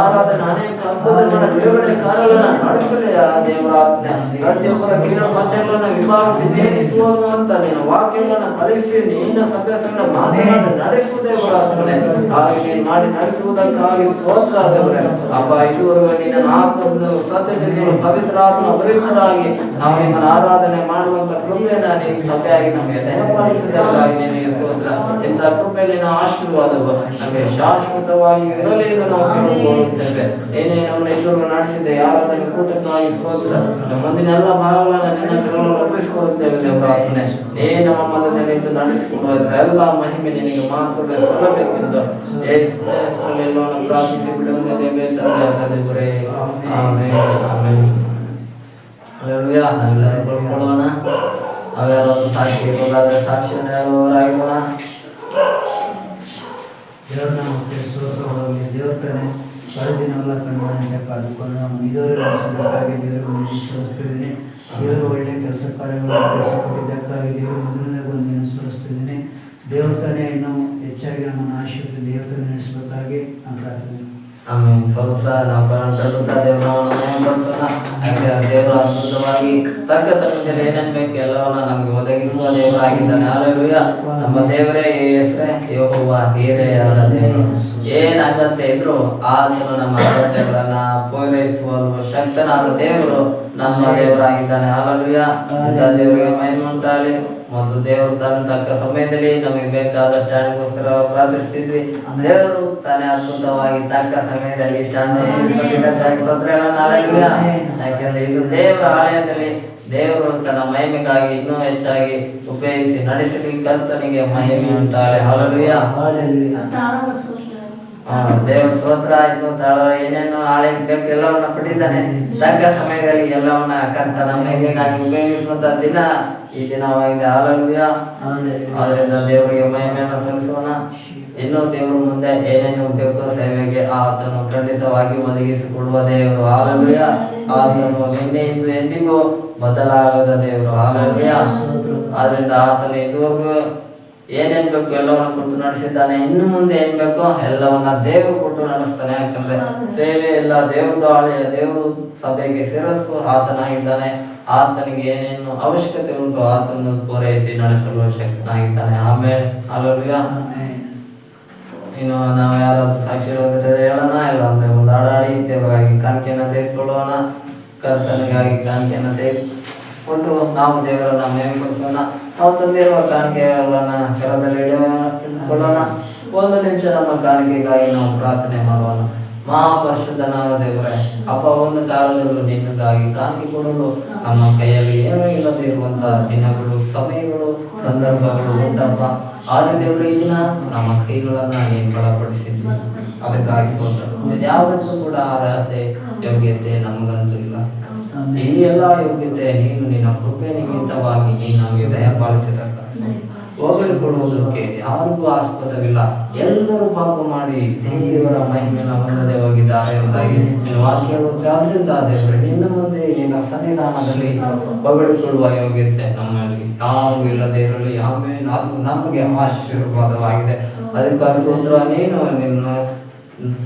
ಆರಾಧನೆ ಅನೇಕ ಅದ್ಭುತಗಳ ಬಿಡುಗಡೆ ಕಾರ್ಯಗಳನ್ನು ನಡೆಸಲಿ ದೇವರಾಜ್ಞೆ. ಪ್ರತಿಯೊಬ್ಬರ ಕೀಳು ಪಂಚಗಳನ್ನು ವಿಭಾಗಿಸಿ ಛೇದಿಸುವನು ಅಂತ ನಿನ್ನ ವಾಕ್ಯಗಳನ್ನು ಕಲಿಸಿ ನಿನ್ನ ಸಭ್ಯಾಸಗಳ ಮಾತುಗಳನ್ನು ನಡೆಸುವುದೇ ಪ್ರಾರ್ಥನೆ. ಹಾಗೆ ನೀನು ಮಾಡಿ ನಡೆಸುವುದಕ್ಕಾಗಿ ಸ್ತೋತ್ರ ದೇವರೇ. ಅಪ್ಪ, ಇದುವರೆಗೂ ನಿನ್ನ ಆತ್ಮವನ್ನು ಸತ್ಯತೆಗಳು ಪವಿತ್ರ ಆತ್ಮ ಪವಿತ್ರರಾಗಿ ನಾವು ನಿಮ್ಮನ್ನು ಆರಾಧನೆ ಮಾಡುವಂತ ಕೃಪೆಯನ್ನ ನೀನು ಸಭೆಯಾಗಿ ನಮಗೆ ದಯಪಾಲಿಸಿದಕ್ಕಾಗಿ ನಿನಗೆ ಸ್ತೋತ್ರ. ಇಂಥ ಕೃಪೆ ನಿನ್ನ ಆಶೀರ್ವಾದವು ನಮಗೆ ಶಾಶ್ವತವಾಗಿ ಇರಲಿ ಎಂದು ನಾವು ಕೋರುತ್ತೇವೆ. ಏನೇ ನಮ್ಮನ್ನು ಇದುವರೆಗೂ ನಡೆಸಿದೆ ಆರಾಧನೆ ಕೂಟಕ್ಕಾಗಿ ಸ್ತೋತ್ರ. ನಮ್ಮ ಮುಂದಿನ ಎಲ್ಲ ಭಾಗಗಳನ್ನು ನಿನ್ನ ಕೈಯಲ್ಲಿ ಒಪ್ಪಿಸಿಕೊಳ್ಳುತ್ತೇವೆ ದೇವರಾತ್ಮನೆ. ನೀ ನಮ್ಮ ಮಧ್ಯದಲ್ಲಿ ನಿಂತು ನಡೆಸಿಕೊಳ್ಳುವ ಎಲ್ಲ ಮಹಿಮೆ ನಿನಗೆ ಮಾತ್ರವೇ ಸಲ್ಲಬೇಕೆಂದು ಯೇಸುವಿನಲ್ಲಿ ಎಲ್ಲವನ್ನು ಪ್ರಾರ್ಥಿಸಿ ಬಿಡುವುದೇ ದೇವರೇ, ದೇವರೇ. Amen amen. ಹಲ್ಲೆಲೂಯಾ. ನಾವೆಲ್ಲರೂ ಬರ್ಕೊಳ್ಳೋಣ. ನಾವ್ಯಾರೊಂದು ಸಾಕ್ಷಿ ಇರೋದಾದ್ರೆ ಸಾಕ್ಷಿಯನ್ನು ಹೇಳುವವರಾಗೋಣ. ದೇವರ ನಾಮಕ್ಕೆ ಸ್ತೋತ್ರವಾಗಲಿ. ದೇವರ ಕಡೆ ಕಳೆದಿನವೆಲ್ಲ ಕಣ್ಣುಗಳನ್ನು ಕಾದುಕೊಂಡು ನಮ್ಮ ಇದುವರೆಗೂ ನಡೆಸಿದ್ದಕ್ಕಾಗಿ ದೇವರಿಗೆ ಸ್ತೋರಿಸ್ತಿದ್ದೀನಿ. ದೇವರು ಒಳ್ಳೆಯ ಕೆಲಸ ಕಾರ್ಯಗಳನ್ನು ನಡೆಸಿಕೊಟ್ಟಿದ್ದಕ್ಕಾಗಿ ದೇವರು ಮೊದಲನೇ ಸ್ತೋರಿಸ್ತಿದ್ದೀನಿ. ದೇವರ ಕಡೆ ಇನ್ನೂ ಹೆಚ್ಚಾಗಿ ನಮ್ಮನ್ನು ಆಶೀರ್ವದಿಸಿ ದೇವರ ನಡೆಸಬೇಕಾಗಿ ನಾನು ಪ್ರಾರ್ಥನೆ ಆಮೇಲೆ ಸ್ತೋತ್ರ. ನಾವು ಕರುತ್ತಾ ದೇವರನ್ನು ಮಹಿಮೆಪಡಿಸೋಣ. ಯಾಕೆ ದೇವರು ಅದ್ಭುತವಾಗಿ ತಕ್ಕ ತಕ್ಕದಲ್ಲಿ ಏನೇನು ಬೇಕು ಎಲ್ಲವನ್ನ ನಮ್ಗೆ ಒದಗಿಸುವ ದೇವರಾಗಿದ್ದಾನೆ. ಹಾಲೆಲೂಯ. ನಮ್ಮ ದೇವರೇ ಹೆಸರೇ ಯೆಹೋವ ಹೀರೆಯಾದ ದೇವರು. ಏನ್ ಅಗತ್ಯ ಇದ್ರು ಆತನು ನಮ್ಮ ಅಗತ್ಯಗಳನ್ನ ಪೂರೈಸುವಲು ಶಕ್ತನಾದ ದೇವರು ನಮ್ಮ ದೇವರಾಗಿದ್ದಾನೆ. ಹಾಲೆಲೂಯ. ಇಂಥ ದೇವರಿಗೆ ಮಹಿಮೆ ಉಂಟಾಗಲಿ. ಮತ್ತು ದೇವರು ತನ್ನ ತಕ್ಕ ಸಮಯದಲ್ಲಿ ನಮಗೆ ಬೇಕಾದ ಸ್ಟ್ಯಾಂಡ್ಗೋಸ್ಕರ ಪ್ರಾರ್ಥಿಸ್ತಿದ್ವಿ. ದೇವರು ತಾನೇ ಅದ್ಭುತವಾಗಿ ತಕ್ಕ ಸಮಯದಲ್ಲಿ ಸ್ಟ್ಯಾಂಡ್ ಯಾಕೆಂದ್ರೆ ಇದು ದೇವರ ಆಲಯದಲ್ಲಿ ದೇವರು ತನ್ನ ಮಹಿಮೆಗಾಗಿ ಇನ್ನೂ ಹೆಚ್ಚಾಗಿ ಉಪಯೋಗಿಸಿ ನಡೆಸಲಿ. ಕರ್ತನಿಗೆ ಮಹಿಮೆ ಉಂಟಾಗಲಿ. ಹಾಲೆಲೂಯ. ದೇವ್ರ ಸ್ತೋತ್ರ. ಇನ್ನು ತಾಳ ಏನೇನು ಆಲಯಕ್ಕೆ ಬೇಕು ಎಲ್ಲವನ್ನ ಪಡಿತಾನೆ. ತಕ್ಕ ಸಮಯದಲ್ಲಿ ಎಲ್ಲವನ್ನ ಕರ್ತನ ಮಹಿಮೆಗಾಗಿ ಉಪಯೋಗಿಸುವಂತ ದಿನ ಈ ದಿನವಾಗಿದೆ. ಹಾಲೆಲೂಯ. ಆದ್ರಿಂದ ದೇವರಿಗೆ ಮಹಿಮೆಯನ್ನು ಸಲ್ಲಿಸೋಣ. ಇನ್ನು ದೇವರು ಮುಂದೆ ಏನೇನು ಬೇಕು ಸೇವೆಗೆ ಆತನು ಖಂಡಿತವಾಗಿ ಒದಗಿಸಿಕೊಡುವ ದೇವರು. ಹಾಲೆಲೂಯ. ಆತನು ನಿನ್ನೆ ಇಂದು ಎಂದಿಗೂ ಬದಲಾಗದ ದೇವರು. ಹಾಲೆಲೂಯ. ಆದ್ರಿಂದ ಆತನು ಇದುವರೆಗೂ ಏನೇನ್ ಬೇಕು ಎಲ್ಲವನ್ನ ಕೊಟ್ಟು ನಡೆಸಿದ್ದಾನೆ. ಇನ್ನು ಮುಂದೆ ಏನ್ ಬೇಕೋ ಎಲ್ಲವನ್ನ ದೇವರು ಕೊಟ್ಟು ನಡೆಸ್ತಾನೆ. ಯಾಕಂದ್ರೆ ಸೇವೆ ಎಲ್ಲ ದೇವ್ರದ್ದು ಆಲಯ, ದೇವರು ಸಭೆಗೆ ಶಿರಸ್ಸು ಆತನಾಗಿದ್ದಾನೆ. ಆತನಿಗೆ ಏನೇನು ಅವಶ್ಯಕತೆ ಉಂಟು ಆತನ ಪೂರೈಸಿ ನಡೆಸಲು ಶಕ್ತನಾಗಿದ್ದಾನೆ. ಆಮೇಲೆ ಹಾಲೆಲೂಯ. ಇನ್ನು ನಾವು ಯಾರಾದ್ರೂ ಸಾಕ್ಷಿ ಹೇಳೋಣ, ಇಲ್ಲ ಅಂದ್ರೆ ಒಂದು ಹಾಡಾಡಿ ದೇವರಾಗಿ ಕಾಣಿಕೆಯನ್ನು ತೆಗೆದುಕೊಳ್ಳೋಣ. ಕರ್ತನಿಗಾಗಿ ಕಾಣಿಕೆಯನ್ನು ತೆಗೆದುಕೊಂಡು ನಾವು ದೇವರನ್ನ ಮಹಿಮೆಪಡಿಸೋಣ. ನಾವು ತಂದಿರುವ ಕಾಣಿಕೆಗಳನ್ನ ಕರದಲ್ಲಿ ಇಟ್ಟುಕೊಳ್ಳೋಣ. ಒಂದು ನಿಮಿಷ ನಮ್ಮ ಕಾಣಿಕೆಗಾಗಿ ನಾವು ಪ್ರಾರ್ಥನೆ ಮಾಡೋಣ. ಮಹಾಪರಿಶುದ್ಧನಾದ ದೇವರೇ, ಅಪ್ಪ, ಒಂದು ಕಾಲದಲ್ಲೂ ನಿನ್ನಗಾಗಿ ಕಾಣಿಕೆ ಕೊಡಲು ನಮ್ಮ ಕೈಯಲ್ಲಿ ಏನೂ ಇಲ್ಲದೆ ಇರುವಂತಹ ದಿನಗಳು, ಸಮಯಗಳು, ಸಂದರ್ಭಗಳು ಉಂಟಪ್ಪ. ಆದ್ರೆ ದೇವರು ಈ ದಿನ ನಮ್ಮ ಕೈಗಳನ್ನ ನೀನು ಬಲಪಡಿಸಿದ್ವಿ. ಅದಕ್ಕಾಗಿ ಸ್ತೋತ್ರ. ಯಾವುದಕ್ಕೂ ಕೂಡ ಅರ್ಹತೆ ಯೋಗ್ಯತೆ ನಮಗಂತೂ ಇಲ್ಲ. ಈ ಎಲ್ಲ ಯೋಗ್ಯತೆ ನೀನು ನಿನ್ನ ಕೃಪೆ ನಿಮಿತ್ತವಾಗಿ ನೀನು ನಮಗೆ ದಯಪಾಲಿಸಿದ ಹೋಗಲಿಕೊಳ್ಳುವುದಕ್ಕೆ ಯಾರಿಗೂ ಆಸ್ಪದವಿಲ್ಲ. ಎಲ್ಲರೂ ಪಾಪ ಮಾಡಿ ದೇವರ ಮಹಿಮೆಯನ್ನು ಹೊಂದದೆ ಹೋಗಿದ್ದಾರೆ ಎಂದಾಗಿ ನೀನು ವಾಕ್ಯ ಹೇಳುತ್ತೆ. ಆದ್ರಿಂದ ದೇವರೇ, ನಿನ್ನ ಮುಂದೆ ನಿನ್ನ ಸನ್ನಿಧಾನದಲ್ಲಿ ಹೊಗಳಿಕೊಳ್ಳುವ ಯೋಗ್ಯತೆ ನಮ್ಮಲ್ಲಿ ಯಾರು ಇಲ್ಲದೆ ಇರಲಿ. ಆಮೇಲೆ ಅದು ನಮಗೆ ಆಶೀರ್ವಾದವಾಗಿದೆ. ಅದಕ್ಕಾಗಿ ಸ್ತೋತ್ರ. ನೀನು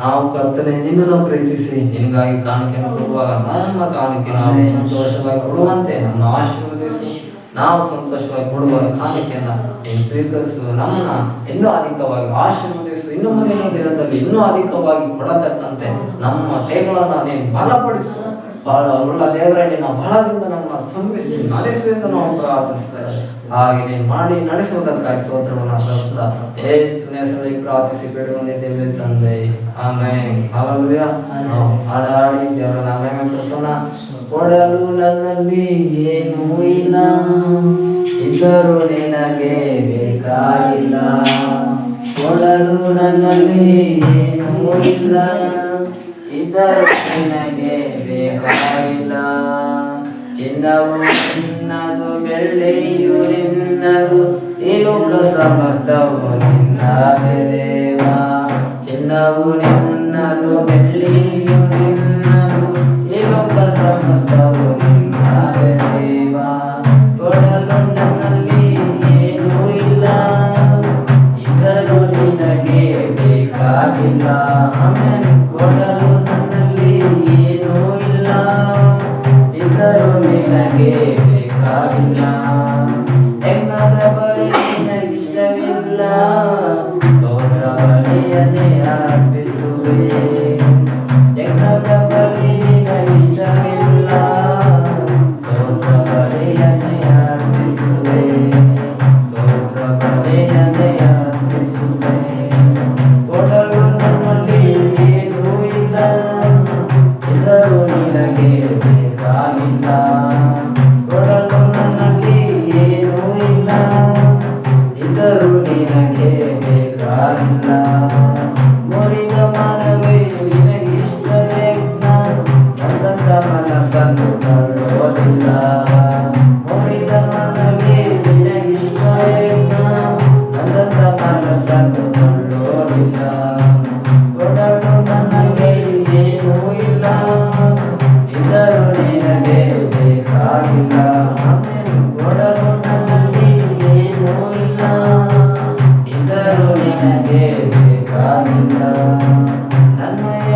ನಾವು ಕರ್ತನೆ ನಿನ್ನನ್ನು ಪ್ರೀತಿಸಿ ನಿನಗಾಗಿ ಕಾಣಿಕೆಯನ್ನು ಕೊಡುವಾಗ ನಮ್ಮ ಕಾಣಿಕೆ ನಾವು ಸಂತೋಷವಾಗಿ ಕೊಡುವಂತೆ ನಮ್ಮ ಆಶೀರ್ವದಿಸು. ನಾವು ಸಂತೋಷವಾಗಿ ಕೊಡುವ ಕಾಣಿಕೆಯನ್ನ ನೀನು ಸ್ವೀಕರಿಸು. ನಮ್ಮನ್ನ ಇನ್ನೂ ಅಧಿಕವಾಗಿ ಆಶೀರ್ವದಿಸು. ಇನ್ನು ಮುಂದಿನ ದಿನದಲ್ಲಿ ಇನ್ನೂ ಅಧಿಕವಾಗಿ ಕೊಡತಕ್ಕಂತೆ ನಮ್ಮ ಕೈಗಳನ್ನ ನೀನು ಬಲಪಡಿಸು. ಬಹಳ ಒಳ್ಳ ದೇವರೇ, ನಿನ್ನ ಬಲದಿಂದ ನಮ್ಮನ್ನ ತುಂಬಿಸಿ ನಡೆಸು ಎಂದು ನಾವು ಪ್ರಾರ್ಥಿಸ್ತೇವೆ. ಹಾಗೆ ನೀನು ಮಾಡಿ ನಡೆಸುವುದಕ್ಕಾಗಿ ಸ್ತೋತ್ರವನ್ನು ಸಲ್ಲಿಸುತ್ತಾ ಯೇಸುವಿನ ಹೆಸರಲ್ಲಿ ಪ್ರಾರ್ಥಿಸಿ ಬೇಡಿಕೊಂಡಿದ್ದೇವೆ ತಂದೆ. ಆಮೆನ್. ಹಾಲೆಲೂಯ. ಹಾಡಾಡಿ ದೇವರನ್ನ ಮಹಿಮೆಪಡಿಸೋಣ. ಕೊಡಲು ನನ್ನಲ್ಲಿ ಏನೂ ಇಲ್ಲ, ಇದ್ದರೂ ನಿನಗೆ ಬೇಕಾಗಿಲ್ಲ. ಕೊಡಲು ನನ್ನಲ್ಲಿ ಏನೂ ಇಲ್ಲ, ಇದ್ದರೂ ನಿನಗೆ ಬೇಕಾಗಿಲ್ಲ. ಚಿನ್ನವು ನಿನ್ನದು, ಬೆಳ್ಳಿಯು ನಿನ್ನದು, ಈ ಲೋಕ ಸಮಸ್ತವು ನಿನ್ನದೇ ದೇವ. ಚಿನ್ನವು ನಿನ್ನದು, ಬೆಳ್ಳಿಯು ನಿನ್ನದು, ಈ ಲೋಕ ಸಮಸ್ತವು ನಿನ್ನದೇ ದೇವ. ಕೊಡಲು ನನ್ನಲ್ಲಿ ಏನೂ ಇಲ್ಲ, ಇದ್ದರೂ ನಿನಗೆ ಬೇಕಾಗಿಲ್ಲ. ಆಮೆನ್. ಕೊಡಲು ನನ್ನಲ್ಲಿ ಏನೂ ಇಲ್ಲ, ಇದ್ದರೂ ನಿನಗೆ ಬೇಕಾಗಿಲ್ಲ. ಹೆಂಗದ ಬಳಿ ನಿನಗಿಷ್ಟವಿಲ್ಲ, ಸೋದರ ಬಳಿಯನ್ನೇ ಅರ್ಪಿಸುವೆ. ಹೆಂಗದ ಬಳಿ ನಿನಗಿಷ್ಟವಿಲ್ಲ, ಸೋದರ ಬಳಿಯನ್ನೇ ಅರ್ಪಿಸುವೆ. ಸೋದರ ಬಳಿಯನ್ನೇ ಅರ್ಪಿಸುವೆ. ಕೊಡಲು ನನ್ನಲ್ಲಿ ಏನೂ ಇಲ್ಲ, ಇದ್ದರೂ ನಿನಗೆ ಬೇಕಾಗಿಲ್ಲ. ಕೊಡಲು ನನ್ನಲ್ಲಿ ಏನೂ ಇಲ್ಲ, ಇದ್ದರೂ ನಿನಗೆ ಬೇಕಾಗಿಲ್ಲ. ಮುರಿದ ಮನವೇ ನಿನಗಿಷ್ಟ ಯಜ್ಞ, ನನ್ನಂತ ಮನಸ್ಸನ್ನು ತಳ್ಳೋದಿಲ್ಲ. ಮುರಿದ ಮನವೇ ನಿನಗಿಷ್ಟ ಯಜ್ಞ, ನನ್ನಂತ ಮನಸ್ಸನ್ನು ತಳ್ಳೋದಿಲ್ಲ. ಕೊಡಲು ನನ್ನಲ್ಲಿ ಏನೂ ಇಲ್ಲ, ಇದ್ದರೂ ನಿನಗೆ ಬೇಕಾಗಿಲ್ಲ. ಕೊಡಲು ನನ್ನಲ್ಲಿ ಏನೂ ಇಲ್ಲ, ಇದ್ದರೂ ನಿನಗೆ ಬೇಕಾಗಿಲ್ಲ. ನನ್ನಯ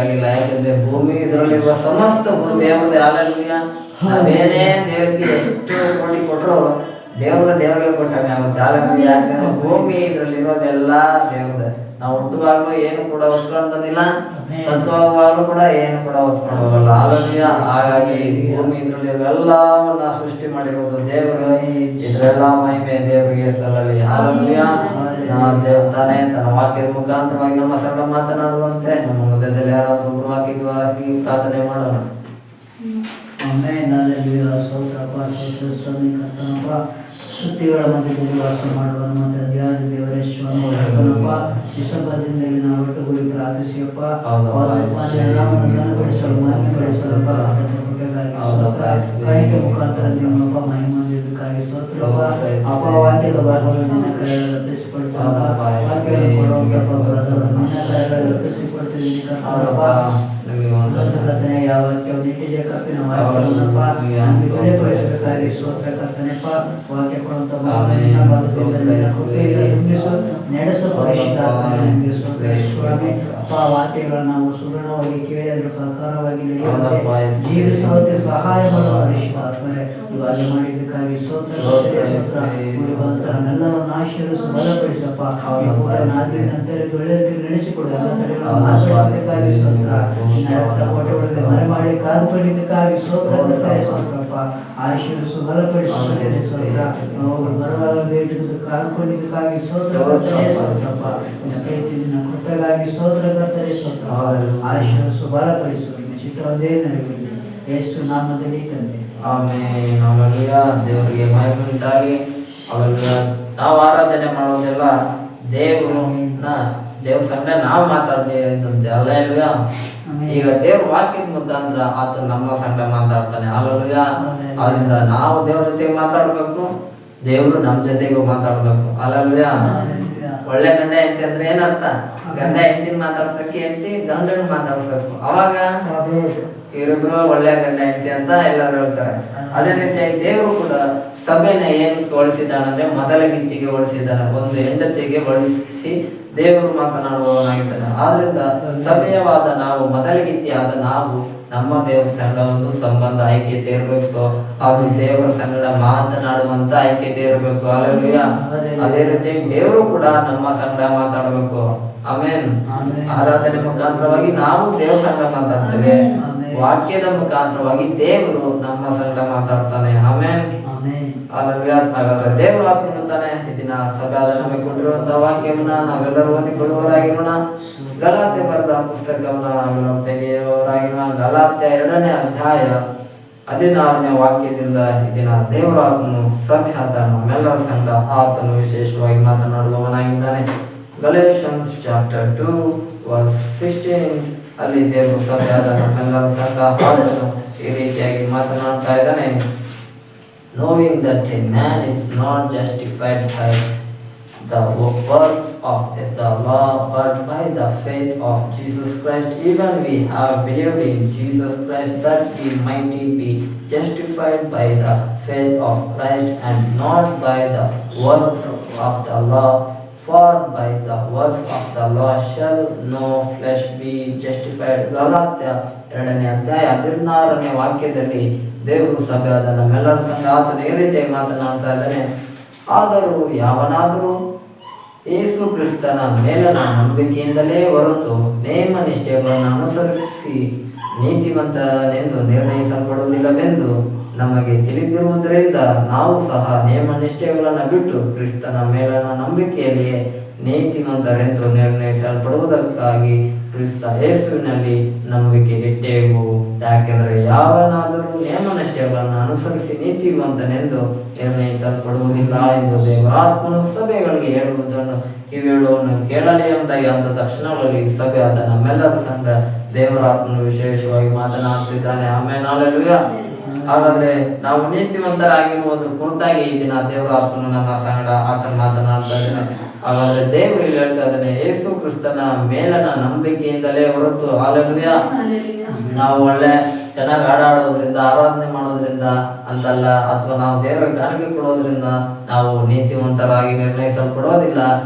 ಬೇಕಾಗಿಲ್ಲ. ಯಾಕಂದ್ರೆ ಭೂಮಿ ಇದರಲ್ಲಿರುವ ಸಮಸ್ತ ದೇವರದೇ. ಹಾಲೆಲೂಯಾ. ನಾವೇನೇ ದೇವರಿಗೆ ಎಷ್ಟು ಕೋಟಿ ಕೊಟ್ಟರು ದೇವರಿಗೆ ಕೊಟ್ಟಾಗ ಆಗುತ್ತೆ. ಹಾಲೆಲೂಯಾ. ಯಾಕಂದ್ರೆ ಭೂಮಿ ಇದರಲ್ಲಿರೋದೆಲ್ಲ ದೇವರದೇ. ನಾವು ಹುಟ್ಟುವಾಗಲೂ ಏನು ಕೂಡ ಹೊತ್ಕೊಂಡು ಬಂದಿಲ್ಲ, ಸತ್ವಾಗುವಾಗಲೂ ಕೂಡ ಏನು ಕೂಡ ಹೊತ್ಕೊಂಡು ಹೋಗಲ್ಲ. ಹಾಲೆಲೂಯಾ. ಹಾಗಾಗಿ ಭೂಮಿ ಇದರಲ್ಲಿ ಎಲ್ಲವನ್ನ ಸೃಷ್ಟಿ ಮಾಡಿರುವುದು ದೇವರು. ಇದರೆಲ್ಲ ಮಹಿಮೆ ದೇವರಿಗೆ ಸಲ್ಲಲಿ. ಹಾಲೆಲೂಯಾ. ದೇವ ತಾನೇ ತನ್ನ ವಾಕ್ಯದ ಮುಖಾಂತರವಾಗಿ ನಮ್ಮ ಸಂಗಡ ಮಾತನಾಡುವಂತೆ ನಮ್ಮ ಮಧ್ಯದಲ್ಲಿ ಯಾರಾದ್ರೂ ಒಬ್ಬರು ವಾಕ್ಯವಾಗಿ ಪ್ರಾರ್ಥನೆ ಮಾಡೋಣ. ಶ್ರುತಿಗಳ ಮಧ್ಯದಲ್ಲಿ ವಾಸ ಮಾಡುವ ಮತ್ತೆ ಧ್ಯಾನ ದೇವರೇಶ್ವರನಪ್ಪ ವಿಶ್ವಪದಿಂದಲ್ಲಿ ನಾವು ಒಟ್ಟುಗೂಡಿ ಪ್ರಾರ್ಥಿಸಿಯಪ್ಪ. ಕಾಣಿಕೆ ಮುಖಾಂತರ ನಿಮ್ಮಪ್ಪ ಮಹಿಮಂದಿದ್ದಕ್ಕಾಗಿ ಸ್ತೋತ್ರಪ್ಪ. ಅಪ್ಪ ವಾಕ್ಯದ ಭಾಗವನ್ನು ನಿನ್ನ ಕೈಯಲ್ಲಿ ಅರ್ಪಿಸಿಕೊಡ್ತೀನಪ್ಪ. ವಾಕ್ಯವನ್ನು ಕೊಡುವಂತಪ್ಪ ಬ್ರದರ್ ನಿನ್ನ ಕೈಯಲ್ಲಿ ಅರ್ಪಿಸಿಕೊಡ್ತೀನಿ ಕರ್ತನಪ್ಪ. ಕರ್ತನೆ ಯಾವ ವಾಕ್ಯವನ್ನು ಇಟ್ಟಿದೆ ಕರ್ತನ ವಾಕ್ಯವನ್ನಪ್ಪ ನಮಗೆ ತಿಳಿಯಪಡಿಸಬೇಕಾಗಿ ಸ್ತೋತ್ರ ಕರ್ತನೆಪ್ಪ. ವಾಕ್ಯ ಕೊಡುವಂತ ನಡೆಸೋ ಪರಿಶುದ್ಧಾತ್ಮನೇ ನಿಮಗೆ ಸ್ತೋತ್ರ ಸ್ವಾಮಿ. ಅಪ್ಪ ವಾಕ್ಯಗಳನ್ನು ನಾವು ಸುಗುಣವಾಗಿ ಕೇಳಿ ಅದರ ಪ್ರಕಾರವಾಗಿ ನಡೆಯುವಂತೆ ಜೀವಿಸುವಂತೆ ಸಹಾಯ ಮಾಡುವ ಪರಿಶುದ್ಧಾತ್ಮನೇ ಇವಾಗ ಮಾಡಿದ್ದಕ್ಕಾಗಿ ಸ್ತೋತ್ರ ನಮ್ಮೆಲ್ಲರನ್ನು ಆಶೀರ್ವದಿಸಿ ಬಲಪಡಿಸಪ್ಪ. ನಾದಿನಂತರ ಒಳ್ಳೆಯ ನಡೆಸಿಕೊಡು. ಎಲ್ಲ ತಡೆಗಳನ್ನು ನಾಶಪಡಿಸಬೇಕಾಗಿ ಸ್ತೋತ್ರ. ಕೋಟೆಗಳಿಗೆ ಮರೆ ಮಾಡಿ ಕಾದುಕೊಂಡಿದ್ದಕ್ಕಾಗಿ ಸ್ತೋತ್ರ ಕರ್ತನೆ ಸ್ತೋತ್ರಪ್ಪ. ಆಶೀರ್ವದಿಸು ಬಲಪಡಿಸುತ್ತದೆ ಸ್ತೋತ್ರ. ಬರುವಾಗ ಬೇಟಿದ್ದು ಕಾದುಕೊಂಡಿದ್ದಕ್ಕಾಗಿ ಸ್ತೋತ್ರ ಕರ್ತನೆ ಸ್ತೋತ್ರಪ್ಪ. ನಿನ್ನ ಕೃಪೆಗಾಗಿ ಸ್ತೋತ್ರ ಕರ್ತನೆ ಸ್ತೋತ್ರ. ಆಶೀರ್ವದಿಸು ಬಲಪಡಿಸು. ನಿನ್ನ ಚಿತ್ತವೊಂದೇ ನನಗೆ ಯೇಸು ನಾಮದಲ್ಲಿ ತಂದೆ. ಆಮೆನ್. ಹಲ್ಲೆಲೂಯಾ. ದೇವರಿಗೆ ಮಹಿಮೆ ಉಂಟಾಗಲಿ. ಹಲ್ಲೆಲೂಯಾ. ನಾವು ಆರಾಧನೆ ಮಾಡೋದೆಲ್ಲ ದೇವ್ರ ಸಂಗಡ ನಾವು ಮಾತಾಡ್ತೇವೆ. ಹಲ್ಲೆಲೂಯಾ. ಈಗ ದೇವ್ರ ವಾಕ್ಯದ ಮುಖಾಂತರ ಆತ ನಮ್ಮ ಸಂಗಡ ಮಾತಾಡ್ತಾನೆ. ಹಲ್ಲೆಲೂಯಾ. ಅದರಿಂದ ನಾವು ದೇವ್ರ ಜೊತೆಗೆ ಮಾತಾಡ್ಬೇಕು, ದೇವ್ರು ನಮ್ಮ ಜೊತೆಗೂ ಮಾತಾಡ್ಬೇಕು. ಹಲ್ಲೆಲೂಯಾ. ಒಳ್ಳೆ ಗಂಡ ಹೆಂಡತಿ ಅಂದ್ರೆ ಏನರ್ಥ? ಗಂಡ ಹೆಂಡತಿನ ಮಾತಾಡ್ಸ್ಬೇಕು, ಹೆಂಡತಿ ಗಂಡನ ಮಾತಾಡ್ಸ್ಬೇಕು. ಅವಾಗ ಇವರಿಬ್ರು ಒಳ್ಳೆ ಗಂಡ ಹೆಂಡತಿ ಅಂತ ಎಲ್ಲರೂ ಹೇಳ್ತಾರೆ. ಅದೇ ರೀತಿಯಾಗಿ ದೇವರು ಕೂಡ ಸಭೆನ ಏನಕ್ಕೆ ಹೊಳಿಸಿದ್ದಾನಂದ್ರೆ ಮೊದಲ ಗಿತ್ತಿಗೆ ಹೊಳಿಸಿದ್ದಾನೆ, ಒಂದು ಹೆಂಡತಿಗೆ ಹೊಳಿಸಿ ದೇವರು ಮಾತನಾಡುವವನಾಗಿದ್ದಾನೆ. ಆದ್ರಿಂದ ಸಭೆಯವಾದ ನಾವು ಮೊದಲ ಗಿತ್ತಿಯಾದ ನಾವು ನಮ್ಮ ದೇವರ ಸಂಗಡ ಒಂದು ಸಂಬಂಧ ಐಕ್ಯತೆ ಇರಬೇಕು. ಅದು ದೇವರ ಸಂಗಡ ಮಾತನಾಡುವಂತ ಐಕ್ಯತೆ ಇರಬೇಕು. ಹಲ್ಲೆಲೂಯಾ. ಅದೇ ರೀತಿ ದೇವರು ಕೂಡ ನಮ್ಮ ಸಂಗಡ ಮಾತಾಡಬೇಕು. ಆಮೇನ್. ಆರಾಧನೆ ಮುಖಾಂತರವಾಗಿ ನಾವು ದೇವರ ಸಂಗಡ ಮಾತಾಡ್ತೇವೆ, ವಾಕ್ಯದ ಮುಖಾಂತರವಾಗಿ ದೇವರು ನಮ್ಮ ಸಂಗಡ ಮಾತಾಡ್ತಾನೆ. ಆಮೇನ್. ಹಲ್ಲೆಲೂಯಾ. ಹಾಗಾದ್ರೆ ದೇವರು ಆತ್ಮಂತಾನೆ ಈ ದಿನ ಸಭೆಯಾದ ನಮಗೆ ಕೊಟ್ಟಿರುವಂತಹ ವಾಕ್ಯವನ್ನ ನಾವೆಲ್ಲರೂ ಓದಿಕೊಳ್ಳುವವರಾಗಿರೋಣ. ಗಲಾತ್ಯ ಬರೆದ ಪುಸ್ತಕವನ್ನ ನಾವೆಲ್ಲರೂ ತೆಗೆಯುವವರಾಗಿರೋಣ. ಗಲಾತ್ಯ 2ನೇ ಅಧ್ಯಾಯ 16ನೇ ವಾಕ್ಯದಿಂದ ಈ ದಿನ ದೇವರ ಆತ್ಮನು ಸಭೆಯಾದ ನಮ್ಮೆಲ್ಲರ ಸಂಗಡ ಆತನು ವಿಶೇಷವಾಗಿ ಮಾತನಾಡುವವನಾಗಿದ್ದಾನೆ. ಗಲೇಷಿಯನ್ಸ್ ಚಾಪ್ಟರ್ 2 verse 16 ಅಲ್ಲಿ ದೇವರು ಸಭೆಯಾದ ನಮ್ಮೆಲ್ಲರ ಸಂಗಡ ಆತನು ಈ ರೀತಿಯಾಗಿ ಮಾತನಾಡ್ತಾ ಇದ್ದಾನೆ. Knowing that a man is not justified by the works of the law, but by the faith of Jesus Christ, even we have believed in Jesus Christ, that we might be justified by the faith of Christ and not by the works of the law. For by the works of the law shall no flesh be justified. Galatia 2ನೇ ಅಧ್ಯಾಯ 16ನೇ ವಾಕ್ಯದಲ್ಲಿ ದೇವರು ಸಭೆಯಾದ ನಮ್ಮೆಲ್ಲರ ಸಂಗಡ ಆತನು ಈ ರೀತಿಯಾಗಿ ಮಾತನಾಡ್ತಾ ಇದ್ದಾನೆ. ಆದರೂ ಯಾವನಾದರೂ ಯೇಸು ಕ್ರಿಸ್ತನ ಮೇಲನ ನಂಬಿಕೆಯಿಂದಲೇ ಹೊರತು ನೇಮ ನಿಷ್ಠೆಗಳನ್ನು ಅನುಸರಿಸಿ ನೀತಿವಂತನೆಂದು ನಿರ್ಣಯಿಸಲ್ಪಡುವುದಿಲ್ಲವೆಂದು ನಮಗೆ ತಿಳಿದಿರುವುದರಿಂದ ನಾವು ಸಹ ನೇಮ ನಿಷ್ಠೆಗಳನ್ನು ಬಿಟ್ಟು ಕ್ರಿಸ್ತನ ಮೇಲನ ನಂಬಿಕೆಯಲ್ಲಿ ನೀತಿವಂತರೆಂದು ನಿರ್ಣಯಿಸಲ್ಪಡುವುದಕ್ಕಾಗಿ ಕ್ರಿಸ್ತ ಯೇಸುವಿನಲ್ಲಿ ನಂಬಿಕೆ ಇಟ್ಟೆವು. ಯಾಕೆಂದರೆ ಯಾವನಾದರೂ ನೇಮನಿಷ್ಠೆಗಳನ್ನು ಅನುಸರಿಸಿ ನೀತಿವಂತನೆಂದು ನಿರ್ಣಯಿಸಲ್ಪಡುವುದಿಲ್ಲ ಎಂದು ದೇವರಾತ್ಮನು ಸಭೆಗಳಿಗೆ ಹೇಳುವುದನ್ನು ಕಿವಿಯುಳ್ಳವನು ಕೇಳಲಿ ಎಂಬುದಾಗಿ ಅಂದ ತಕ್ಷಣಗಳಲ್ಲಿ ಸಭೆಯಾದ ನಮ್ಮೆಲ್ಲರ ಸಂಗಡ ದೇವರಾತ್ಮನು ವಿಶೇಷವಾಗಿ ಮಾತನಾಡುತ್ತಿದ್ದಾನೆ. ಆಮೇಲೆ ಹಲ್ಲೆಲೂಯಾ. ಹಾಗಾದ್ರೆ ನಾವು ನೀತಿವಂತರಾಗಿರುವುದರ ಕುರಿತಾಗಿ ಈ ದಿನ ದೇವರಾತ್ಮನು ನಮ್ಮ ಸಂಗಡ ಆತನ ಮಾತನಾಡ್ತಾ ಇದ್ದಾನೆ. ಹಾಗಾದ್ರೆ ದೇವರು ಇಲ್ಲಿ ಹೇಳ್ತಾ ಇದ್ದಾನೆ, ಯೇಸು ಕ್ರಿಸ್ತನ ಮೇಲನ ನಂಬಿಕೆಯಿಂದಲೇ ಹೊರತು ಹಲ್ಲೆಲೂಯಾ ನಾವು ಒಳ್ಳೆ ಚೆನ್ನಾಗಿ ಹಾಡಾಡೋದ್ರಿಂದ ಆರಾಧನೆ ಮಾಡೋದ್ರಿಂದ ಅಂತಲ್ಲ, ಅಥವಾ ನಾವು ದೇವರ ಕಾಣಿಕೆ ಕೊಡೋದ್ರಿಂದ ನಾವು ನೀತಿವಂತರಾಗಿ ನಿರ್ಣಯಿಸಲ್ಪಡೋದಿಲ್ಲ.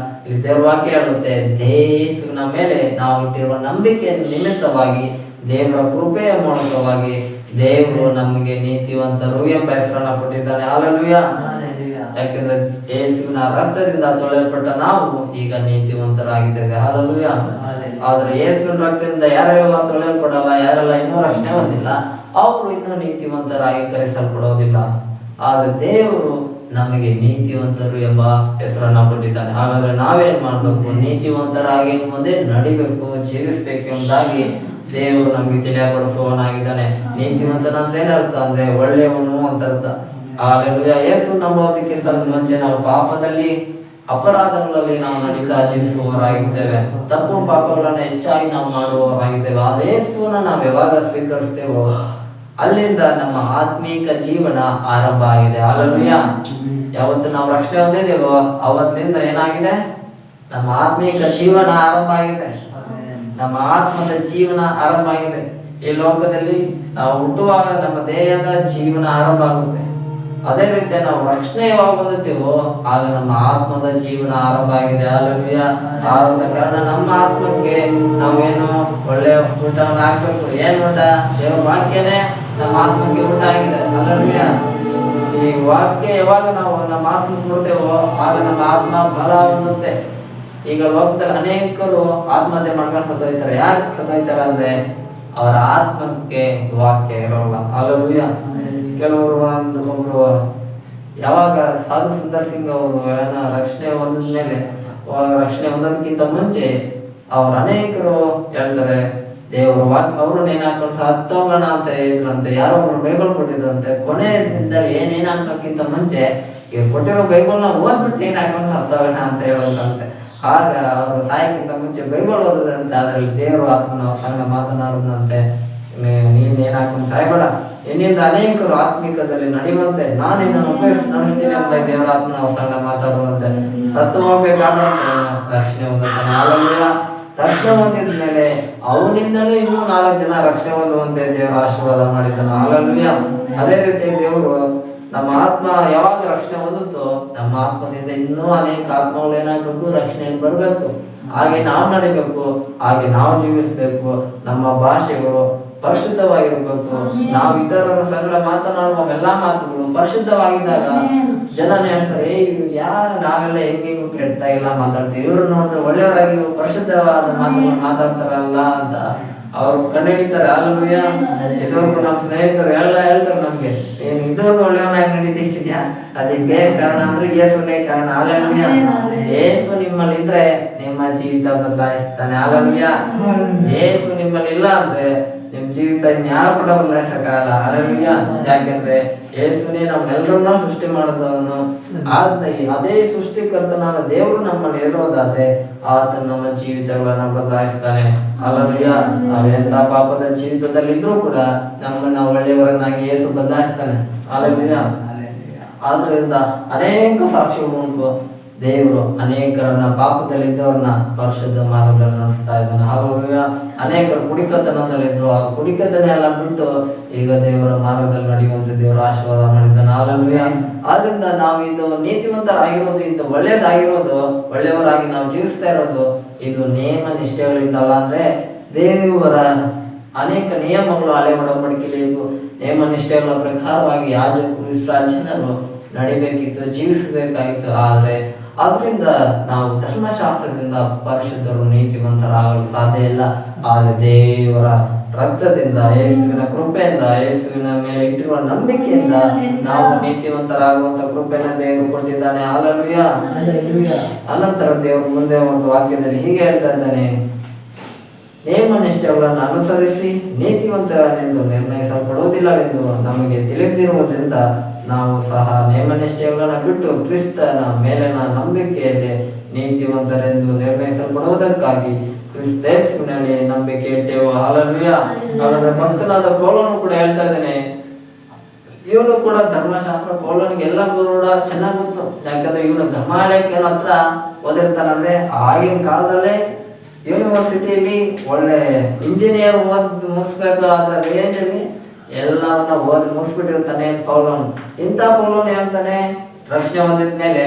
ಇಲ್ಲಿ ದೇವರ ವಾಕ್ಯ ಹೇಳುತ್ತೆ, ಯೇಸುವಿನ ಮೇಲೆ ನಾವು ಇಟ್ಟಿರುವ ನಂಬಿಕೆ ನಿಮಿತ್ತವಾಗಿ ದೇವರ ಕೃಪೆಯ ಮೂಲಕವಾಗಿ ದೇವರು ನಮಗೆ ನೀತಿವಂತರು ಎಂಬ ಹೆಸರನ್ನ ಕೊಟ್ಟಿದ್ದಾನೆ. ಹಲ್ಲೆಲೂಯಾ. ಯಾಕೆಂದ್ರೆ ಯೇಸುವಿನ ರಕ್ತದಿಂದ ತೊಳೆಯಲ್ಪಟ್ಟ ನಾವು ಈಗ ನೀತಿವಂತರಾಗಿದ್ದೇವೆ. ಹಲ್ಲೆಲೂಯಾ. ಆದ್ರೆ ಯೇಸುವಿನ ರಕ್ತದಿಂದ ಯಾರೆಲ್ಲ ತೊಳೆಯಲ್ಪಡಲ್ಲ, ಯಾರೆಲ್ಲ ಇನ್ನೂ ರಕ್ಷಣೆ ಹೊಂದಿಲ್ಲ, ಅವರು ಇನ್ನೂ ನೀತಿವಂತರಾಗಿ ಕರೆಸಲ್ಪಡೋದಿಲ್ಲ. ಆದ್ರೆ ದೇವರು ನಮಗೆ ನೀತಿವಂತರು ಎಂಬ ಹೆಸರನ್ನ ಕೊಟ್ಟಿದ್ದಾನೆ. ಹಾಗಾದ್ರೆ ನಾವೇನ್ ಮಾಡ್ಬೇಕು? ನೀತಿವಂತರಾಗಿ ಮುಂದೆ ನಡಿಬೇಕು, ಜೀವಿಸ್ಬೇಕು ಎಂಬುದಾಗಿ ದೇವರು ನಮಗೆ ತಿಳಿಯಪಡಿಸುವವನಾಗಿದ್ದಾನೆ. ನೀತಿವಂತನಂದ್ರೆ ಏನರ್ಥ ಅಂದ್ರೆ ಒಳ್ಳೆಯವನು ಅಂತ ಅರ್ಥ. ಹಲ್ಲೆಲೂಯಾ. ಯೇಸು ನಂಬೋದಕ್ಕಿಂತ ಮುಂಚೆ ನಾವು ಪಾಪದಲ್ಲಿ, ಅಪರಾಧಗಳಲ್ಲಿ ನಾವು ನಡೀತಾ ಜೀವಿಸುವವರಾಗಿದ್ದೇವೆ. ತಪ್ಪು ಪಾಪಗಳನ್ನ ಹೆಚ್ಚಾಗಿ ನಾವು ಮಾಡುವವರಾಗಿದ್ದೇವೆ. ಆ ಯೇಸುವನ್ನ ನಾವು ಯಾವಾಗ ಸ್ವೀಕರಿಸ್ತೇವೋ ಅಲ್ಲಿಂದ ನಮ್ಮ ಆತ್ಮೀಕ ಜೀವನ ಆರಂಭ ಆಗಿದೆ. ಹಲ್ಲೆಲೂಯಾ. ಯಾವತ್ತು ನಾವು ರಕ್ಷಣೆ ಹೊಂದಿದ್ದೇವೋ ಅವತ್ತಿನಿಂದ ಏನಾಗಿದೆ? ನಮ್ಮ ಆತ್ಮೀಕ ಜೀವನ ಆರಂಭ ಆಗಿದೆ. ನಮ್ಮ ಆತ್ಮದ ಜೀವನ ಆರಂಭ ಆಗಿದೆ. ಈ ಲೋಕದಲ್ಲಿ ನಾವು ಹುಟ್ಟುವಾಗ ನಮ್ಮ ದೇಹದ ಜೀವನ ಆರಂಭ ಆಗುತ್ತೆ. ಅದೇ ರೀತಿ ನಾವು ರಕ್ಷಣೆ ಯಾವಾಗ ಹೊಂದುತ್ತೀವೋ ಆಗ ನಮ್ಮ ಆತ್ಮದ ಜೀವನ ಆರಂಭ ಆಗಿದೆ. ಹಲ್ಲೆಲೂಯಾ. ಆದ ಕಾರಣ ನಮ್ಮ ಆತ್ಮಕ್ಕೆ ನಾವೇನು ಒಳ್ಳೆ ಊಟವನ್ನು ಹಾಕ್ಬೇಕು. ಏನ್ ಊಟ? ದೇವರ ವಾಕ್ಯನೇ ನಮ್ಮ ಆತ್ಮಕ್ಕೆ ಊಟ ಆಗಿದೆ. ಹಲ್ಲೆಲೂಯಾ. ಈ ವಾಕ್ಯ ಯಾವಾಗ ನಾವು ನಮ್ಮ ಆತ್ಮಕ್ಕೆ ಕೊಡ್ತೇವೋ ಆಗ ನಮ್ಮ ಆತ್ಮ ಬಲ ಹೊಂದುತ್ತೆ. ಈಗ ಲೋಕದಲ್ಲಿ ಅನೇಕರು ಆತ್ಮಹತ್ಯೆ ಮಾಡ್ಕೊಂಡು ಸತ್ತೋಯ್ತಾರೆ. ಯಾಕೆ ಸತ್ತೋಯ್ತಾರೆ ಅಂದ್ರೆ ಅವರ ಆತ್ಮಕ್ಕೆ ವಾಕ್ಯ ಇರೋಲ್ಲ. ಹಲ್ಲೆಲೂಯಾ. ಕೆಲವರು ಒಬ್ರು ಯಾವಾಗ ಸಾಧು ಸುಂದರ್ ಸಿಂಗ್ ಅವರು ರಕ್ಷಣೆ ಹೊಂದಿದ್ಮೇಲೆ, ರಕ್ಷಣೆ ಹೊಂದೋದಕ್ಕಿಂತ ಮುಂಚೆ ಅವ್ರ ಅನೇಕರು ಹೇಳ್ತಾರೆ ದೇವರು ವಾಕ್ಯ ಅವರು ನೇಣಾಕೊಂಡು ಸತ್ತೋಗೋಣ ಅಂತ ಹೇಳಿದ್ರಂತೆ. ಯಾರೋ ಒಬ್ರು ಬೈಬಲ್ ಕೊಟ್ಟಿದ್ರಂತೆ. ಕೊನೆ ದಿನದಲ್ಲಿ ಏನೇನ್ ಹಾಕೋಕ್ಕಿಂತ ಮುಂಚೆ ಈಗ ಕೊಟ್ಟಿರೋ ಬೈಬಲ್ನ ಓದ್ಬಿಟ್ಟು ನೇಣಾಕೊಂಡು ಸತ್ತೋಗೋಣ ಅಂತ ಹೇಳೋದಂತೆ. ಆಗ ಅವರು ಸಾಯಕ್ಕಿಂತ ಮುಂಚೆ ಬೈಬಲ್ ಓದೋದಂತೆ. ಅದರಲ್ಲಿ ದೇವರು ಆತ್ಮನ ಸಂಗ ಮಾತನಾಡೋದಂತೆ, ನೀನ್ ಏನಾಕೊಂಡು ಸಾಯ್ಬೇಡ, ಇನ್ನಿಂದ ಅನೇಕರು ಆತ್ಮಿಕದಲ್ಲಿ ನಡೆಯುವಂತೆ ನಾನು ನಿನ್ನನ್ನು ನಡೆಸ್ತೀನಿ ಅಂತ ದೇವರ ಆತ್ಮನ ಸಂಗ ಮಾತಾಡೋದಂತೆ. ಸತ್ತು ಹೋಗ್ಬೇಕಾದ್ರೆ ರಕ್ಷಣೆ ಹೊಂದುತ್ತಾನೆ. ಹಲ್ಲೆಲೂಯಾ. ರಕ್ಷಣೆ ಹೊಂದಿದ ಮೇಲೆ ಅವನಿಂದಲೂ ಇನ್ನೂ 4 ಜನ ರಕ್ಷಣೆ ಹೊಂದುವಂತೆ ದೇವರ ಆಶೀರ್ವಾದ ಮಾಡಿದ್ದಾನೆ. ಹಲ್ಲೆಲೂಯಾ. ಅದೇ ರೀತಿ ದೇವರು ನಮ್ಮ ಆತ್ಮ ಯಾವಾಗ ರಕ್ಷಣೆ ಹೊಂದುತ್ತೋ ನಮ್ಮ ಆತ್ಮದಿಂದ ಇನ್ನೂ ಅನೇಕ ಆತ್ಮಗಳು ಏನಾಗಬೇಕು? ರಕ್ಷಣೆಗೆ ಬರಬೇಕು. ಹಾಗೆ ನಾವು ನಡಿಬೇಕು, ಹಾಗೆ ನಾವು ಜೀವಿಸಬೇಕು. ನಮ್ಮ ಭಾಷೆಗಳು ಪರಿಶುದ್ಧವಾಗಿರ್ಬೇಕು. ನಾವು ಇತರರ ಸಂಗಡ ಮಾತನಾಡುವ ಎಲ್ಲಾ ಮಾತುಗಳು ಪರಿಶುದ್ಧವಾಗಿದ್ದಾಗ ಜನನೇ ಹೇಳ್ತಾರೆ, ನಾವೆಲ್ಲ ಹೆಂಗೆಂಗು ಕೆಡ್ತಾ ಇಲ್ಲ ಮಾತಾಡ್ತೀವಿ, ಇವ್ರು ನೋಡಿದ್ರೆ ಒಳ್ಳೆಯವರಾಗಿ ಪರಿಶುದ್ಧವಾದ ಮಾತುಗಳು ಮಾತಾಡ್ತಾರಲ್ಲ ಅಂತ ಅವ್ರು ಕಂಡುಹಿಡಿತಾರೆ. ಹಲ್ಲೆಲೂಯಾ. ಇದುವರೆಗೂ ನಮ್ಮ ಸ್ನೇಹಿತರು ಎಲ್ಲ ಹೇಳ್ತಾರೆ ನಮ್ಗೆ, ನೀನು ಇದುವರೆಗೂ ಒಳ್ಳೆಯವನಾಗಿ ನಡೀತಿದ್ಯಾ, ಅದಕ್ಕೆ ಕಾರಣ ಅಂದ್ರೆ ಯೇಸುನೇ ಕಾರಣ. ಹಲ್ಲೆಲೂಯಾ. ಯೇಸು ನಿಮ್ಮಲ್ಲಿ ಇದ್ರೆ ನಿಮ್ಮ ಜೀವಿತ ಬದಲಾಯಿಸ್ತಾನೆ. ಹಲ್ಲೆಲೂಯಾ. ಯೇಸು ನಿಮ್ಮಲ್ಲಿ ಇಲ್ಲ ಅಂದ್ರೆ ನಿಮ್ ಜೀವಿತ ಇನ್ಯಾರು ಕೂಡ ಬದಲಾಯಿಸಕ್ಕಾಗಲ್ಲ. ಹಲ್ಲೆಲೂಯಾ. ಯಾಕೆಂದ್ರೆ ಯೇಸುನೇ ನಮ್ಮೆಲ್ಲರನ್ನ ಸೃಷ್ಟಿ ಮಾಡಿದವನು. ಅದೇ ಸೃಷ್ಟಿಕರ್ತನಾದ ದೇವರು ನಮ್ಮಲ್ಲಿ ಇರೋದಾದ್ರೆ ಆತನು ನಮ್ಮ ಜೀವಿತಗಳನ್ನ ಬದಲಾಯಿಸ್ತಾನೆ. ಹಲ್ಲೆಲೂಯಾ. ನಾವೆಂತ ಪಾಪದ ಜೀವಿತದಲ್ಲಿ ಇದ್ರೂ ಕೂಡ ನಮ್ಮನ್ನ ಒಳ್ಳೆಯವರನ್ನಾಗಿ ಯೇಸು ಬದಲಾಯಿಸ್ತಾನೆ. ಹಲ್ಲೆಲೂಯಾ. ಆದ್ರಿಂದ ಅನೇಕ ಸಾಕ್ಷಿಗಳು ಉಂಟು. ದೇವರು ಅನೇಕರನ್ನ ಪಾಪದಲ್ಲಿದ್ದವ್ರನ್ನ ಪರಿಶುದ್ಧ ಮಾರ್ಗದಲ್ಲಿ ನಡೆಸ್ತಾ ಇದ್ದಾನೆ. ಹಲ್ಲೆಲೂಯಾ. ಅನೇಕರು ಕುಡಿಕತನದಲ್ಲಿದ್ರು, ಆ ಕುಡಿಕತನ ಎಲ್ಲ ಬಿಟ್ಟು ಈಗ ದೇವರ ಮಾರ್ಗದಲ್ಲಿ ನಡೆಯುವಂತೆ ದೇವರ ಆಶೀರ್ವಾದ ಮಾಡಿದ್ದಾನೆ. ಹಲ್ಲೆಲೂಯಾ. ಆದ್ರಿಂದ ನಾವು ಇದು ನೀತಿವಂತರಾಗಿರೋದು, ಇದು ಒಳ್ಳೇದಾಗಿರೋದು, ಒಳ್ಳೆಯವರಾಗಿ ನಾವು ಜೀವಿಸ್ತಾ ಇರೋದು ಇದು ನೇಮ ನಿಷ್ಠೆಗಳಿಂದ ಅಲ್ಲ. ಅಂದ್ರೆ ದೇವರ ಅನೇಕ ನಿಯಮಗಳು ಹಳೆ ಒಡಂಬಡಿಕೆಯಲ್ಲಿ ಇದ್ದು ನೇಮ ನಿಷ್ಠೆಗಳ ಪ್ರಕಾರವಾಗಿ ಯಾಜಕರು ಇಸ್ರಾಯೇಲ್ ಜನರು ನಡಿಬೇಕಿತ್ತು, ಜೀವಿಸಬೇಕಾಗಿತ್ತು. ಆದ್ರೆ ಅದರಿಂದ ನಾವು ಧರ್ಮಶಾಸ್ತ್ರದಿಂದ ಪರಿಶುದ್ಧರು ನೀತಿವಂತರಾಗಲು ಸಾಧ್ಯ ಇಲ್ಲ. ಆದರೆ ದೇವರ ರಕ್ತದಿಂದ, ಯೇಸುವಿನ ಕೃಪೆಯಿಂದ, ಯೇಸುವಿನ ಮೇಲೆ ಇಟ್ಟಿರುವ ನಂಬಿಕೆಯಿಂದ ನಾವು ನೀತಿವಂತರಾಗುವಂತ ಕೃಪೆನ ದೇವರು ಕೊಟ್ಟಿದ್ದಾನೆ. ಹಲ್ಲೆಲೂಯಾ. ಅನಂತರ ದೇವರು ಮುಂದೆ ಒಂದು ವಾಕ್ಯದಲ್ಲಿ ಹೀಗೆ ಹೇಳ್ತಾ ಇದ್ದಾನೆ, ನೇಮ ನಿಷ್ಠೆಗಳನ್ನು ಅನುಸರಿಸಿ ನೀತಿವಂತರೆಂದು ನಿರ್ಣಯಿಸಲ್ಪಡುವುದಿಲ್ಲವೆಂದು ನಮಗೆ ತಿಳಿದಿರುವುದರಿಂದ ನಾವು ಸಹ ನೇಮನಿಷ್ಠೆಗಳನ್ನು ಬಿಟ್ಟು ಕ್ರಿಸ್ತನ ಮೇಲಿನ ನಂಬಿಕೆಯಲ್ಲಿ ನೀತಿವಂತರೆಂದು ನಿರ್ಣಯಿಸಲ್ಪಡುವುದಕ್ಕಾಗಿ ಕ್ರಿಸ್ತೇಸುವಿನಲ್ಲಿ ನಂಬಿಕೆ ಇಟ್ಟೆವು. ಹಲ್ಲೆಲೂಯಾ. ಹಾಗಾದ್ರೆ ಭಕ್ತನಾದ ಪೌಲನು ಕೂಡ ಹೇಳ್ತಾ ಇದ್ದಾನೆ, ಇವನು ಕೂಡ ಧರ್ಮಶಾಸ್ತ್ರ ಪೌಲನಿಗೆ ಎಲ್ಲ ಕೂಡ ಚೆನ್ನಾಗಿ ಗೊತ್ತು. ಯಾಕಂದ್ರೆ ಇವನು ಧರ್ಮಾಲಯಕ್ಕೆ ಹತ್ರ ಓದಿರ್ತಾನಂದ್ರೆ ಆಗಿನ ಕಾಲದಲ್ಲೇ ಯೂನಿವರ್ಸಿಟಿಯಲ್ಲಿ ಒಳ್ಳೆ ಇಂಜಿನಿಯರ್ ಮುಗಿಸ್ಬೇಕಾದ ರೇಂಜ್ ಅಲ್ಲಿ ಎಲ್ಲವನ್ನ ಓದಿ ಮುಗಿಸ್ಬಿಟ್ಟಿರ್ತಾನೆ ಪೌಲನು. ಇಂಥ ಪೌಲನು ಹೇಳ್ತಾನೆ, ರಕ್ಷಣೆ ಹೊಂದಿದ ಮೇಲೆ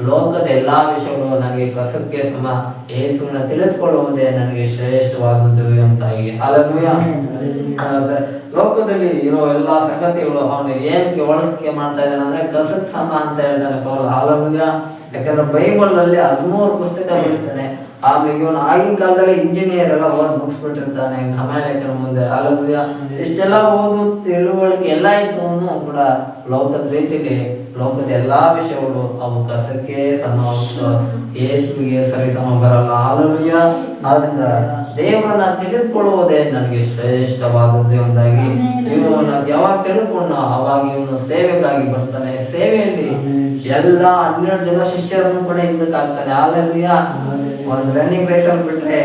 ಲೋಕದ ಎಲ್ಲಾ ವಿಷಯಗಳು ನನಗೆ ಕಸಕ್ಕೆ ಸಮ, ಯೇಸುವಿನ ತಿಳಿದುಕೊಳ್ಳುವುದೇ ನನಗೆ ಶ್ರೇಷ್ಠವಾದದ್ದು ಅಂತಾಗಿ. ಹಲ್ಲೆಲೂಯಾ. ಹಾಗಾದ್ರೆ ಲೋಕದಲ್ಲಿ ಇರೋ ಎಲ್ಲಾ ಸಂಗತಿಗಳು ಅವನು ಏನಕ್ಕೆ ಒಳಸ್ಕೆ ಮಾಡ್ತಾ ಇದ್ದಾನೆ ಅಂದ್ರೆ ಕಸಕ್ ಸಮ ಅಂತ ಹೇಳ್ತಾನೆ ಪೌಲ. ಹಲ್ಲೆಲೂಯಾ. ಯಾಕಂದ್ರೆ ಬೈಬಲ್ ಅಲ್ಲಿ 13 ಪುಸ್ತಕ ಬರೀತಾನೆ. ಆಮೇಲೆ ಇವನು ಆಗಿನ ಕಾಲದಲ್ಲಿ ಇಂಜಿನಿಯರ್ ಎಲ್ಲ ಓದ್ ಮುಗಿಸ್ಬಿಟ್ಟಿರ್ತಾನೆ ಗಮಲೇಖನ ಮುಂದೆ. ಹಲ್ಲೆಲೂಯಾ. ಇಷ್ಟೆಲ್ಲ ಓದು ತಿಳುವಳಿಕೆ ಎಲ್ಲ ಇತ್ತು ಕೂಡ ಲೋಕದ ರೀತಿಲಿ ಲೋಕದ ಎಲ್ಲಾ ವಿಷಯಗಳು ಅವು ಕಸಕ್ಕೆ ಸಮ, ಯೇಸುವಿಗೆ ಸರಿ ಸಮ ಬರಲ್ಲ. ಹಲ್ಲೆಲೂಯಾ. ಆದ್ರಿಂದ ದೇವರನ್ನ ತಿಳಿದುಕೊಳ್ಳುವುದೇ ನನಗೆ ಶ್ರೇಷ್ಠವಾದದ್ದು ಎಂದಾಗಿ ಇವನು ಯಾವಾಗ ತಿಳಿದುಕೊಂಡು ಅವಾಗ ಇವನು ಸೇವೆಗಾಗಿ ಬರ್ತಾನೆ. ಸೇವೆಯಲ್ಲಿ ಎಲ್ಲ 12 ಜನ ಶಿಷ್ಯರನ್ನು ಕೂಡ ಹಿಂದಕ್ಕೆ ಹಾಕ್ತಾನೆ. ಹಲ್ಲೆಲೂಯಾ. ಒಂದು ರನ್ನಿಂಗ್ ರೇಸ್ ಅಲ್ಲಿ ಬಿಟ್ರೆ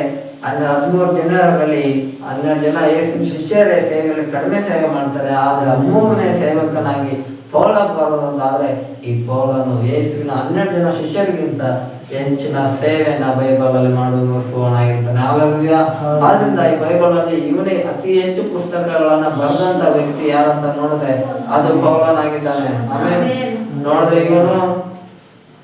13 ಜನರಲ್ಲಿ 12 ಜನ ಯೇಸು ಶಿಷ್ಯರೇ ಸೇವೆಯಲ್ಲಿ ಕಡಿಮೆ ಸೇವೆ ಮಾಡ್ತಾರೆ. ಆದ್ರೆ 13ನೇ ಸೇವಕನಾಗಿ ಪೌಲ ಬರೋದಾದ್ರೆ ಈ ಪೌಲನು ಯೇಸುವಿನ 12 ಜನ ಶಿಷ್ಯರಿಗಿಂತ ಹೆಚ್ಚಿನ ಸೇವೆಯನ್ನ ಬೈಬಲ್ ಅಲ್ಲಿ ಮಾಡುವವನಾಗಿರ್ತಾನೆ. ಹಲ್ಲೆಲೂಯಾ. ಆದ್ರಿಂದ ಈ ಬೈಬಲ್ ಅಲ್ಲಿ ಇವನೇ ಅತಿ ಹೆಚ್ಚು ಪುಸ್ತಕಗಳನ್ನ ಬರೆದಂತ ವ್ಯಕ್ತಿ ಯಾರಂತ ನೋಡಿದ್ರೆ ಅದು ಪೌಲನಾಗಿದ್ದಾನೆ. ಆಮೇಲೆ ನೋಡಿದ್ರೆ ಇವನು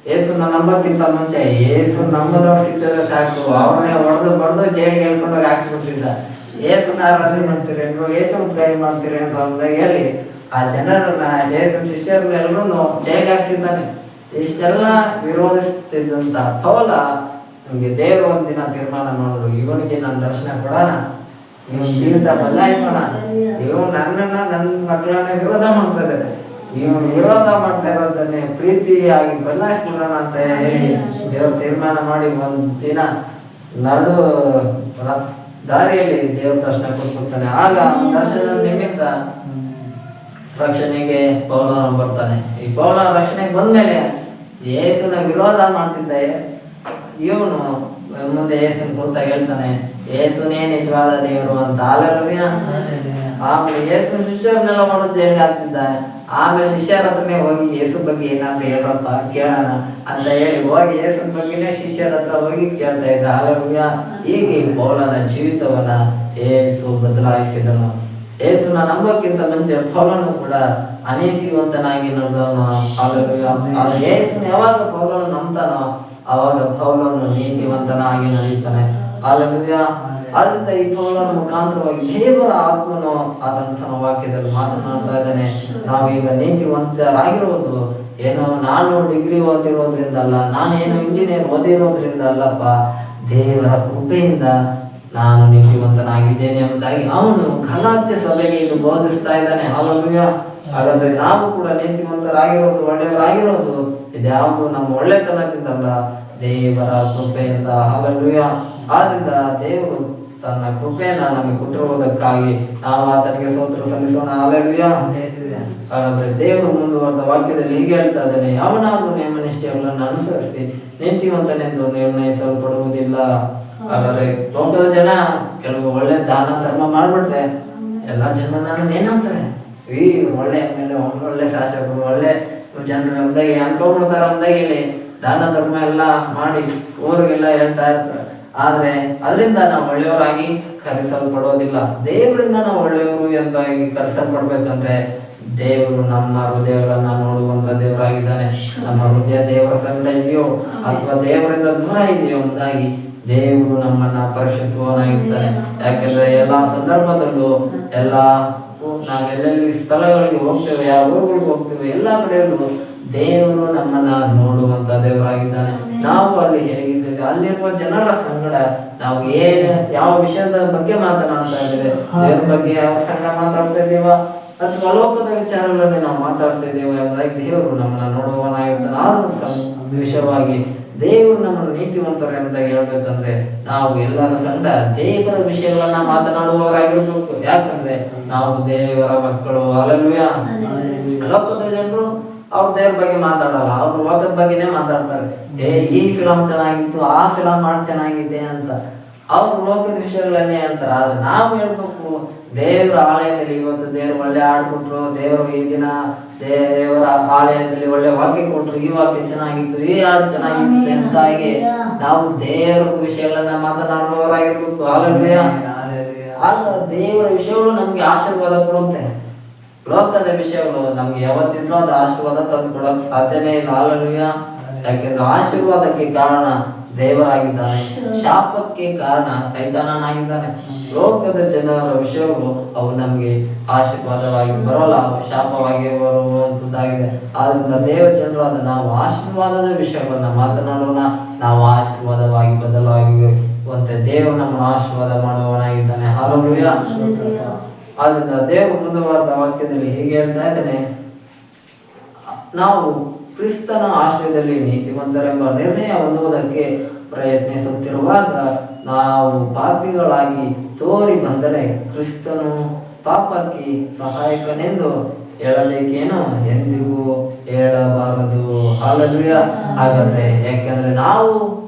ಯೇಸುನ ನಂಬಕ್ಕಿಂತ ಮುಂಚೆ ಯೇಸು ನಂಬದವ್ರು ಸಿಕ್ಕಿದ್ರೆ ಸಾಕು ಅವ್ರನ್ನೇ ಹೊಡೆದು ಬಡ್ದು ಜೈಲಿಗೆ ಹೇಳ್ಕೊಂಡೋಗಿ ಹಾಕ್ಸ್ಬಿಡ್ತಿದ್ದ. ಯೇಸುನ ಆರಾಧನೆ ಮಾಡ್ತೀರೇನ್ರು, ಯೇಸುನ ಪ್ರೇ ಮಾಡ್ತೀರೇನ್ರು ಅಂತ ಹೇಳಿ ಆ ಜನರನ್ನ ಯೇಸು ಶಿಷ್ಯರನ್ನ ಎಲ್ಲರೂ ಜೈಲಿಗೆ ಹಾಕ್ಸಿದ್ದಾನೆ. ಇಷ್ಟೆಲ್ಲ ವಿರೋಧಿಸ್ತಿದ್ದಂತ ಪೌಲ ನಮ್ಗೆ ದೇವರು ಒಂದಿನ ತೀರ್ಮಾನ ಮಾಡಿದ್ರು, ಇವನಿಗೆ ನಾನು ದರ್ಶನ ಕೊಡೋಣ, ಇವನ್ ಜೀವಿತ ಬದಲಾಯಿಸೋಣ, ಇವನು ನನ್ನ ಮಕ್ಕಳನ್ನ ವಿರೋಧ ಮಾಡ್ತಾ ಇದ್ದಾನೆ, ಇವನು ವಿರೋಧ ಮಾಡ್ತಾ ಇರೋದನ್ನೇ ಪ್ರೀತಿಯಾಗಿ ಬದಲಾಯಿಸ್ಬಿಡೋಣ ಅಂತ ಹೇಳಿ ದೇವ್ರ ತೀರ್ಮಾನ ಮಾಡಿ ಒಂದ್ ದಿನ ನಡು ದಾರಿಯಲ್ಲಿ ದೇವ್ರ ದರ್ಶನ ಕೊಟ್ಬಿಡ್ತಾನೆ. ಆಗ ದರ್ಶನ ನಿಮಿತ್ತ ರಕ್ಷಣೆಗೆ ಪೌಲನ ಬರ್ತಾನೆ. ಈ ಪೌಲನ ರಕ್ಷಣೆಗೆ ಬಂದ್ಮೇಲೆ ಯೇಸುನ ವಿರೋಧ ಮಾಡ್ತಿದ್ದ ಇವನು ಮುಂದೆ ಯೇಸುನ ಕುರಿತಾಗ ಹೇಳ್ತಾನೆ, ಯೇಸುನೇ ನಿಜವಾದ ದೇವರು ಅಂತ. ಹಲ್ಲೆಲೂಯಾ. ಆಮೇಲೆ ಯೇಸು ಶಿಷ್ಯರನ್ನೆಲ್ಲ ಮಾಡೋದು ಜೈಲಿಗೆ ಹಾಕ್ತಿದ್ದ. ಆಮೇಲೆ ಶಿಷ್ಯರ ಹತ್ರನೇ ಹೋಗಿ ಯೇಸು ಬಗ್ಗೆ ಏನಾದ್ರು ಹೇಳಪ್ಪ ಕೇಳೋಣ ಅಂತ ಹೇಳಿ ಹೋಗಿ ಯೇಸುನ ಬಗ್ಗೆನೇ ಶಿಷ್ಯರ ಹತ್ರ ಹೋಗಿ ಕೇಳ್ತಾ ಇದ್ದ. ಹಲ್ಲೆಲೂಯಾ. ಹೀಗೆ ಪೌಲನ ಜೀವಿತವನ್ನ ಯೇಸು ಬದಲಾಯಿಸಿದನು. ಯೇಸುನ ನಂಬಕ್ಕಿಂತ ಮುಂಚೆ ಪೌಲನು ಕೂಡ ಅನೀತಿವಂತನಾಗಿ ನಡೆದವನು. ಹಲ್ಲೆಲೂಯಾ. ಆದ್ರೆ ಯೇಸುನ ಯಾವಾಗ ಪೌಲನು ನಂಬ್ತಾನೋ ಅವಾಗ ಪೌಲನು ನೀತಿವಂತನಾಗಿ ನಡೀತಾನೆ. ಹಲ್ಲೆಲೂಯಾ. ಆದ್ರಿಂದ ಈ ಪೌಲನ ಮುಖಾಂತರವಾಗಿ ದೇವರ ಆತ್ಮನು ಆದಂತಹ ವಾಕ್ಯದಲ್ಲಿ ಮಾತನಾಡ್ತಾ ಇದ್ದಾನೆ. ನಾವೀಗ ನೀತಿವಂತರಾಗಿರುವುದು ಏನೋ ನಾನು ಡಿಗ್ರಿ ಓದಿರೋದ್ರಿಂದ ಅಲ್ಲ, ನಾನೇನು ಇಂಜಿನಿಯರ್ ಓದಿರೋದ್ರಿಂದ ಅಲ್ಲಪ್ಪ, ದೇವರ ಕೃಪೆಯಿಂದ ನಾನು ನೀತಿವಂತನಾಗಿದ್ದೇನೆ ಎಂಬುದಾಗಿ ಅವನು ಗಲಾತ್ಯ ಸಭೆಗೆ ಇದು ಬೋಧಿಸ್ತಾ ಇದ್ದಾನೆ. ಹಲ್ಲೆಲೂಯಾ. ಹಾಗಾದ್ರೆ ನಾವು ಕೂಡ ನೀತಿವಂತರಾಗಿರೋದು, ಒಳ್ಳೆಯವರಾಗಿರೋದು ಇದ್ಯಾವುದು ನಮ್ಮ ಒಳ್ಳೆತನದಿಂದಲ್ಲ, ದೇವರ ಕೃಪೆಯಿಂದ. ಹಲ್ಲೆಲೂಯಾ. ಆದ್ರಿಂದ ದೇವರು ತನ್ನ ಕೃಪೆಯನ್ನ ನಮಗೆ ಕೊಟ್ಟಿರುವುದಕ್ಕಾಗಿ ನಾವು ಆತನಿಗೆ ಸ್ತೋತ್ರ ಸಲ್ಲಿಸೋಣ. ಹಲ್ಲೆಲೂಯಾ. ಹಾಗಾದ್ರೆ ದೇವರು ಮುಂದುವರೆದ ವಾಕ್ಯದಲ್ಲಿ ಹೀಗೆ ಹೇಳ್ತಾ ಇದ್ದಾನೆ, ಅವನಾದ್ರೂ ನೇಮನಿಷ್ಠೆಗಳನ್ನು ಅನುಸರಿಸಿ ನೀತಿವಂತನೆಂದು ನಿರ್ಣಯಿಸಲ್ಪಡುವುದಿಲ್ಲ. ಹಾಗಾದ್ರೆ ಲೋಕದ ಜನ ಕೆಲವು ಒಳ್ಳೆ ದಾನ ಧರ್ಮ ಮಾಡ್ಬಿಟ್ರೆ ಎಲ್ಲಾ ಜನ ನನ್ನ ಏನಂತಾರೆ, ಒಳ್ಳೆ ಮೇಲೆ ಒಳ್ಳೆ ಶಾಸಕರು ಒಳ್ಳೆ ಜನರು ಅಂದಾಗಿ ಅನ್ಕೊಂಡ್ಬಿಡ್ತಾರ ಅಂದಾಗ ಹೇಳಿ ದಾನ ಧರ್ಮ ಎಲ್ಲ ಮಾಡಿ ಊರಿಗೆಲ್ಲ ಹೇಳ್ತಾ ಇರ್ತಾರೆ. ಆದ್ರೆ ಅದರಿಂದ ನಾವು ಒಳ್ಳೆಯವರಾಗಿ ಕರೆಸಲ್ಪಡೋದಿಲ್ಲ. ದೇವರಿಂದ ನಾವು ಒಳ್ಳೆಯವರು ಎಂದಾಗಿ ಕರೆಸಲ್ಪಡ್ಬೇಕಂದ್ರೆ ದೇವರು ನಮ್ಮ ಹೃದಯಗಳನ್ನ ನೋಡುವಂತ ದೇವರಾಗಿದ್ದಾನೆ. ನಮ್ಮ ಹೃದಯ ದೇವರ ಸಂಗಡ ಇದೆಯೋ ಅಥವಾ ದೇವರಿಂದ ದೂರ ಇದೆಯೋ ಎಂಬುದಾಗಿ ದೇವರು ನಮ್ಮನ್ನ ಪರೀಕ್ಷಿಸುವವನಾಗಿರ್ತಾನೆ. ಯಾಕೆಂದ್ರೆ ಎಲ್ಲಾ ಸಂದರ್ಭದಲ್ಲೂ ನಾವೆಲ್ಲೆಲ್ಲಿ ಸ್ಥಳಗಳಿಗೆ ಹೋಗ್ತೇವೆ, ಯಾವ ಊರುಗಳಿಗೆ ಹೋಗ್ತೇವೆ, ಎಲ್ಲಾ ಕಡೆಯಲ್ಲೂ ದೇವರು ನಮ್ಮನ್ನ ನೋಡುವಂತ ದೇವರಾಗಿದ್ದಾನೆ. ನಾವು ಅಲ್ಲಿ ಹೇಗಿದ್ದೇವೆ, ಅಲ್ಲಿರುವ ಜನರ ಸಂಗಡ ನಾವು ಯಾವ ವಿಷಯದ ಬಗ್ಗೆ ಮಾತನಾಡ್ತಾ ಇದ್ದೇವೆ, ದೇವರ ಬಗ್ಗೆ ಯಾವ ಸಂಗಡ ಮಾತಾಡ್ತಾ ಇದ್ದೇವ ಅಥವಾ ಲೋಕದ ವಿಚಾರಗಳನ್ನೇ ನಾವು ಮಾತಾಡ್ತಾ ಇದ್ದೇವೆ ಎಂಬುದಾಗಿ ದೇವರು ನಮ್ಮನ್ನ ನೋಡುವವನಾಗಿರ್ತಾನೆ. ಆದ್ರೂ ವಿಷಯವಾಗಿ ದೇವರು ನಮ್ಮನ್ನು ನೀತಿವಂತರು ಎಂಬುದಾಗಿ ಹೇಳ್ಬೇಕಂದ್ರೆ ನಾವು ಎಲ್ಲರ ಸಂಗಡ ದೇವರ ವಿಷಯಗಳನ್ನ ಮಾತನಾಡುವವರಾಗಿರ್ಬೇಕು. ಯಾಕಂದ್ರೆ ನಾವು ದೇವರ ಮಕ್ಕಳು. ಹಲ್ಲೆಲೂಯಾ. ಲೋಕದ ಜನರು ಅವ್ರ ದೇವ್ರ ಬಗ್ಗೆ ಮಾತಾಡಲ್ಲ, ಅವ್ರ ಲೋಕದ ಬಗ್ಗೆನೇ ಮಾತಾಡ್ತಾರೆ. ಈ ಫಿಲಮ್ ಚೆನ್ನಾಗಿತ್ತು, ಆ ಫಿಲಮ್ ಮಾಡಿ ಚೆನ್ನಾಗಿದೆ ಅಂತ ಅವ್ರ ಲೋಕದ ವಿಷಯಗಳನ್ನೇ ಹೇಳ್ತಾರೆ. ಆದ್ರೆ ನಾವು ಹೇಳ್ಬೇಕು, ದೇವರ ಆಲಯದಲ್ಲಿ ಇವತ್ತು ದೇವ್ರು ಒಳ್ಳೆ ಹಾಡು ಕೊಟ್ರು, ದೇವರು ಈ ದಿನ ದೇವರ ಆಲಯದಲ್ಲಿ ಒಳ್ಳೆ ವಾಕ್ಯ ಕೊಟ್ರು, ಈ ವಾಕ್ಯ ಚೆನ್ನಾಗಿತ್ತು, ಈ ಹಾಡು ಚೆನ್ನಾಗಿತ್ತು ಎಂತಾಗಿ ನಾವು ದೇವರ ವಿಷಯಗಳನ್ನ ಮಾತನಾಡುವವರಾಗಿರ್ಬೇಕು. ಹಲ್ಲೆಲೂಯಾ. ಆಗ ದೇವರ ವಿಷಯಗಳು ನಮ್ಗೆ ಆಶೀರ್ವಾದ ಕೊಡುತ್ತೆ. ಲೋಕದ ವಿಷಯಗಳು ನಮ್ಗೆ ಯಾವತ್ತಿದ್ರೂ ಅದು ಆಶೀರ್ವಾದ ತಂದು ಕೊಡಕ್ ಸಾಧ್ಯನೇ ಇಲ್ಲ. ಹಾಲೆಲೂಯಾ. ಯಾಕೆಂದ್ರೆ ಆಶೀರ್ವಾದಕ್ಕೆ ಕಾರಣ ದೇವರಾಗಿದ್ದಾನೆ, ಶಾಪಕ್ಕೆ ಕಾರಣ ಸೈತಾನನಾಗಿದ್ದಾನೆ. ಲೋಕದ ಜನರ ವಿಷಯಗಳು ಅವು ನಮ್ಗೆ ಆಶೀರ್ವಾದವಾಗಿ ಬರೋಲ್ಲ, ಅವು ಶಾಪವಾಗಿ ಬರುವಂತದ್ದಾಗಿದೆ. ಆದ್ರಿಂದ ದೇವ ಜನರಾದ ನಾವು ಆಶೀರ್ವಾದದ ವಿಷಯಗಳನ್ನ ಮಾತನಾಡೋಣ. ನಾವು ಆಶೀರ್ವಾದವಾಗಿ ಬದಲಾಗುವಂತೆ ದೇವರು ನಮ್ಮನ್ನು ಆಶೀರ್ವಾದ ಮಾಡುವವನಾಗಿದ್ದಾನೆ. ಹಾಲೆಲೂಯಾ. ಆದ್ರಿಂದ ದೇವರು ಮುಂದುವರೆದ ವಾಕ್ಯದಲ್ಲಿ ಹೀಗೆ ಹೇಳ್ತಾ ಇದ್ದಾನೆ, ನಾವು ಕ್ರಿಸ್ತನ ಆಶ್ರಯದಲ್ಲಿ ನೀತಿವಂತರೆಂಬ ನಿರ್ಣಯ ಹೊಂದುವುದಕ್ಕೆ ಪ್ರಯತ್ನಿಸುತ್ತಿರುವಾಗ ನಾವು ಪಾಪಿಗಳಾಗಿ ತೋರಿ ಬಂದರೆ ಕ್ರಿಸ್ತನು ಪಾಪಕ್ಕೆ ಸಹಾಯಕನೆಂದು ಹೇಳಬೇಕೇನು? ಎಂದಿಗೂ ಹೇಳಬಾರದು. ಹಾಲೆಲೂಯಾ. ಹಾಗಾದ್ರೆ ಯಾಕೆಂದ್ರೆ ನಾವು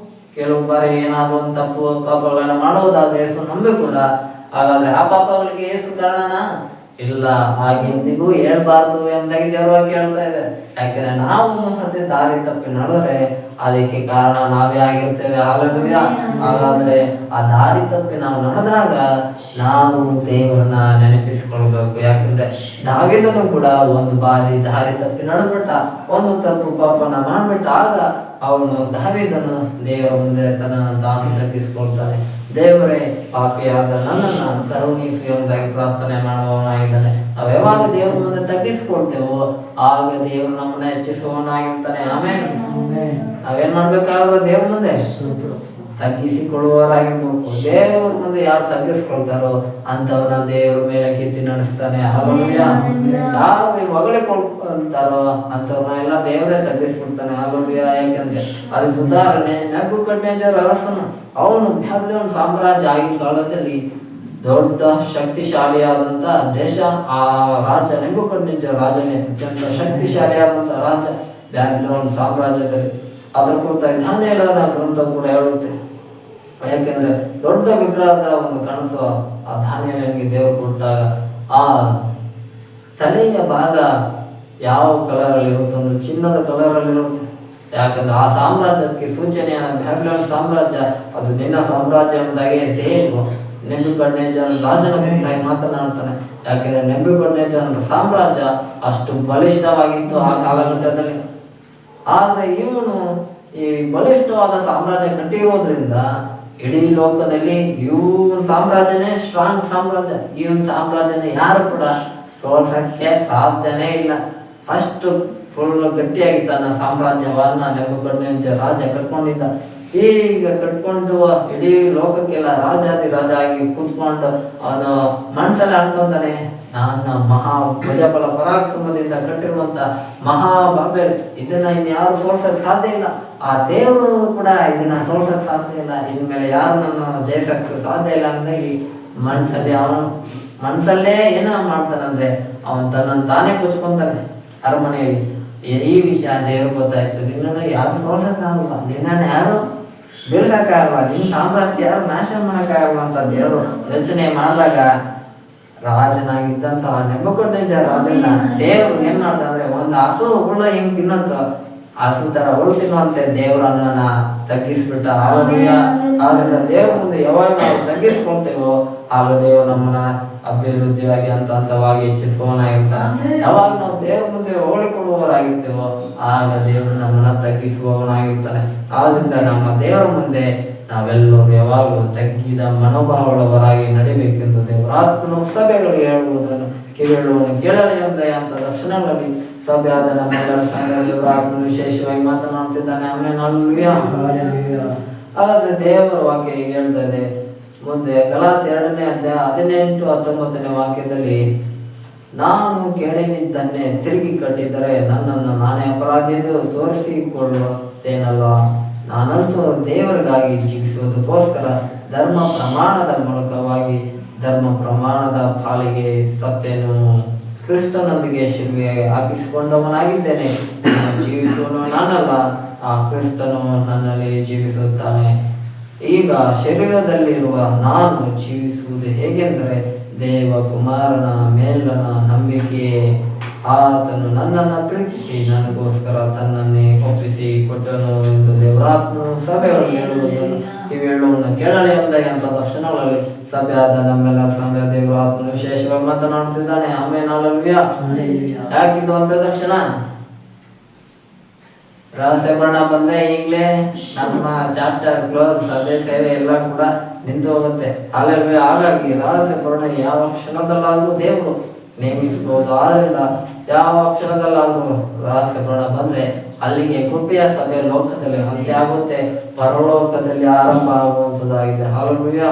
ಕೆಲವು ಬಾರಿ ಏನಾದ್ರು ಒಂದು ತಪ್ಪು ಪಾಪಗಳನ್ನ ಮಾಡುವುದಾದ್ರೆ ಯೇಸು ನಂಬಿ ಕೂಡ, ಹಾಗಾದ್ರೆ ಆ ಪಾಪಗಳಿಗೆ ಯೇಸು ಕಾರಣನಾ? ಇಲ್ಲ, ಹಾಗೆಂದಿಗೂ ಹೇಳ್ಬಾರ್ದು ಎಂದಾಗಿ ದೇವರ ಕೇಳ್ತಾ ಇದೆ. ಯಾಕೆಂದ್ರೆ ನಾವು ಸತಿ ದಾರಿ ತಪ್ಪಿ ನಡೆದ್ರೆ ಅದಕ್ಕೆ ಕಾರಣ ನಾವೇ ಆಗಿರ್ತೇವೆ. ಹಾಲೆಲೂಯಾ. ಹಾಗಾದ್ರೆ ಆ ದಾರಿ ತಪ್ಪಿ ನಾವು ನಡೆದಾಗ ನಾವು ದೇವರನ್ನ ನೆನಪಿಸಿಕೊಳ್ಬೇಕು. ಯಾಕಂದ್ರೆ ನಾವಿದನ್ನು ಕೂಡ ಒಂದು ಬಾರಿ ದಾರಿ ತಪ್ಪಿ ನಡೆದ್ಬಿಟ್ಟ, ಒಂದು ತಪ್ಪು ಪಾಪನ ಮಾಡ್ಬಿಟ್ಟ, ಆಗ ಅವನು ದಾವೀದನು ದೇವರ ಮುಂದೆ ತನ್ನನ್ನು ತಾನು ತಗ್ಗಿಸಿಕೊಳ್ತಾನೆ. ದೇವರೇ, ಪಾಪಿಯಾದ ನನ್ನನ್ನು ಕರುಣಿಸು ಎಂಬುದಾಗಿ ಪ್ರಾರ್ಥನೆ ಮಾಡುವವನಾಗಿದ್ದಾನೆ. ನಾವು ಯಾವಾಗ ದೇವರ ಮುಂದೆ ತಗ್ಗಿಸಿಕೊಳ್ತೇವೋ ಆಗ ದೇವರು ನಮ್ಮನ್ನ ಹೆಚ್ಚಿಸುವವನಾಗಿರ್ತಾನೆ. ಆಮೇಲೆ ನಾವೇನ್ ಮಾಡ್ಬೇಕಾದ್ರೆ ದೇವ್ರ ಮುಂದೆ ತಗ್ಗಿಸಿಕೊಳ್ಳುವವರಾಗಿರ್ಬೇಕು. ದೇವ್ರ ಮುಂದೆ ಯಾರು ತಗ್ಗಿಸ್ಕೊಳ್ತಾರೋ ಅಂತವ್ರನ್ನ ದೇವ್ರ ಮೇಲೆ ಕೆತ್ತಿ ನಡೆಸ್ತಾನೆ. ಹಾಲೆಲೂಯಾ. ಯಾರು ಹೊಗಳಿಕೊಳ್ತಾರೋ ಅಂತವ್ರನ್ನ ಎಲ್ಲ ದೇವರೇ ತಗ್ಗಿಸ್ಕೊಳ್ತಾನೆ. ಹಾಲೆಲೂಯಾ. ಯಾಕಂದ್ರೆ ಅದಕ್ಕೆ ಉದಾಹರಣೆ ನೆಬೂಕದ್ನೆಚ್ಚರ್ ಅರಸನು. ಅವನು ಬ್ಯಾಬಿಲೋನ್ ಸಾಮ್ರಾಜ್ಯ ಆಗಿನ ಕಾಲದಲ್ಲಿ ದೊಡ್ಡ ಶಕ್ತಿಶಾಲಿಯಾದಂತ ದೇಶ. ಆ ರಾಜ ನೆಬೂಕದ್ನೆಚ್ಚರ್ ರಾಜನೇ ಅತ್ಯಂತ ಶಕ್ತಿಶಾಲಿಯಾದಂತ ರಾಜ ಬ್ಯಾಬಿಲೋನ್ ಸಾಮ್ರಾಜ್ಯದಲ್ಲಿ. ಅದ್ರ ಕುರಿತಾಗಿ ದಾನಿಯೇಲನ ಗ್ರಂಥ ಕೂಡ ಹೇಳುತ್ತೆ. ಯಾಕೆಂದ್ರೆ ದೊಡ್ಡ ವಿಗ್ರಹದ ಒಂದು ಕನಸು ಆ ದಾನಿಯೇಲನಿಗೆ ದೇವರು ಕೊಟ್ಟಾಗ ಆ ತಲೆಯ ಭಾಗ ಯಾವ ಕಲರ್ ಅಲ್ಲಿ ಇರುತ್ತೆ ಅಂದ್ರೆ ಚಿನ್ನದ ಕಲರ್ ಅಲ್ಲಿ ಇರುತ್ತೆ. ಯಾಕಂದ್ರೆ ಆ ಸಾಮ್ರಾಜ್ಯಕ್ಕೆ ಸೂಚನೆಯ ಬ್ಯಾಬಿಲೋನ್ ಸಾಮ್ರಾಜ್ಯ ಅದು ನಿನ್ನ ಸಾಮ್ರಾಜ್ಯ ಎಂದಾಗೆ ದೇವರು ನೆಬೂಕದ್ನೆಚ್ಚರ್ ರಾಜನ ಕುರಿತಾಗಿ ಮಾತನಾಡ್ತಾನೆ. ಯಾಕೆಂದ್ರೆ ನೆಬೂಕದ್ನೆಚ್ಚರ್ ಸಾಮ್ರಾಜ್ಯ ಅಷ್ಟು ಬಲಿಷ್ಠವಾಗಿತ್ತು ಆ ಕಾಲಘಟ್ಟದಲ್ಲಿ. ಆದ್ರೆ ಇವನು ಈ ಬಲಿಷ್ಠವಾದ ಸಾಮ್ರಾಜ್ಯ ಕಟ್ಟಿರೋದ್ರಿಂದ ಇಡೀ ಲೋಕದಲ್ಲಿ ಇವನ್ ಸಾಮ್ರಾಜ್ಯನೇ ಸ್ಟ್ರಾಂಗ್ ಸಾಮ್ರಾಜ್ಯ. ಇವನ್ ಸಾಮ್ರಾಜ್ಯನ ಯಾರು ಕೂಡ ಸೋಲ್ಸಕ್ಕೆ ಸಾಧ್ಯನೇ ಇಲ್ಲ. ಅಷ್ಟು ಫುಲ್ ಗಟ್ಟಿಯಾಗಿ ತನ್ನ ಸಾಮ್ರಾಜ್ಯವನ್ನ ನೆಬೂಕದ್ನೆಚ್ಚರ್ ರಾಜ ಕಟ್ಕೊಂಡಿದ್ದ. ಈಗ ಕಟ್ಕೊಂಡು ಇಡೀ ಲೋಕಕ್ಕೆಲ್ಲ ರಾಜಾದಿ ರಾಜ ಆಗಿ ಕೂತ್ಕೊಂಡು ಅವನು ಮನಸ್ಸಲ್ಲಿ ಅನ್ಕೊಂತಾನೆ, ನನ್ನ ಮಹಾ ಭುಜಬಲ ಪರಾಕ್ರಮದಿಂದ ಕಟ್ಟಿರುವಂತ ಮಹಾ ಬಾಬೆಲ್ ಇದನ್ನ ಇನ್ಯಾರು ಸೋಲ್ಸಕ್ ಸಾಧ್ಯ ಇಲ್ಲ. ಆ ದೇವರು ಕೂಡ ಇದನ್ನ ಸೋಲ್ಸಕ್ ಸಾಧ್ಯ ಇಲ್ಲ. ಇನ್ಮೇಲೆ ಯಾರು ನನ್ನ ಜಯಿಸಕ್ ಸಾಧ್ಯ ಇಲ್ಲ ಅಂದಾಗಿ ಮನ್ಸಲ್ಲೇ ಏನ ಮಾಡ್ತಾನಂದ್ರೆ ಅವನ್ ತನ್ನನ್ನು ತಾನೇ ಕುಚ್ಕೊಂತಾನೆ ಅರಮನೆಯಲ್ಲಿ. ಈ ವಿಷಯ ದೇವ್ರು ಗೊತ್ತಾಯ್ತು, ನಿನ್ನನ್ನು ಯಾರು ಸೋಲ್ಸಕ್ಕಾಗಲ್ಲ, ನಿನ್ನನ್ನು ಯಾರು ಬೀಳ್ಸಕ್ಕಾಗಲ್ಲ, ನಿನ್ನ ಸಾಮ್ರಾಜ್ಯ ಯಾರು ನಾಶ ಮಾಡಕ್ಕಾಗಲ್ಲ ಅಂತ ದೇವರು ಯೋಚನೆ ಮಾಡಿದಾಗ ರಾಜನಾಗಿದ್ದಂತ ನೆಬೂಕದ್ನೆಚ್ಚರ್ ರಾಜನ ದೇವ್ರು ಏನ್ ಮಾಡ್ತಾರೆ, ಒಂದು ಹಸು ಹುಳ ಹಿಂಗ್ ತಿನ್ನಂತ ಹಸು ತರ ಹುಳು ತಿನ್ನುವಂತೆ ದೇವರನ್ನ ತಗ್ಗಿಸ್ಬಿಟ್ಟ. ಆದ್ರಿಂದ ದೇವ್ರ ಮುಂದೆ ಯಾವಾಗ ನಾವು ತಗ್ಗಿಸ್ಕೊಳ್ತೇವೋ ಆಗ ದೇವರು ನಮ್ಮನ್ನ ಅಭಿವೃದ್ಧಿಯಾಗಿ ಹಂತವಾಗಿ ಹೆಚ್ಚಿಸುವವನಾಗಿರ್ತಾನೆ. ಯಾವಾಗ ನಾವು ದೇವ್ರ ಮುಂದೆ ಹೋಳಿಕೊಳ್ಳುವವರಾಗಿರ್ತೇವೋ ಆಗ ದೇವರು ನಮ್ಮನ್ನ ತಗ್ಗಿಸುವವನಾಗಿರ್ತಾನೆ. ಆದ್ರಿಂದ ನಮ್ಮ ದೇವರ ಮುಂದೆ ನಾವೆಲ್ಲರೂ ಯಾವಾಗಲೂ ತಗ್ಗಿದ ಮನೋಭಾವಗಳವರಾಗಿ ನಡಿಬೇಕೆಂದು ದೇವರಾತ್ಮನ ಸಭೆಗಳಿಗೆ ಹೇಳುವುದನ್ನು ಕಿವಿಯುಳ್ಳವನು ಕೇಳಲಿ ಅಂತ ಲಕ್ಷಣಗಳಲ್ಲಿ ಸಭೆಯಾದ ನಮ್ಮೆಲ್ಲರ ಸಂಘ ದೇವರಾತ್ಮನ ವಿಶೇಷವಾಗಿ ಮಾತನಾಡ್ತಿದ್ದಾನೆ. ಆಮೇಲೆ ಹಾಗಾದ್ರೆ ದೇವರ ವಾಕ್ಯ ಹೇಳ್ತಾ ಇದೆ ಮುಂದೆ ಗಲಾತ್ಯ 2ನೇ ಅಧ್ಯಾಯ 18-19 ವಾಕ್ಯದಲ್ಲಿ, ನಾನು ಕೆಡವಿದ್ದನ್ನೇ ತಿರುಗಿ ಕಟ್ಟಿದರೆ ನನ್ನನ್ನು ನಾನೇ ಅಪರಾಧಿ ಎಂದು ತೋರಿಸಿಕೊಳ್ಳುತ್ತೇನಲ್ಲ. ನಾನಂತೂ ದೇವರಿಗಾಗಿ ಜೀವಿಸುವುದಕ್ಕೋಸ್ಕರ ಧರ್ಮ ಪ್ರಮಾಣದ ಮೂಲಕವಾಗಿ ಧರ್ಮ ಪ್ರಮಾಣದ ಪಾಲಿಗೆ ಸತ್ತೇನು. ಕ್ರಿಸ್ತನೊಂದಿಗೆ ಶಿಲುಬೆಗೆ ಹಾಕಿಸಿಕೊಂಡವನಾಗಿದ್ದೇನೆ. ಜೀವಿಸುವನು ನಾನಲ್ಲ, ಆ ಕ್ರಿಸ್ತನು ನನ್ನಲ್ಲಿ ಜೀವಿಸುತ್ತಾನೆ. ಈಗ ಶರೀರದಲ್ಲಿರುವ ನಾನು ಜೀವಿಸುವುದು ಹೇಗೆಂದರೆ ದೇವಕುಮಾರನ ಮೇಲನ ನಂಬಿಕೆಯೇ. ಆತನು ನನ್ನನ್ನು ಪ್ರೀತಿಸಿ ನನಗೋಸ್ಕರ ತನ್ನನ್ನೇ ಒಪ್ಪಿಸಿ ಕೊಟ್ಟನು ಎಂದು ದೇವರಾತ್ಮನು ಸಭೆಗಳು ಹೇಳುವುದನ್ನು ಕಿವಿಯುಳ್ಳವನು ಕೇಳಲಿ ಎಂಬ ಅಂತ ದರ್ಶನಗಳಲ್ಲಿ ಸಭೆಯಾದ ನಮ್ಮೆಲ್ಲರ ಸಂಘ ದೇವರು ಆತ್ಮ ವಿಶೇಷವಾಗಿ ಮಾತನಾಡುತ್ತಿದ್ದಾನೆ. ಆಮೇಲೆ ಹಲ್ಲೆಲೂಯಾ. ಯಾಕಿದು ಅಂತ ತಕ್ಷಣ ರಹಸ್ಯ ವರ್ಣ ಬಂದ್ರೆ ಈಗಲೇ ನಮ್ಮ ಚಾಪ್ಟರ್ ಕ್ಲೋಸ್, ಅದೇ ಸೇವೆ ಎಲ್ಲ ಕೂಡ ನಿಂತು ಹೋಗುತ್ತೆ. ಹಲ್ಲೆಲೂಯಾ. ಹಾಗಾಗಿ ರಹಸ್ಯ ವರ್ಣ ಯಾವ ಕ್ಷಣದಲ್ಲಾದ್ರೂ ದೇವರು ನೇಮಿಸಬಹುದು. ಆದ್ರಿಂದ ಯಾವ ಕ್ಷಣದಲ್ಲಾದ್ರೂ ರಹಸ್ಯ ವರ್ಣ ಬಂದ್ರೆ ಅಲ್ಲಿಗೆ ಕೃಪೆಯ ಸಭೆ ಲೋಕದಲ್ಲಿ ಅಂತ್ಯ ಆಗುತ್ತೆ, ಪರಲೋಕದಲ್ಲಿ ಆರಂಭ ಆಗುವಂತದ್ದಾಗಿದೆ. ಹಲ್ಲೆಲೂಯಾ.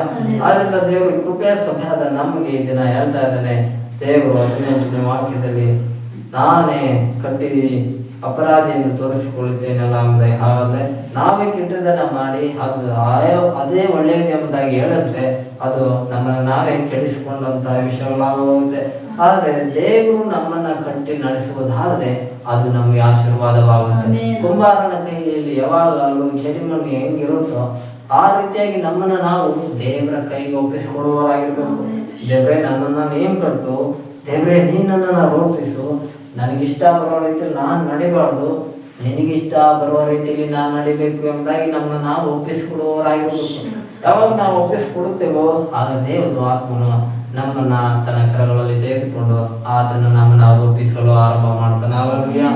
ಆದ್ರಿಂದ ದೇವರು ಕೃಪೆಯ ಸಭೆಯಾದ ನಮಗೆ ಈ ದಿನ ಹೇಳ್ತಾ ಇದ್ದಾನೆ. ದೇವರು 18ನೇ ವಾಕ್ಯದಲ್ಲಿ ನಾನೇ ಕಟ್ಟಿ ಅಪರಾಧಿ ಎಂದು ತೋರಿಸಿಕೊಳ್ಳುತ್ತೇನಲ್ಲ ಎಂಬುದಾಗಿ. ಹಾಗಾದ್ರೆ ನಾವೇ ಕೆಟ್ಟದನ್ನ ಮಾಡಿ ಅದೇ ಒಳ್ಳೆಯದು ಎಂಬುದಾಗಿ ಹೇಳಿದ್ರೆ ಅದು ನಮ್ಮನ್ನ ನಾವೇ ಕೆಡಿಸಿಕೊಂಡಂತ ವಿಷಯಗಳಾಗುತ್ತೆ. ಆದ್ರೆ ದೇವರು ನಮ್ಮನ್ನ ಕಟ್ಟಿ ನಡೆಸುವುದಾದ್ರೆ ಅದು ನಮಗೆ ಆಶೀರ್ವಾದವಾಗುತ್ತೆ. ಕುಂಬಾರನ ಕೈಯಲ್ಲಿ ಯಾವಾಗಲೂ ಜಡಿಮಣ್ಣು ಹೆಂಗಿರುತ್ತೋ ಆ ರೀತಿಯಾಗಿ ನಮ್ಮನ್ನ ನಾವು ದೇವರ ಕೈಗೆ ಒಪ್ಪಿಸಿಕೊಡುವವರಾಗಿರ್ಬೇಕು. ದೇವ್ರೆ ನನ್ನನ್ನ ನೀನ್ ಕಟ್ಟು, ದೇವ್ರೆ ನೀನ್ ನನ್ನನ್ನ ರೂಪಿಸು, ನನಗಿಷ್ಟ ಬರುವ ರೀತಿಯಲ್ಲಿ ನಾನು ನಡಿಬಾರ್ದು, ನಿನಗಿಷ್ಟ ಬರುವ ರೀತಿಯಲ್ಲಿ ನಾನು ನಡಿಬೇಕು ಎಂಬುದಾಗಿ ನಮ್ಮನ್ನ ನಾವು ಒಪ್ಪಿಸಿಕೊಡುವವರಾಗಿರ್ಬೇಕು. ಯಾವಾಗ ನಾವು ಒಪ್ಪಿಸಿಕೊಡುತ್ತೇವೋ ಆಗ ದೇವರು ಆತ್ಮನು ನಮ್ಮನ್ನ ತನ್ನ ಕರಗಳಲ್ಲಿ ತೆಗೆದುಕೊಂಡು ಆತನು ನಮ್ಮನ್ನ ರೂಪಿಸಲು ಆರಂಭ ಮಾಡ್ತಾನೆ. ಹಲ್ಲೆಲೂಯಾ.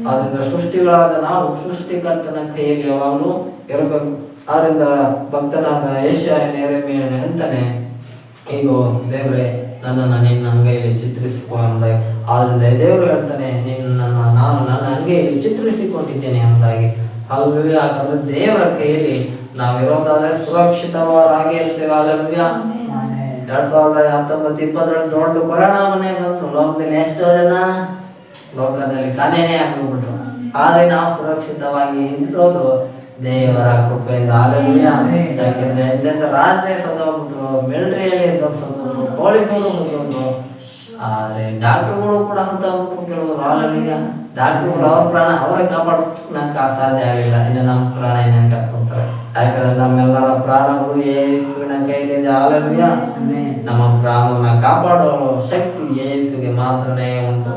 ಆದ್ರಿಂದ ಸೃಷ್ಟಿಗಳಾದ ನಾವು ಸೃಷ್ಟಿಕರ್ತನ ಕೈಯಲ್ಲಿ ಯಾವಾಗಲೂ ಇರಬೇಕು. ಆದ್ರಿಂದ ಭಕ್ತನಾದ ಯೆಶಾಯನ ಯೆರೆಮೀಯನು ಹೇಳ್ತಾನೆ, ಈಗ ದೇವರೇ ನನ್ನನ್ನು ನಿನ್ನ ಅಂಗೈಯಲ್ಲಿ ಚಿತ್ರಿಸಿಕೊ ಎಂಬುದಾಗಿ. ಆದ್ರಿಂದ ದೇವರು ಹೇಳ್ತಾನೆ, ನಾನು ನನ್ನ ಅಂಗೈಯಲ್ಲಿ ಚಿತ್ರಿಸಿಕೊಂಡಿದ್ದೇನೆ ಎಂಬುದಾಗಿ. ಹಲ್ಲೆಲೂಯಾ. ಯಾಕಂದ್ರೆ ದೇವರ ಕೈಯಲ್ಲಿ ನಾವಿರೋದಾದ್ರೆ ಸುರಕ್ಷಿತವಾಗಿ ಇರ್ತೇವೆ. ಹಲ್ಲೆಲೂಯಾ. 2019-20 ದೊಡ್ಡ ಕೊರೋನಾ ಮನೆ ಬಂತು. ಲೋಕದಲ್ಲಿ ಎಷ್ಟೋ ಜನ ಲೋಕದಲ್ಲಿ ಕಾನೇನೆ ಆಗ್ಬಿಟ್ರು. ಆದ್ರೆ ನಾವು ಸುರಕ್ಷಿತವಾಗಿ ಇರೋದು ದೇವರ ಕೃಪೆಯಿಂದ. ಹಲ್ಲೆಲೂಯಾ. ಯಾಕೆಂದ್ರೆ ಎಂತೆಂತ ರಾತ್ರಿ ಸತ್ತೋಗ್ಬಿಟ್ರು, ಮಿಲಿಟರಿಯಲ್ಲಿ ಸತ್ತೋಗ್ಬಿಟ್ರು, ಪೊಲೀಸರು ಮುಗಿಯೋದು, ಆದ್ರೆ ಡಾಕ್ಟರ್ಗಳು ಕೂಡ ಸತ್ತೋಗ್ಬಿಟ್ರು ಕೆಲವರು. ಹಲ್ಲೆಲೂಯಾ. ಡಾಕ್ಟರ್ಗಳು ಅವ್ರ ಪ್ರಾಣ ಅವರೇ ಕಾಪಾಡೋಕೆ ಸಾಧ್ಯ ಆಗಲಿಲ್ಲ, ಇನ್ನು ನಮ್ಮ ಪ್ರಾಣ ಏನೇನು ಕಾಪಾಡ್ತಾರೆ. ಯಾಕಂದ್ರೆ ನಮ್ಮೆಲ್ಲರ ಪ್ರಾಣಗಳು ಯೇಸುವಿನ ಕೈಲಿದೆ. ಹಲ್ಲೆಲೂಯಾ. ನಮ್ಮ ಪ್ರಾಣವನ್ನ ಕಾಪಾಡೋ ಶಕ್ತಿ ಯೇಸುಗೆ ಮಾತ್ರನೇ ಉಂಟು.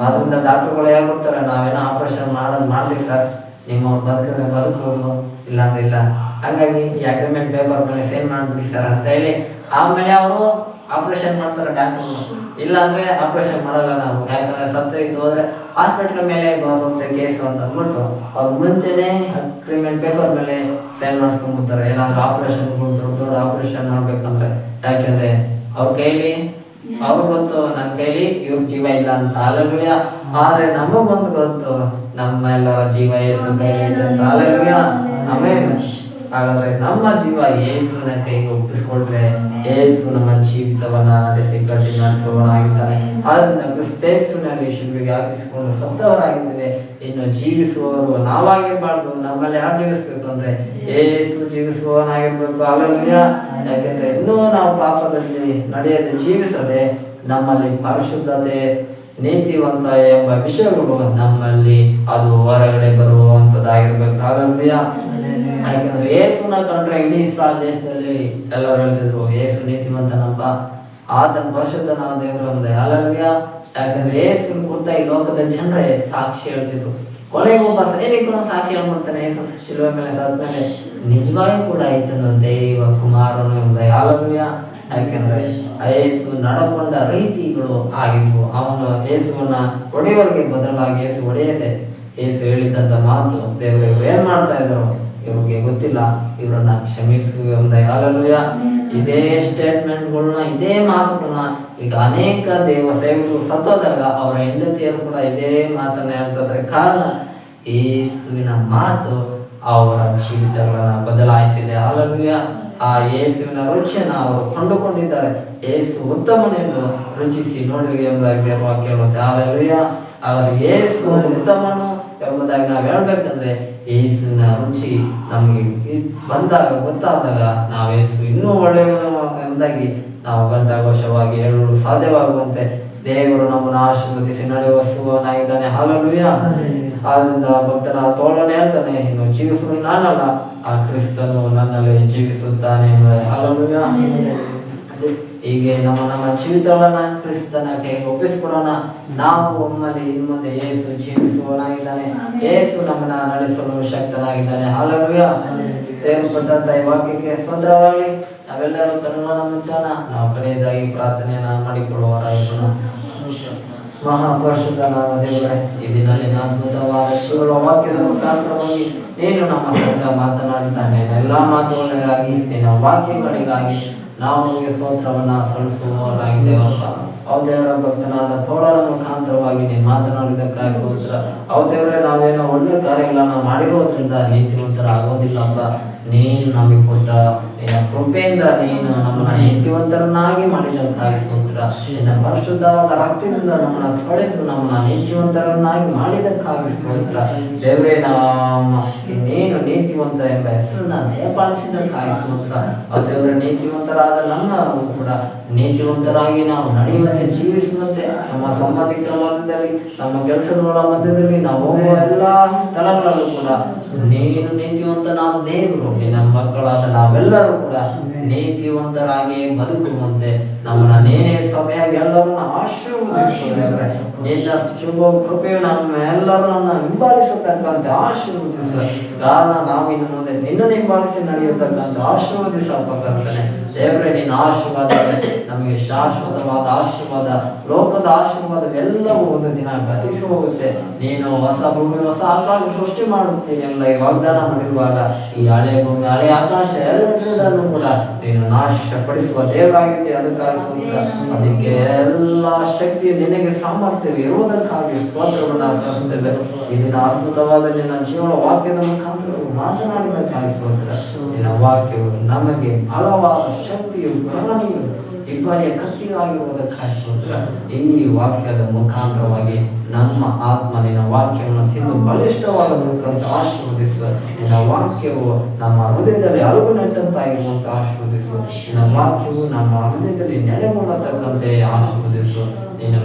ಆದ್ರಿಂದ ಡಾಕ್ಟರ್ಗಳು ಹೇಳ್ಬಿಡ್ತಾರೆ, ನಾವೇನೋ ಆಪರೇಷನ್ ಮಾಡ್ತೀವಿ ಸರ್, ನಿಮ್ಮ ಬದುಕಿದ್ರೆ ಬದುಕಬಹುದು, ಇಲ್ಲಾಂದ್ರೆ ಇಲ್ಲ, ಹಾಗಾಗಿ ಈ ಅಗ್ರಿಮೆಂಟ್ ಪೇಪರ್ ಮೇಲೆ ಸೈನ್ ಮಾಡ್ಬಿಡಿ ಸರ್ ಅಂತ ಹೇಳಿ ಆಮೇಲೆ ಅವರು ಆಪರೇಷನ್ ಮಾಡ್ತಾರೆ ಡಾಕ್ಟರ್. ಇಲ್ಲಾಂದ್ರೆ ಆಪರೇಷನ್ ಮಾಡಲ್ಲ ನಾವು. ಯಾಕಂದ್ರೆ ಸತ್ತೋಯ್ತು ಹೋದ್ರೆ ಹಾಸ್ಪಿಟ್ಲ್ ಮೇಲೆ ಬರುತ್ತೆ ಕೇಸು ಅಂತ ಅಂದ್ಬಿಟ್ಟು ಅವ್ರು ಮುಂಚೆನೆ ಅಗ್ರಿಮೆಂಟ್ ಪೇಪರ್ ಮೇಲೆ ಸೈನ್ ಮಾಡಿಸ್ಕೊಂಡ್ಬಿಡ್ತಾರೆ. ಏನಾದ್ರು ಆಪರೇಷನ್ ದೊಡ್ಡ ಆಪರೇಷನ್ ಮಾಡ್ಬೇಕಂದ್ರೆ. ಯಾಕಂದ್ರೆ ಅವ್ರ ಕೈಲಿ ಅವ್ರು ಗೊತ್ತು, ನನ್ನ ಕೈಲಿ ಇವ್ರ ಜೀವ ಇಲ್ಲ ಅಂತ. ಹಲ್ಲೆಲೂಯಾ. ಆದ್ರೆ ನಮಗೊಂದು ಗೊತ್ತು, ನಮ್ಮ ಎಲ್ಲರ ಜೀವ ಯೇಸು ಕೈಲಿ ಇದೆ ಅಂತ. ಹಲ್ಲೆಲೂಯಾ. ಆಮೇಲೆ ಹಾಗಾದ್ರೆ ನಮ್ಮ ಜೀವ ಯೇಸುವಿನ ಕೈಗೆ ಒಪ್ಪಿಸ್ಕೊಂಡ್ರೆ ಯೇಸು ನಮ್ಮ ಜೀವಿತವನ್ನ ನಡೆಸಿ ಕಟ್ಟಿ ನಡೆಸುವವನಾಗಿದ್ದಾನೆ. ಆದ್ರಿಂದ ಕ್ರಿಸ್ತೇಸುವಿನಲ್ಲಿ ಶಿಲುಬೆಗೆ ಹಾಕಿಸಿಕೊಂಡು ಸತ್ತವರಾಗಿದ್ದೇವೆ. ಇನ್ನು ಜೀವಿಸುವವರು ನಾವಾಗಿರ್ಬಾರ್ದು. ನಮ್ಮಲ್ಲಿ ಯಾರು ಜೀವಿಸ್ಬೇಕು ಅಂದ್ರೆ ಯೇಸು ಜೀವಿಸುವವನಾಗಿರ್ಬೇಕು. ಹಲ್ಲೆಲೂಯಾ. ಯಾಕೆಂದ್ರೆ ಇನ್ನೂ ನಾವು ಪಾಪದಲ್ಲಿ ನಡೆಯದೆ ಜೀವಿಸದೆ ನಮ್ಮಲ್ಲಿ ಪರಿಶುದ್ಧತೆ, ನೀತಿವಂತ ಎಂಬ ವಿಷಯಗಳು ನಮ್ಮಲ್ಲಿ ಅದು ಹೊರಗಡೆ ಬರುವಂತದ್ದಾಗಿರ್ಬೇಕು. ಹಲ್ಲೆಲೂಯಾ. ಯಾಕಂದ್ರೆ ಯೇಸುನ ಕಂಡ್ರೆ ಇಡೀ ಇಸ್ರಾಯೇಲ್ ದೇಶದಲ್ಲಿ ಎಲ್ಲರೂ ಹೇಳ್ತಿದ್ರು, ಯೇಸು ನೀತಿವಂತನಪ್ಪ, ಆತನ ಪರಿಶುದ್ಧನಾದ ದೇವರು ಎಂಬುದೇ. ಹಲ್ಲೆಲೂಯಾ. ಯಾಕಂದ್ರೆ ಯೇಸುವಿನ ಕುರಿತ ಈ ಲೋಕದ ಜನರೇ ಸಾಕ್ಷಿ ಹೇಳ್ತಿದ್ರು. ಕೊನೆಗೆ ಒಬ್ಬ ಸೈನಿಕನು ಸಾಕ್ಷಿ ಹೇಳ್ಬಿಡ್ತಾನೆ, ಯೇಸು ಶಿಲುಬೆ ಮೇಲೆ ಸತ್ತಾದ್ಮೇಲೆ ನಿಜವಾಗಿ ಕೂಡ ಈತನು ದೈವ ಕುಮಾರನು ಎಂಬುದೇ. ಹಲ್ಲೆಲೂಯಾ. ಯಾಕೆಂದ್ರೆ ಯೇಸು ನಡಕೊಂಡ ರೀತಿಗಳು ಆಗಿದ್ವು. ಅವನು ಯೇಸುವನ್ನ ಹೊಡೆಯೋರಿಗೆ ಬದಲಾಗಿ ಯೇಸು ಹೊಡೆಯದೆ ಯೇಸು ಹೇಳಿದಂತ ಮಾತು ದೇವರು ಏನ್ ಮಾಡ್ತಾ ಇದ್ರು ಇವ್ರಿಗೆ ಗೊತ್ತಿಲ್ಲ, ಇವರನ್ನ ಕ್ಷಮಿಸು ಎಂಬುದೇ. ಹಲ್ಲೆಲೂಯಾ. ಇದೇ ಸ್ಟೇಟ್ಮೆಂಟ್ಗಳನ್ನ, ಇದೇ ಮಾತುಗಳನ್ನ ಈಗ ಅನೇಕ ದೇವ ಸೇವಕರು ಸತ್ತೋದಾಗ ಅವರ ಹೆಂಡತಿಯರು ಕೂಡ ಇದೇ ಮಾತನ್ನ ಹೇಳ್ತಾ ಇದ್ದಾರೆ. ಕಾರಣ ಯೇಸುವಿನ ಮಾತು ಅವರ ಜೀವಿತಗಳನ್ನ ಬದಲಾಯಿಸಿದೆ. ಹಲ್ಲೆಲೂಯಾ. ಆ ಯೇಸುವಿನ ರುಚಿಯನ್ನ ಅವರು ಕೊಂಡುಕೊಂಡಿದ್ದಾರೆ. ಯೇಸು ಉತ್ತಮನೆಂದು ರುಚಿಸಿ ನೋಡಿರಿ ಎಂಬುದಾಗಿ ವಾಕ್ಯ ಹೇಳುತ್ತೆ. ಹಲ್ಲೆಲೂಯಾ. ಅವರು ಯೇಸು ಉತ್ತಮನು ಎಂಬುದಾಗಿ ನಾವು ಹೇಳ್ಬೇಕಂದ್ರೆ ಯೇಸುವಿನ ರುಚಿ ನಮಗೆ ಬಂದಾಗ, ಗೊತ್ತಾದಾಗ ನಾವು ಯೇಸು ಇನ್ನೂ ಒಳ್ಳೆಯವನು ಎಂಬುದಾಗಿ ನಾವು ಘಂಟಾಘೋಷವಾಗಿ ಹೇಳಲು ಸಾಧ್ಯವಾಗುವಂತೆ ದೇವರು ನಮ್ಮನ್ನು ಆಶೀರ್ವದಿಸಿ ನಡೆಸುವವನಾಗಿದ್ದಾನೆ. ಹಲ್ಲೆಲೂಯಾ. ಆದ್ರಿಂದ ಭಕ್ತನಾದ ಪೌಲನು ಹೇಳ್ತಾನೆ, ಇನ್ನು ಜೀವಿಸುವುದು ನಾನಲ್ಲ, ಆ ಕ್ರಿಸ್ತನು ನನ್ನಲ್ಲಿ ಜೀವಿಸುತ್ತಾನೆ. ಹಲ್ಲೆಲೂಯಾ. ಹೀಗೆ ನಮ್ಮ ಜೀವಿತವನ್ನ ಕ್ರಿಸ್ತನ ಕೈಗೆ ಒಪ್ಪಿಸಿಕೊಡೋಣ. ನಾವು ಒಮ್ಮೆ ಇನ್ಮುಂದೆ ಯೇಸು ಜೀವಿಸುವವನಾಗಿದ್ದಾನೆ. ಯೇಸು ನಮ್ಮನ್ನ ನಡೆಸಲು ಶಕ್ತನಾಗಿದ್ದಾನೆ. ಹಲ್ಲೆಲೂಯಾ. ದೇವರು ಕೊಟ್ಟಂತ ಈ ವಾಕ್ಯಕ್ಕೆ ಸ್ತೋತ್ರವಾಗಲಿ. ನಾವೆಲ್ಲರೂ ಕಣ್ಣುಗಳನ್ನ ಮುಚ್ಚೋಣ. ನಾವು ಕಡೆಯದಾಗಿ ಪ್ರಾರ್ಥನೆಯನ್ನ ಮಾಡಿಕೊಳ್ಳುವವರಾಗಿರೋಣ. ಮಹಾಪರಿಶುದ್ಧನಾದ ದೇವರೇ, ಈ ದಿನ ನಿನ್ನ ಅದ್ಭುತವಾದ ಶಿವರ ವಾಕ್ಯದ ಮುಖಾಂತರವಾಗಿ ನೀನು ನಮ್ಮ ಸಂಘ ಮಾತನಾಡಿದ್ದಾನೆ. ಎಲ್ಲ ಮಾತುಗಳಿಗಾಗಿ ನಿನ್ನ ವಾಕ್ಯಗಳಿಗಾಗಿ ನಾವು ನಿಮಗೆ ಸ್ತೋತ್ರವನ್ನ ಸಲ್ಲಿಸುವವರಾಗಿದ್ದೇವಪ್ಪ. ದೇವರ ಭಕ್ತನಾದ ಪೌಲನ ಮುಖಾಂತರವಾಗಿ ನೀನು ಮಾತನಾಡಿದಕ್ಕಾಗಿ ಸ್ತೋತ್ರ. ದೇವರೇ, ನಾವೇನೋ ಒಳ್ಳೆ ಕಾರ್ಯಗಳನ್ನ ಮಾಡಿರೋದ್ರಿಂದ ನೀತಿವಂತರಾಗೋದಿಲ್ಲಪ್ಪ. ನೀನು ನಮಗೆ ಕೊಟ್ಟ ನಿನ್ನ ಕೃಪೆಯಿಂದ ನೀನು ನಮ್ಮನ್ನ ನೀತಿವಂತರನ್ನಾಗಿ ಮಾಡಿದಕ್ಕಾಗಿ ಸ್ತೋತ್ರ. ನಿನ್ನ ಪರಿಶುದ್ಧವಾದ ರಕ್ತದಿಂದ ನಮ್ಮನ್ನ ತೊಳೆದು ನಮ್ಮನ್ನ ನೀತಿವಂತರನ್ನಾಗಿ ಮಾಡಿದಕ್ಕಾಗಿ ಸ್ತೋತ್ರ. ದೇವರೇ, ನೀನು ನೀತಿವಂತ ಎಂಬ ಹೆಸರನ್ನ ದಯಪಾಲಿಸಿದಕ್ಕಾಗಿ ಸ್ತೋತ್ರ. ದೇವರೇ, ನೀತಿವಂತರಾದ ನಮ್ಮ ಕೂಡ ನೀತಿವಂತರಾಗಿ ನಾವು ನಡೆಯುವಂತೆ ಜೀವಿಸುವಂತೆ ನಮ್ಮ ಸಂಬಂಧಿಕರ ಮಧ್ಯದಲ್ಲಿ, ನಮ್ಮ ಕೆಲಸಗಳ ಮಧ್ಯದಲ್ಲಿ, ನಾವು ಹೋಗುವ ಎಲ್ಲ ಸ್ಥಳಗಳಲ್ಲೂ ಕೂಡ ನೀನು ನೀತಿವಂತನಾದ ದೇವರು. ನಿನ್ನ ಮಕ್ಕಳಾದ ನಾವೆಲ್ಲರೂ ಕೂಡ ನೀತಿವಂತರಾಗಿ ಬದುಕುವಂತೆ ನಮ್ಮನ್ನ ನೀನೇ ಸಭೆಯಾಗಿ ಎಲ್ಲರನ್ನ ಆಶೀರ್ವದಿಸುವ. ನಿನ್ನ ಶುಭ ಕೃಪೆಯು ನಮ್ಮ ಎಲ್ಲರನ್ನ ಹಿಂಬಾಲಿಸತಕ್ಕಂತೆ ಆಶೀರ್ವದಿಸುವ. ಕಾರಣ ನಾವು ಇನ್ನು ಮುಂದೆ ನಿನ್ನನ್ನು ಹಿಂಬಾಲಿಸಿ ನಡೆಯತಕ್ಕಂತೆ ಆಶೀರ್ವದಿಸಪ್ಪ ಕರ್ತನೆ. ದೇವರೇ, ನಿನ್ನ ಆಶೀರ್ವಾದ ನಮಗೆ ಶಾಶ್ವತವಾದ ಆಶೀರ್ವಾದ, ಲೋಕದ ಆಶೀರ್ವಾದವೆಲ್ಲವೂ ಒಂದು ದಿನ ಗತಿಸಿ ಹೋಗುತ್ತೆ. ನೀನು ಹೊಸ ಭೂಮಿ ಹೊಸ ಆಕಾಶ ಸೃಷ್ಟಿ ಮಾಡುತ್ತೀನಿ ಎಂಬ ವಾಗ್ದಾನ ಮಾಡಿರುವಾಗ ಈ ಹಳೆ ಭೂಮಿ ಹಳೆ ಆಕಾಶ ಎಲ್ಲದನ್ನು ಕೂಡ ನೀನು ನಾಶಪಡಿಸುವ ದೇವರಾಗಿದ್ದೆ. ಅದಕ್ಕಾಗಿ ಸ್ತೋತ್ರ. ಅದಕ್ಕೆ ಎಲ್ಲ ಶಕ್ತಿ ನಿನಗೆ ಸಾಮರ್ಥ್ಯ ಇರುವುದಕ್ಕಾಗಿ ಸ್ತೋತ್ರವನ್ನು ಸಲ್ಲಿಸುತ್ತೇವೆ. ಈ ದಿನ ಅದ್ಭುತವಾದ ನಿನ್ನ ಜೀವನ ವಾಕ್ಯದ ಮುಖಾಂತರ ಮಾತನಾಡಿದಕ್ಕಾಗಿ ಸ್ತೋತ್ರ. ನಿನ್ನ ವಾಕ್ಯವು ನಮಗೆ ಬಲವಾದ ಶಕ್ತಿಯು ಪ್ರಾಣಿಯು ಇಬ್ಬರಿಯ ಕತ್ತಿಯಾಗಿರುವುದಕ್ಕಾಗಿ ಸ್ತೋತ್ರ. ಈ ವಾಕ್ಯದ ಮುಖಾಂತರವಾಗಿ ನಮ್ಮ ಆತ್ಮ ನಿನ್ನ ವಾಕ್ಯವನ್ನು ತಿಂದು ಬಲಿಷ್ಠವಾಗಬೇಕಂತ ಆಶೀರ್ವದಿಸುವ. ನಿನ್ನ ವಾಕ್ಯವು ನಮ್ಮ ಹೃದಯದಲ್ಲಿ ಅಳುಗು ನೆಟ್ಟಂತಾಗಿರುವಂತ ಆಶೀರ್ವದಿಸುವ. ನಿನ್ನ ವಾಕ್ಯವು ನಮ್ಮ ಹೃದಯದಲ್ಲಿ ನೆಲೆಗೊಳ್ಳತಕ್ಕಂತೆ ಆಶೀರ್ವದಿಸುವ. ನಿನ್ನ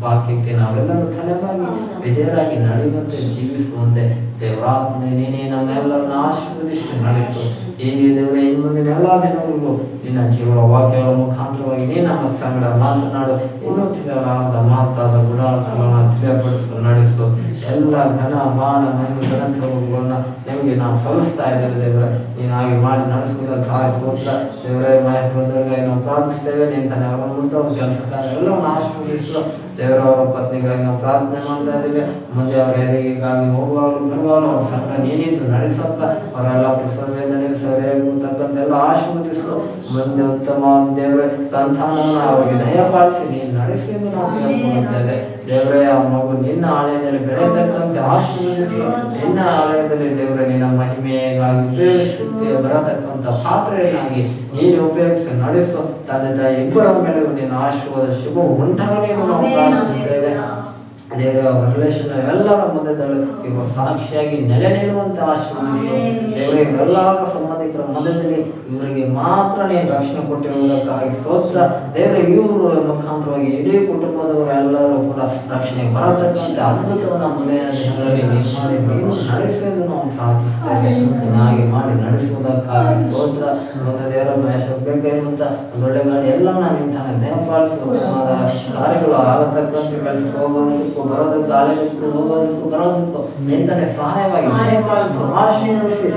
ವಾಕ್ಯಕ್ಕೆ ನಾವೆಲ್ಲರೂ ತಲೆಬಾಗಿ ವಿಧೇಯರಾಗಿ ನಡೆಯುವಂತೆ ಜೀವಿಸುವಂತೆ ದೇವರಾತ್ಮನೆ ನೀನೇ ನಮ್ಮೆಲ್ಲರನ್ನ ಆಶೀರ್ವದಿಸಿ ನಡೆಸು. ಹೀಗೆ ದೇವರೇ, ಇನ್ನು ಮುಂದಿನ ಎಲ್ಲ ದಿನಗಳಿಗೂ ನಿನ್ನ ಜೀವನ ವಾಕ್ಯಗಳ ಮುಖಾಂತರವಾಗಿ ನೀನು ನಮ್ಮ ಸಂಗಡ ಮಾತನಾಡು. ಇನ್ನೂ ತಿಳಿಯಲಾರದ ಮಹತ್ತಾದ ಗುಣಾರ್ಥಗಳನ್ನು ತಿಳಿಯಪಡಿಸು ನಡೆಸು. ಎಲ್ಲ ಘನ ಮಾನ ಮಹಿಮೆ ಗ್ರಂಥಗಳನ್ನು ನಿಮಗೆ ನಾವು ಸಲ್ಲಿಸ್ತಾ ಇದ್ದೇವೆ ದೇವರೇ. ನೀನು ಹಾಗೆ ಮಾಡಿ ನಡೆಸುವುದಕ್ಕಾಗಿ ಸ್ತೋತ್ರ. ದೇವರೇ, ಮಹಿಮೆಗಾಗಿ ನಾವು ಪ್ರಾರ್ಥಿಸ್ತೇವೆ. ನೀನು ತಾನೇ ಅವರನ್ನು ಮುಟ್ಟುವ ಕೆಲಸ ಕಾರ್ಯ ಎಲ್ಲವನ್ನು ಆಶೀರ್ವದಿಸು. ದೇವರವರ ಪತ್ನಿಗಾಗಿ ನಾವು ಪ್ರಾರ್ಥನೆ ಮಾಡ್ತಾ ಇದ್ದೇವೆ. ಮುಂದೆ ಅವರ ಹೆರಿಗೆಗಾಗಿ ಹೋಗುವಾಗಲೂ ಬರುವಾಗಲೂ ಅವ್ರ ಸಂಘ ನೀನಿದ್ದು ನಡೆಸಪ್ಪ. ಅವರೆಲ್ಲ ಪ್ರಸವ ವೇದನೆಗೆ ಸರಿಯಾಗಿರ್ತಕ್ಕಂತೆಲ್ಲ ಆಶೀರ್ವದಿಸು. ಮುಂದೆ ಉತ್ತಮ ದೇವರೇ ಸಂತಾನವನ್ನು ಅವರಿಗೆ ದಯಪಾಲಿಸಿ ನೀನು ನಡೆಸಿ ಎಂದು ನಾವು ಕೇಳಿಕೊಳ್ಳುತ್ತೇವೆ. ದೇವರೇ, ಆ ಮಗು ನಿನ್ನ ಆಲಯದಲ್ಲಿ ಬೆಳೆಯತಕ್ಕಂತೆ ಆಶೀರ್ವದಿಸು. ನಿನ್ನ ಆಲಯದಲ್ಲಿ ದೇವರೇ ನಿನ್ನ ಮಹಿಮೆಗಾಗಿ ಉಪಯೋಗಿಸುತ್ತೆ ಬರತಕ್ಕಂಥ ಪಾತ್ರೆಯನ್ನಾಗಿ ನೀನು ಉಪಯೋಗಿಸಿ ನಡೆಸು. ತಂದೆ ತಾಯಿ ಇಬ್ಬರ ಮೇಲೆ ನಿನ್ನ ಆಶೀರ್ವಾದ ಶುಭ ಉಂಟಾಗಲಿ ಎಂದು ನಾವು ಪ್ರಾರ್ಥಿಸುತ್ತೇವೆ. ದೇವರ ರಿಲೇಷನ್ ಎಲ್ಲರ ಮಧ್ಯದಲ್ಲಿ ಇವರು ಸಾಕ್ಷಿಯಾಗಿ ನೆಲೆ ನಿಲ್ಲುವಂತೆ ಆಶೀರ್ವದಿಸು. ದೇವರೇ, ಎಲ್ಲರ ಸಂಬಂಧಿಕರ ಮಧ್ಯದಲ್ಲಿ ಇವರಿಗೆ ಮಾತ್ರ ನೀನು ರಕ್ಷಣೆ ಕೊಟ್ಟಿರುವುದಕ್ಕಾಗಿ ಸ್ತೋತ್ರ. ದೇವರೇ, ಇವರು ಮುಖಾಂತರವಾಗಿ ಇಡೀ ಕುಟುಂಬದವರೆಲ್ಲರೂ ಕೂಡ ರಕ್ಷಣೆಗೆ ಬರತಕ್ಕಂತೆ ಅದ್ಭುತವನ್ನು ಮುಂದಿನ ದಿನಗಳಲ್ಲಿ ನೀವು ನಡೆಸು ಎಂದು ನಾವು ಪ್ರಾರ್ಥಿಸ್ತೇವೆ. ಹಾಗೆ ಮಾಡಿ ನಡೆಸುವುದಕ್ಕಾಗಿ ಸ್ತೋತ್ರ. ಒಂದು ದೇವರ ಮಹೇಶ ಬೇಕಾಗಿರುವಂತ ಒಂದು ಒಳ್ಳೆ ಗಾಡಿ ಎಲ್ಲವನ್ನ ನಿಂತಾನೆ ದಯಪಾಲಿಸುವ ಕಾರ್ಯಗಳು ಆಗತಕ್ಕಂತೆ ಕೆಲಸಕ್ಕೆ ಹೋಗೋದಕ್ಕೂ ಬರೋದಕ್ಕೂ ಆಲಯಕ್ಕೂ ಹೋಗೋದಕ್ಕೂ ಬರೋದಕ್ಕೂ ನಿಂತಾನೆ ಸಹಾಯವಾಗಿ ದಯಪಾಲಿಸು, ಆಶೀರ್ವದಿಸಿ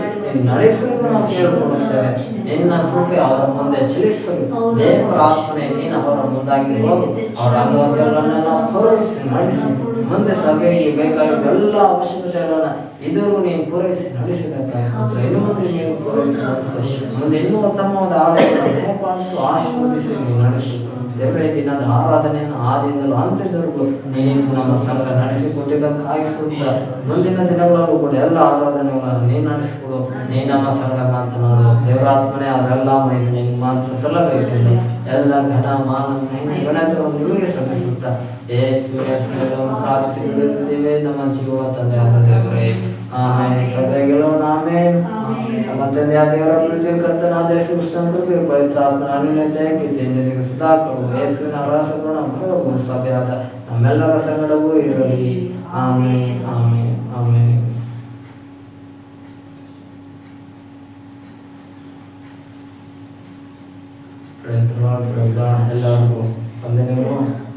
ನಡೆಸುವುದು ನಾವು ಕೇಳಿಕೊಳ್ಳುತ್ತೇವೆ. ನಿನ್ನ ಕೃಪೆ ಅವರ ಮುಂದೆ ಚಲಿಸು. ದೇವರ ಆತ್ಮನೆ ನೀನು ಅವರ ಮುಂದಾಗಿ ಹೋಗು. ಅವರ ಅಗತ್ಯಗಳನ್ನೆಲ್ಲ ಪೂರೈಸಿ ನಡೆಸಿ ಮುಂದೆ ಸಭೆಗೆ ಬೇಕಾಗಿದ್ದ ಎಲ್ಲ ಅವಶ್ಯಕತೆಗಳನ್ನ ಇದುವರೆಗೂ ನೀನು ಪೂರೈಸಿ ನಡೆಸಿದಕ್ಕಾಗಿ ಇನ್ನು ಮುಂದೆ ನೀವು ಪೂರೈಸಿ ನಡೆಸು. ಮುಂದೆ ಇನ್ನೂ ಉತ್ತಮವಾದ ಆಲಯಗಳನ್ನು ದಯಪಾಲಿಸು, ಆಶೀರ್ವದಿಸಿ ನೀವು ನಡೆಸು. ದೇವರೇ, ದಿನದ ಆರಾಧನೆಯನ್ನು ಆದಿಯಿಂದಲೂ ಅಂತ್ಯದವರೆಗೂ ನೀನಿಂದು ನಮ್ಮ ಸಂಘ ನಡೆಸಿಕೊಟ್ಟಿದ್ದಕ್ಕಾಗಿ ಸ್ತೋತ್ರ. ಮುಂದಿನ ದಿನಗಳಲ್ಲೂ ಕೂಡ ಎಲ್ಲ ಆರಾಧನೆಗಳನ್ನು ನೀನು ನಡೆಸಿಕೊಡು. ನೀ ನಮ್ಮ ಸಂಘ ಮಾತನಾಡು. ದೇವರಾತ್ಮನೆ ಅದೆಲ್ಲ ಮಹಿಮೆ ನೀನು ಮಾತ್ರ ಸಲ್ಲಬೇಕೆಂದು ಎಲ್ಲ ಘನ ಮಾನ ಮಹಿಮೆ ಗಣತವನ್ನು ನಿಮಗೆ ಸಲ್ಲಿಸುತ್ತಾ ಪ್ರಾರ್ಥಿಸುತ್ತೇವೆ ನಮ್ಮ ಜೀವ ತಂದೆ ಆದ ದೇವರೇ. ಆಮೇಲೆ ಸಭೆಗಳು ಆಮೇಲೆ ನಮ್ಮ ತಂದೆಯ ದೇವರ ಪ್ರೀತಿ ಕರ್ತನಾದ ಯೇಸು ಕ್ರಿಸ್ತನ ಕೃಪೆ ಪವಿತ್ರ ಆತ್ಮನ ಅನ್ಯೋನ್ಯತೆಗೆ ಸದಾಕಾಲವು ಯೇಸುವಿನ ರಹಸ್ಯಗುಣ ಭರವೂ ಸಭೆಯಾದ ನಮ್ಮೆಲ್ಲರ ಸಂಗಡವೂ ಇರಲಿ. ಆಮೇಲೆ ಆಮೇಲೆ ಆಮೇಲೆ. ಎಲ್ಲರಿಗೂ ವಂದನೆಗಳು.